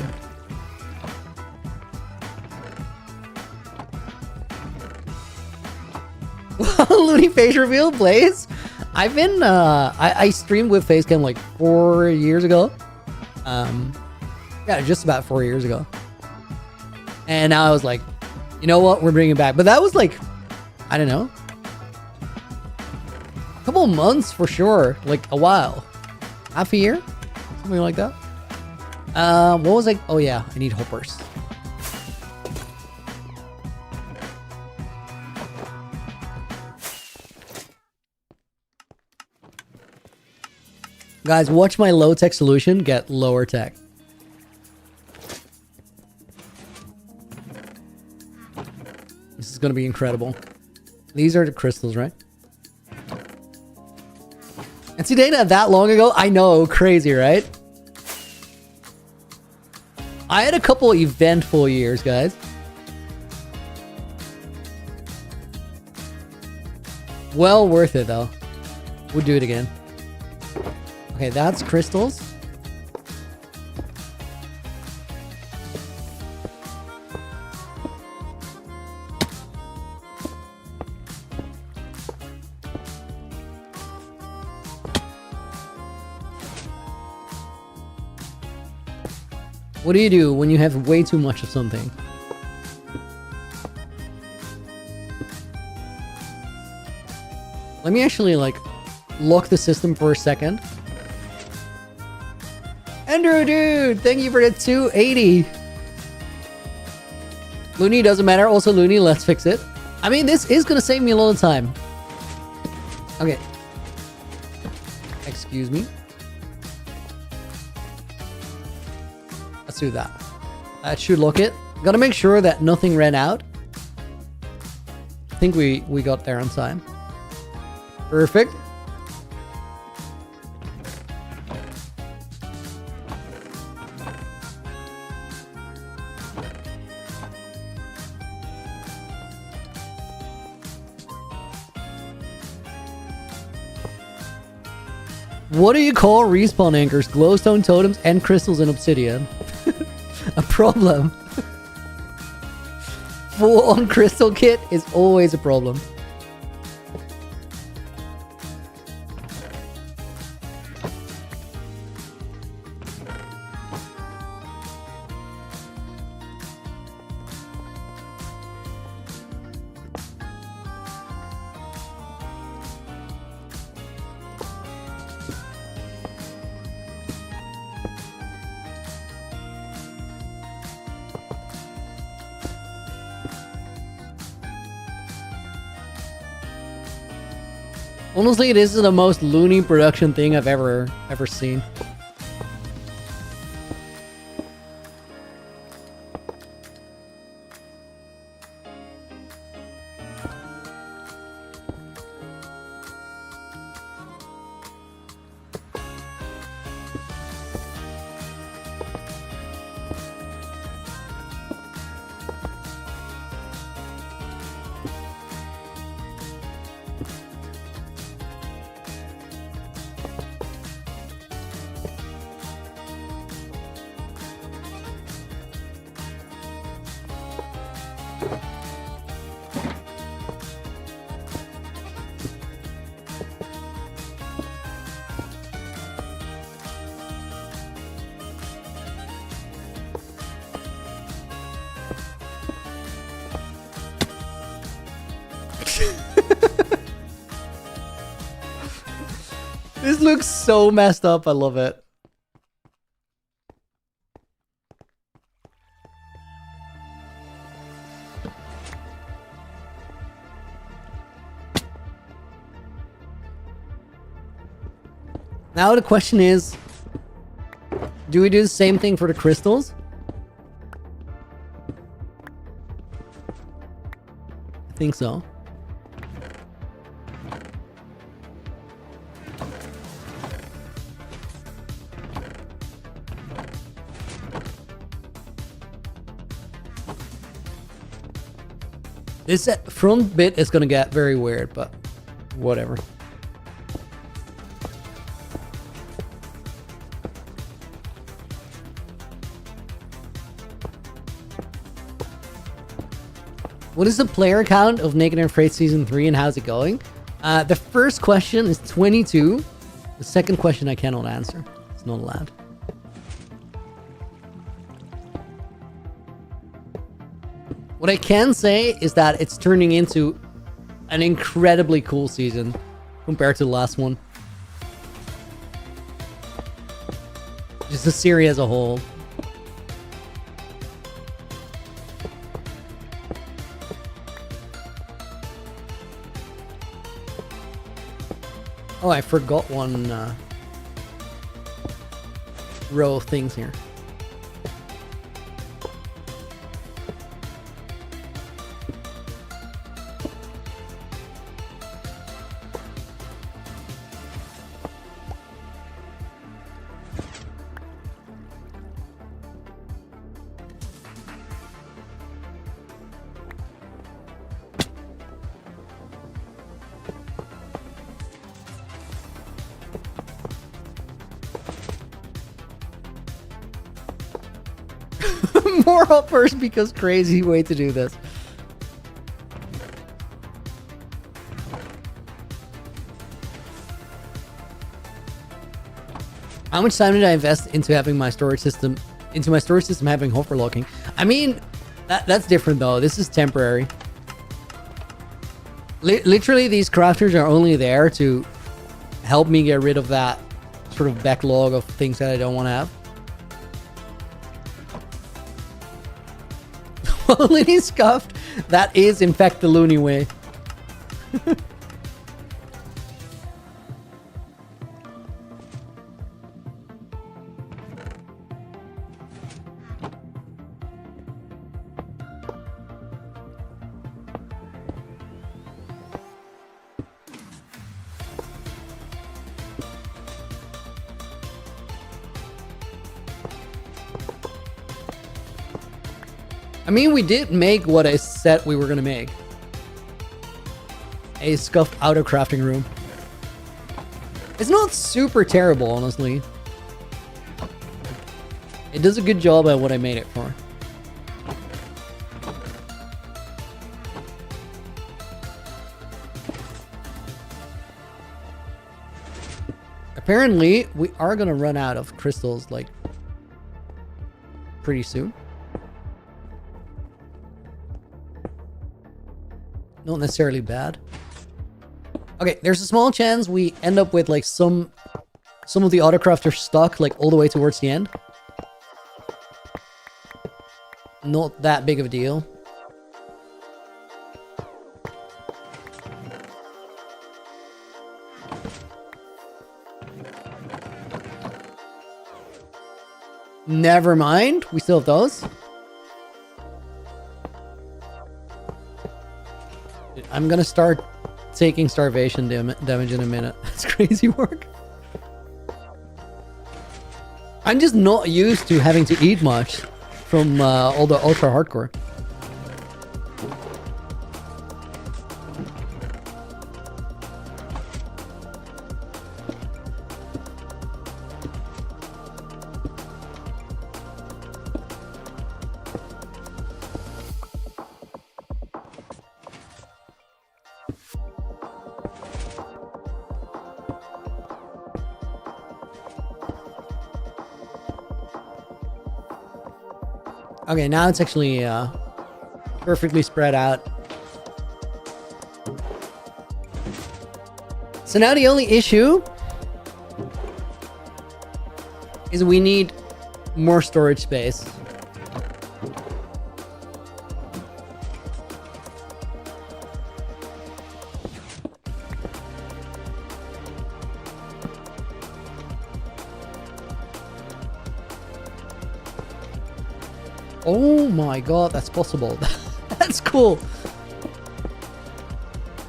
Looney face reveal, Blaze. I've been I streamed with Facecam like 4 years ago. Yeah, just about 4 years ago. And now I was like, you know what? We're bringing it back. But that was like, I don't know, a couple of months for sure. Like a while. Half a year? Something like that. What was like? Oh yeah, I need hoppers. Guys, watch my low tech solution get lower tech. This is going to be incredible. These are the crystals, right? And see, data that long ago? I know, crazy, right? I had a couple eventful years, guys. Well worth it, though. We'll do it again. Okay, that's crystals. What do you do when you have way too much of something? Let me actually, like, lock the system for a second. Andrew, dude, thank you for the 280. Looney doesn't matter. Also, Looney, let's fix it. I mean, this is going to save me a lot of time. Okay. Excuse me. Let's do that. That should lock it. Gotta make sure that nothing ran out. I think we got there on time. Perfect. What do you call respawn anchors, glowstone totems, and crystals in obsidian? A problem. Full-on crystal kit is always a problem. Honestly, this is the most loony production thing I've ever seen. This looks so messed up. I love it. Now the question is, do we do the same thing for the crystals? I think so. This front bit is gonna get very weird, but whatever. What is the player count of Naked and Afraid Season 3 and how's it going? The first question is 22. The second question I cannot answer. It's not allowed. What I can say is that it's turning into an incredibly cool season compared to the last one. Just the series as a whole. Oh, I forgot one. row things here. More uppers because crazy way to do this. How much time did I invest into having my storage system, having overlocking? I mean, that's different though. This is temporary. Literally, these crafters are only there to help me get rid of that sort of backlog of things that I don't want to have. Well, it is scuffed. That is, in fact, the loony way. I mean, we did make what I said we were going to make. A scuffed outer crafting room. It's not super terrible, honestly. It does a good job at what I made it for. Apparently, we are going to run out of crystals, like, pretty soon. Not necessarily bad. Okay, there's a small chance we end up with like some of the autocrafters stuck like all the way towards the end. Not that big of a deal. Never mind, we still have those. I'm gonna start taking starvation damage in a minute. That's crazy work. I'm just not used to having to eat much from all the ultra hardcore. Okay, now it's actually perfectly spread out. So now the only issue is we need more storage space. Oh my god, that's possible. That's cool.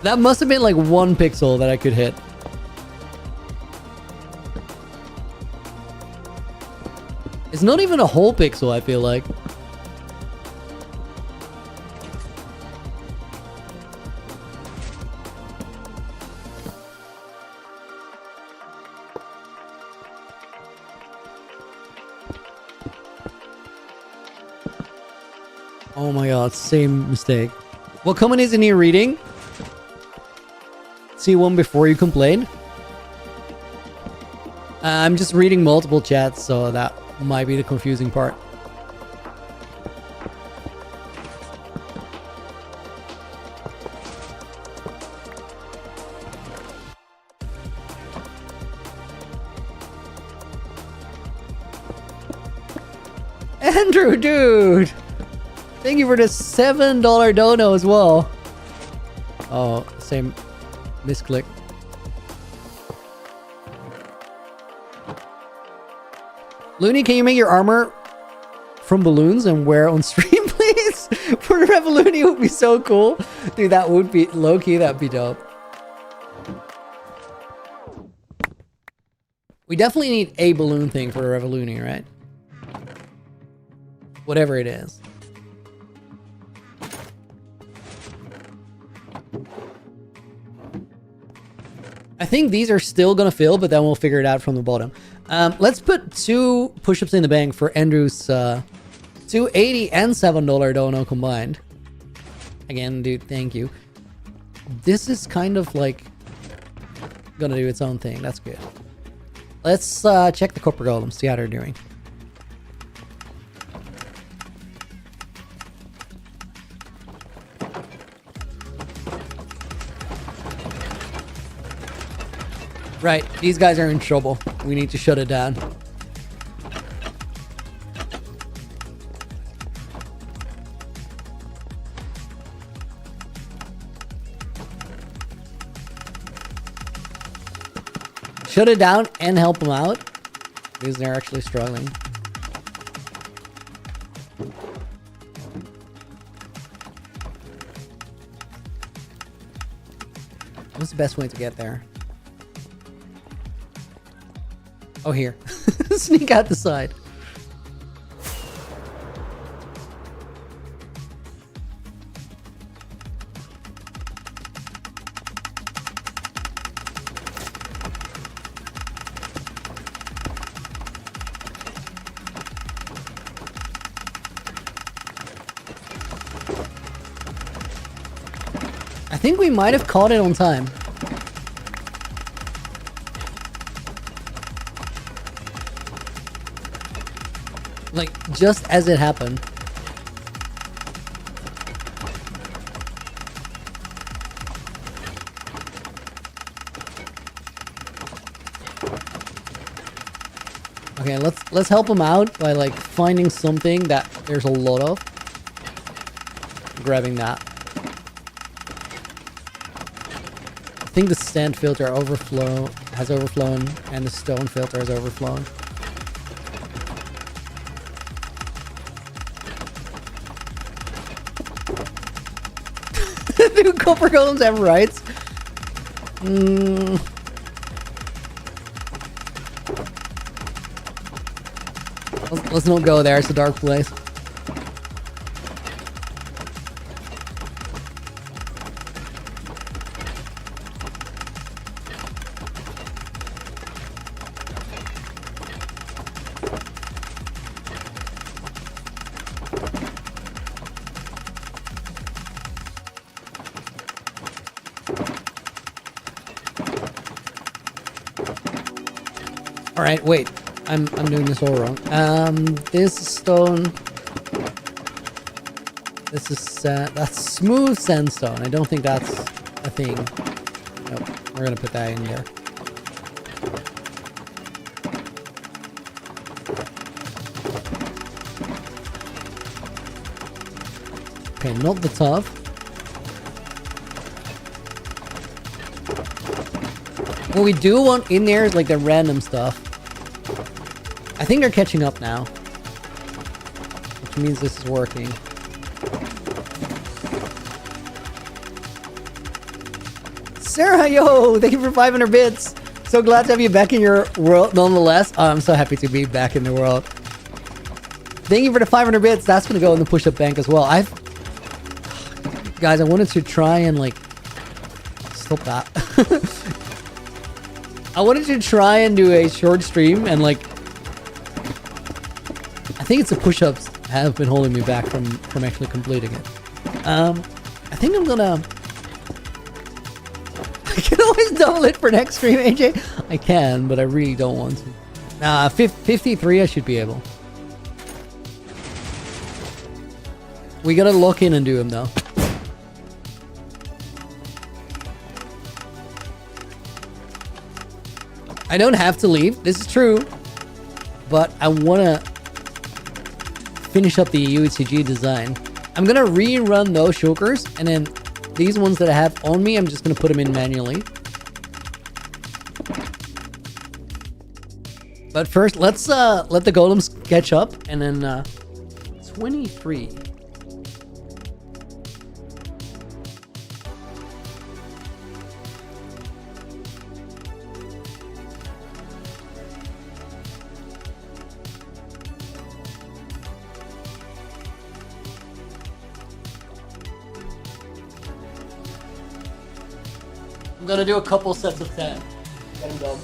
That must have been like 1 pixel that I could hit. It's not even a whole pixel, I feel like. Oh my god, same mistake. What comment isn't he reading? See one before you complain? I'm just reading multiple chats, so that might be the confusing part. Andrew, dude! Thank you for the $7 dono as well. Oh, same misclick. Looney, can you make your armor from balloons and wear on stream, please? For Revolution would be so cool. Dude, that would be low-key, that'd be dope. We definitely need a balloon thing for a Revolution, right? Whatever it is. I think these are still gonna fill, but then we'll figure it out from the bottom. Let's put 2 push-ups in the bank for Andrew's $2.80 and $7 dono combined. Again, dude, thank you. This is kind of like gonna do its own thing. That's good. Let's check the copper golems, see how they're doing. Right, these guys are in trouble. We need to shut it down. Shut it down and help them out because they're actually struggling. What's the best way to get there? Oh, here. Sneak out the side. I think we might have caught it on time. Like, just as it happened. Okay, let's help him out by like finding something that there's a lot of. Grabbing that. I think the sand filter has overflown and the stone filter has overflown. Do copper golems have rights? Let's not go there. It's a dark place. All right, wait. I'm doing this all wrong. This stone. This is that's smooth sandstone. I don't think that's a thing. Nope. We're gonna put that in there. Okay, not the tough. What we do want in there is like the random stuff. I think they're catching up now, which means this is working. Sarah, yo, thank you for 500 bits. So glad to have you back in your world nonetheless. Oh, I'm so happy to be back in the world. Thank you for the 500 bits. That's going to go in the push-up bank as well. Guys, I wanted to try and like... Stop that. I wanted to try and do a short stream and like... I think it's the push-ups have been holding me back from actually completing it. I think I'm gonna... I can always double it for next stream, AJ. I can, but I really don't want to. Nah, 53 I should be able. We gotta lock in and do him though. I don't have to leave, this is true. But I wanna finish up the UHCG design. I'm gonna rerun those shulkers, and then these ones that I have on me, I'm just gonna put them in manually. But But first, let's let the golems catch up, and then 23. I'm gonna do a couple sets of 10. Get them done.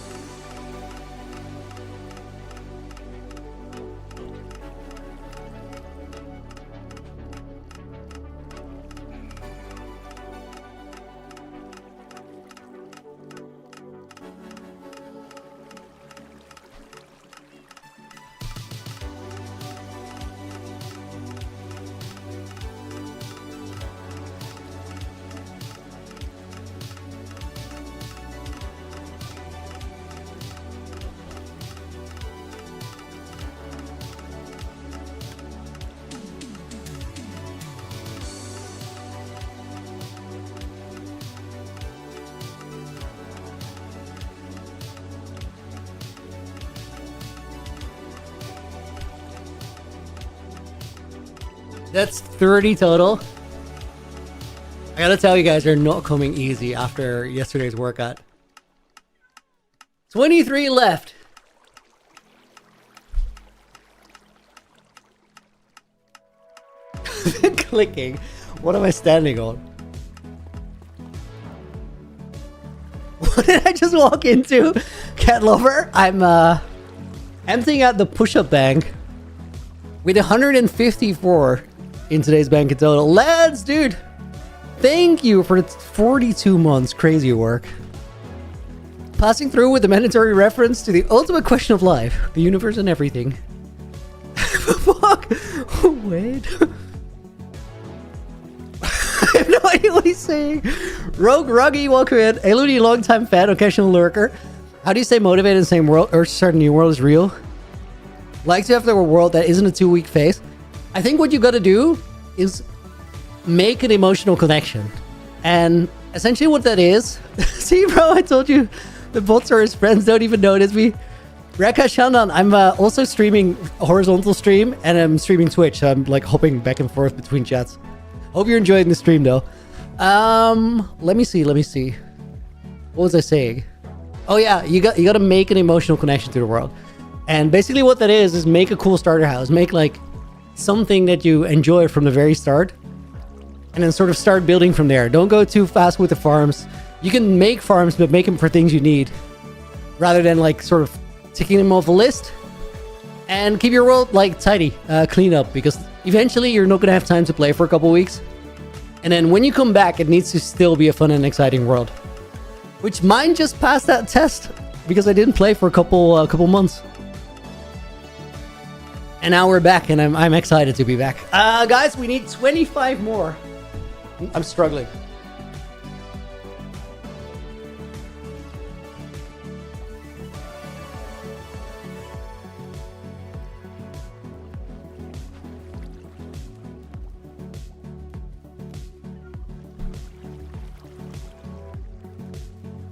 That's 30 total. I gotta tell you guys, they're not coming easy after yesterday's workout. 23 left. Clicking. What am I standing on? What did I just walk into? Cat lover? I'm emptying out the push-up bank with 154 in today's bank in total. Lads, dude, thank you for 42 months. Crazy work. Passing through with the mandatory reference to the ultimate question of life, the universe and everything. Fuck. Wait. I have no idea what he's saying. Rogue Ruggy, welcome in. Elodie, long-time fan, occasional lurker. How do you stay motivated in the same world or start a new world is real? Like to have the world that isn't a 2-week phase. I think what you gotta do is make an emotional connection. And essentially what that is... See, bro, I told you the bots are his friends, don't even notice me. Reka Shannon, I'm also streaming a horizontal stream, and I'm streaming Twitch, so I'm like hopping back and forth between chats. Hope you're enjoying the stream, though. Let me see. What was I saying? Oh yeah, you gotta make an emotional connection to the world. And basically what that is make a cool starter house. Make like something that you enjoy from the very start. And then sort of start building from there. Don't go too fast with the farms. You can make farms, but make them for things you need. Rather than like sort of ticking them off a list. And keep your world like tidy, clean up. Because eventually you're not going to have time to play for a couple weeks. And then when you come back, it needs to still be a fun and exciting world. Which mine just passed that test. Because I didn't play for a couple months. And now we're back, and I'm excited to be back. Guys, we need 25 more. I'm struggling.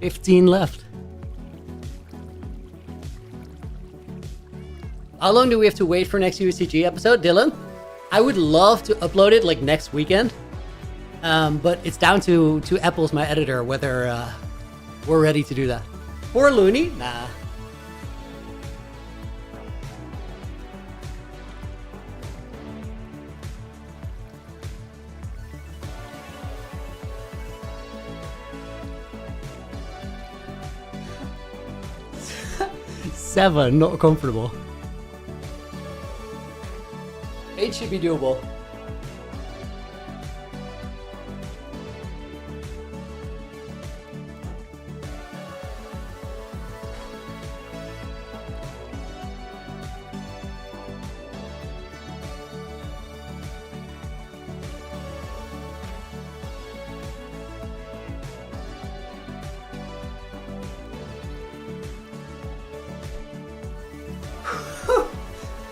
$15 left. How long do we have to wait for next USCG episode, Dylan? I would love to upload it like next weekend. But it's down to Apple's my editor, whether we're ready to do that. Poor Looney? Nah. Seven, not comfortable. 8 should be doable.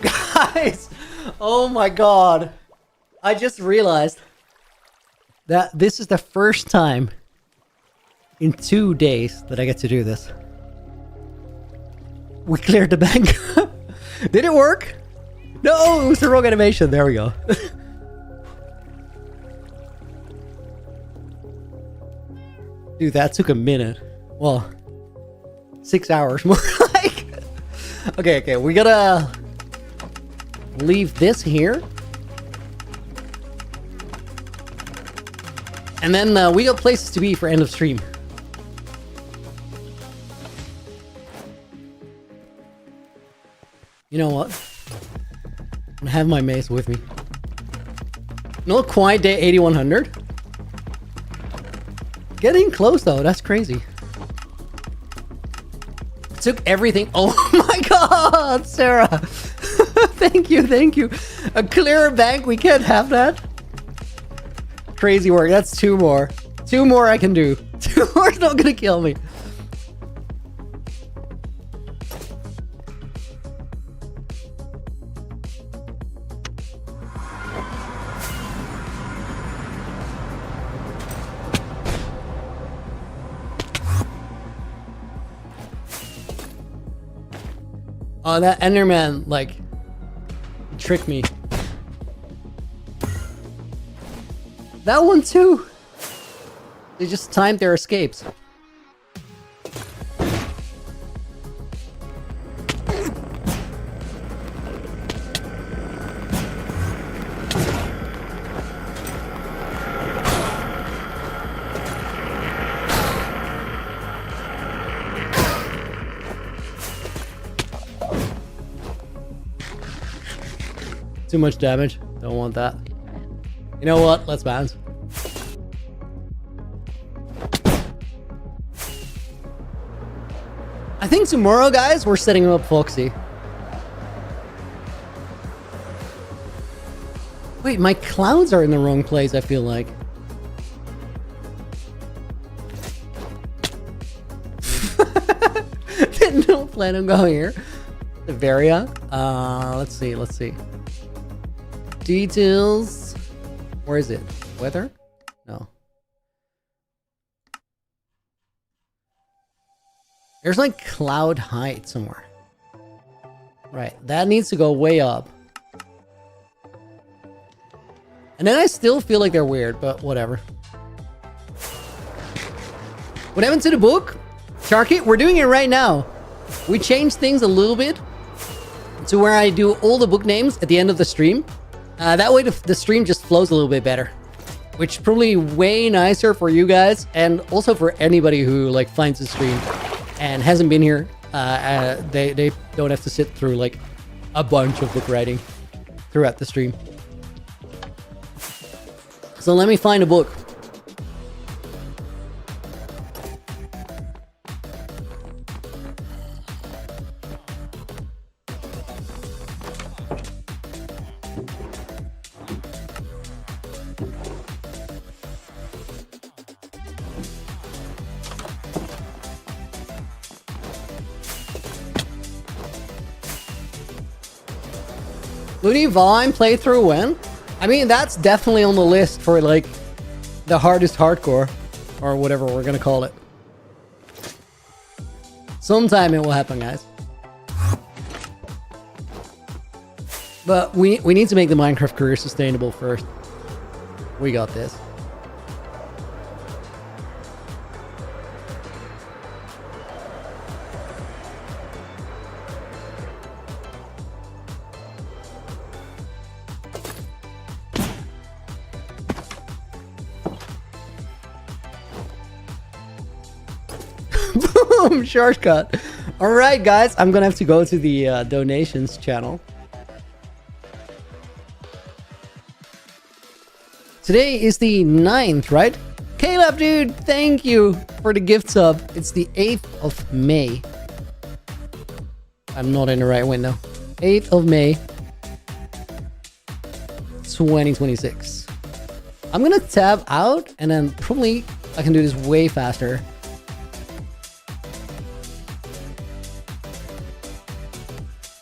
Guys, oh my god. I just realized that this is the first time in 2 days that I get to do this. We cleared the bank. Did it work? No, it was the wrong animation. There we go. Dude, that took a minute. Well, 6 hours more like. Okay, we gotta leave this here. And then we got places to be for end of stream. You know what? I'm gonna have my mace with me. Not quite day 8100. Getting close though, that's crazy. Took everything. Oh my god, Sarah. Thank you. A clear bank, we can't have that. Crazy work, that's 2 more. 2 more I can do. 2 more is not gonna kill me. Oh, that Enderman, like, tricked me. That one too! They just timed their escapes. Too much damage. Don't want that. You know what? Let's bounce. I think tomorrow, guys, we're setting up Foxy. Wait, my clouds are in the wrong place, I feel like. Did not plan on going here. Varia. Let's see. Details. Where is it? Weather? No. There's like cloud height somewhere. Right, that needs to go way up. And then I still feel like they're weird, but whatever. What happened to the book? Sharky, we're doing it right now. We changed things a little bit to where I do all the book names at the end of the stream. That way the stream just flows a little bit better. Which is probably way nicer for you guys and also for anybody who like finds the stream and hasn't been here. They don't have to sit through like a bunch of book writing throughout the stream. So let me find a book. Looney Vine playthrough when? I mean, that's definitely on the list for like the hardest hardcore or whatever we're gonna call it. Sometime it will happen, guys. But we need to make the Minecraft career sustainable first. We got this. Boom! Shortcut. Alright, guys. I'm gonna have to go to the donations channel. Today is the 9th, right? Caleb, dude, thank you for the gift sub. It's the 8th of May. I'm not in the right window. 8th of May. 2026. I'm gonna tab out and then probably I can do this way faster.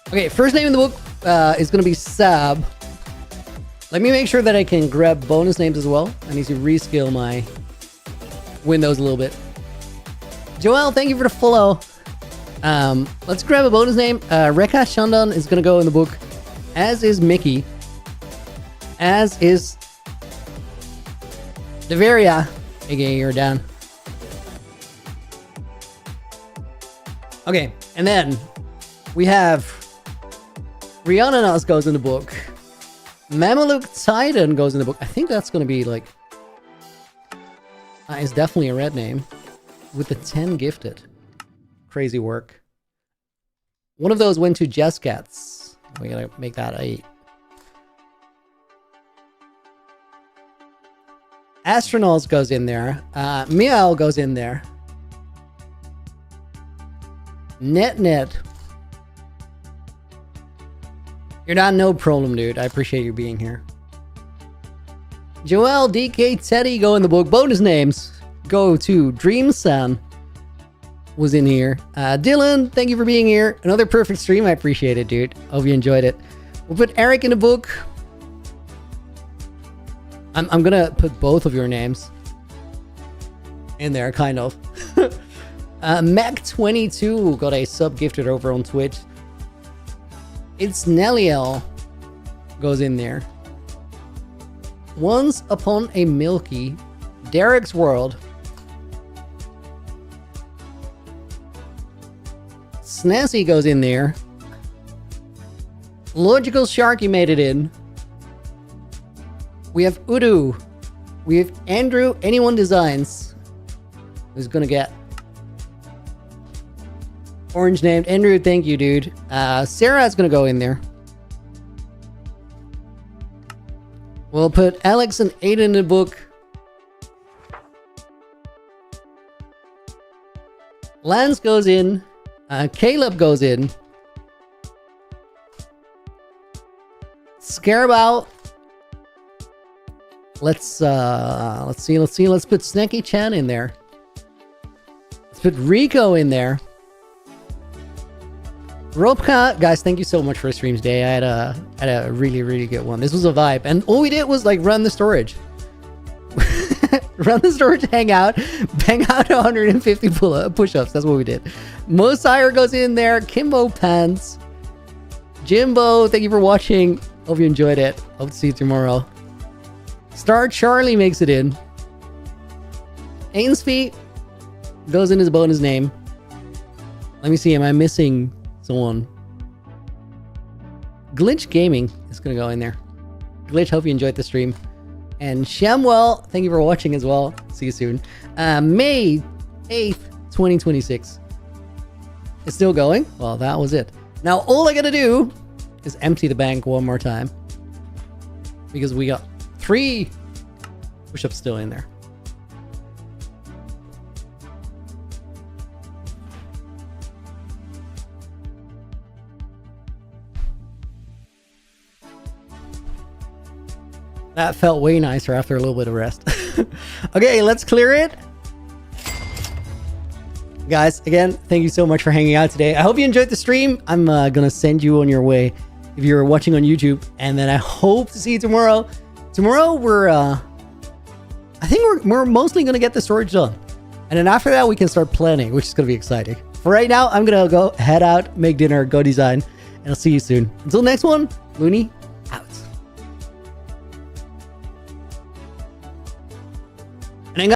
Okay, first name in the book is gonna be Sab. Let me make sure that I can grab bonus names as well. I need to rescale my windows a little bit. Joel, thank you for the follow. Let's grab a bonus name. Rekha Shandan is gonna go in the book, as is Mickey, as is Deveria, aka you're down. Okay, and then we have Rihanna Nas goes in the book. Mamaluk Titan goes in the book. I think that's gonna be like it's definitely a red name with the 10 gifted. Crazy work. One of those went to Jesscats. We gotta make that 8. Astronauts goes in there. Meow goes in there. Net. You're not no problem, dude. I appreciate you being here. Joel, DK, Teddy go in the book. Bonus names go to Dreamsan was in here. Dylan, thank you for being here. Another perfect stream. I appreciate it, dude. Hope you enjoyed it. We'll put Eric in the book. I'm gonna put both of your names in there, kind of. Mac22 got a sub gifted over on Twitch. It's Nelliel goes in there. Once Upon a Milky, Derek's World, Snazzy goes in there. Logical Sharky made it in. We have Udu. We have Andrew, Anyone Designs, who's gonna get orange named. Andrew, thank you, dude. Sarah's gonna go in there. We'll put Alex and Aiden in the book. Lance goes in. Caleb goes in. Scarabao. Let's see. Let's put Snacky Chan in there. Let's put Rico in there. Robka, guys, thank you so much for the stream today. I had a really good one. This was a vibe, and all we did was like run the storage, run the storage, hang out, bang out 150 push-ups. That's what we did. Mosire goes in there. Kimbo Pants, Jimbo, thank you for watching. Hope you enjoyed it. Hope to see you tomorrow. Star Charlie makes it in. Ainsfee goes in as a bonus name. Let me see. Am I missing someone? Glitch Gaming is gonna go in there. Glitch, hope you enjoyed the stream. And Shamwell, thank you for watching as well. See you soon. May 8th, 2026. It's still going? Well, that was it. Now all I gotta do is empty the bank one more time, because we got 3 push-ups still in there. That felt way nicer after a little bit of rest. Okay, let's clear it. Guys, again, thank you so much for hanging out today. I hope you enjoyed the stream. I'm gonna send you on your way if you're watching on YouTube, and then I hope to see you tomorrow. Tomorrow I think we're mostly gonna get the storage done, and then after that we can start planning, which is gonna be exciting. For right now, I'm gonna go head out, make dinner, go design, and I'll see you soon. Until next one, Looney out.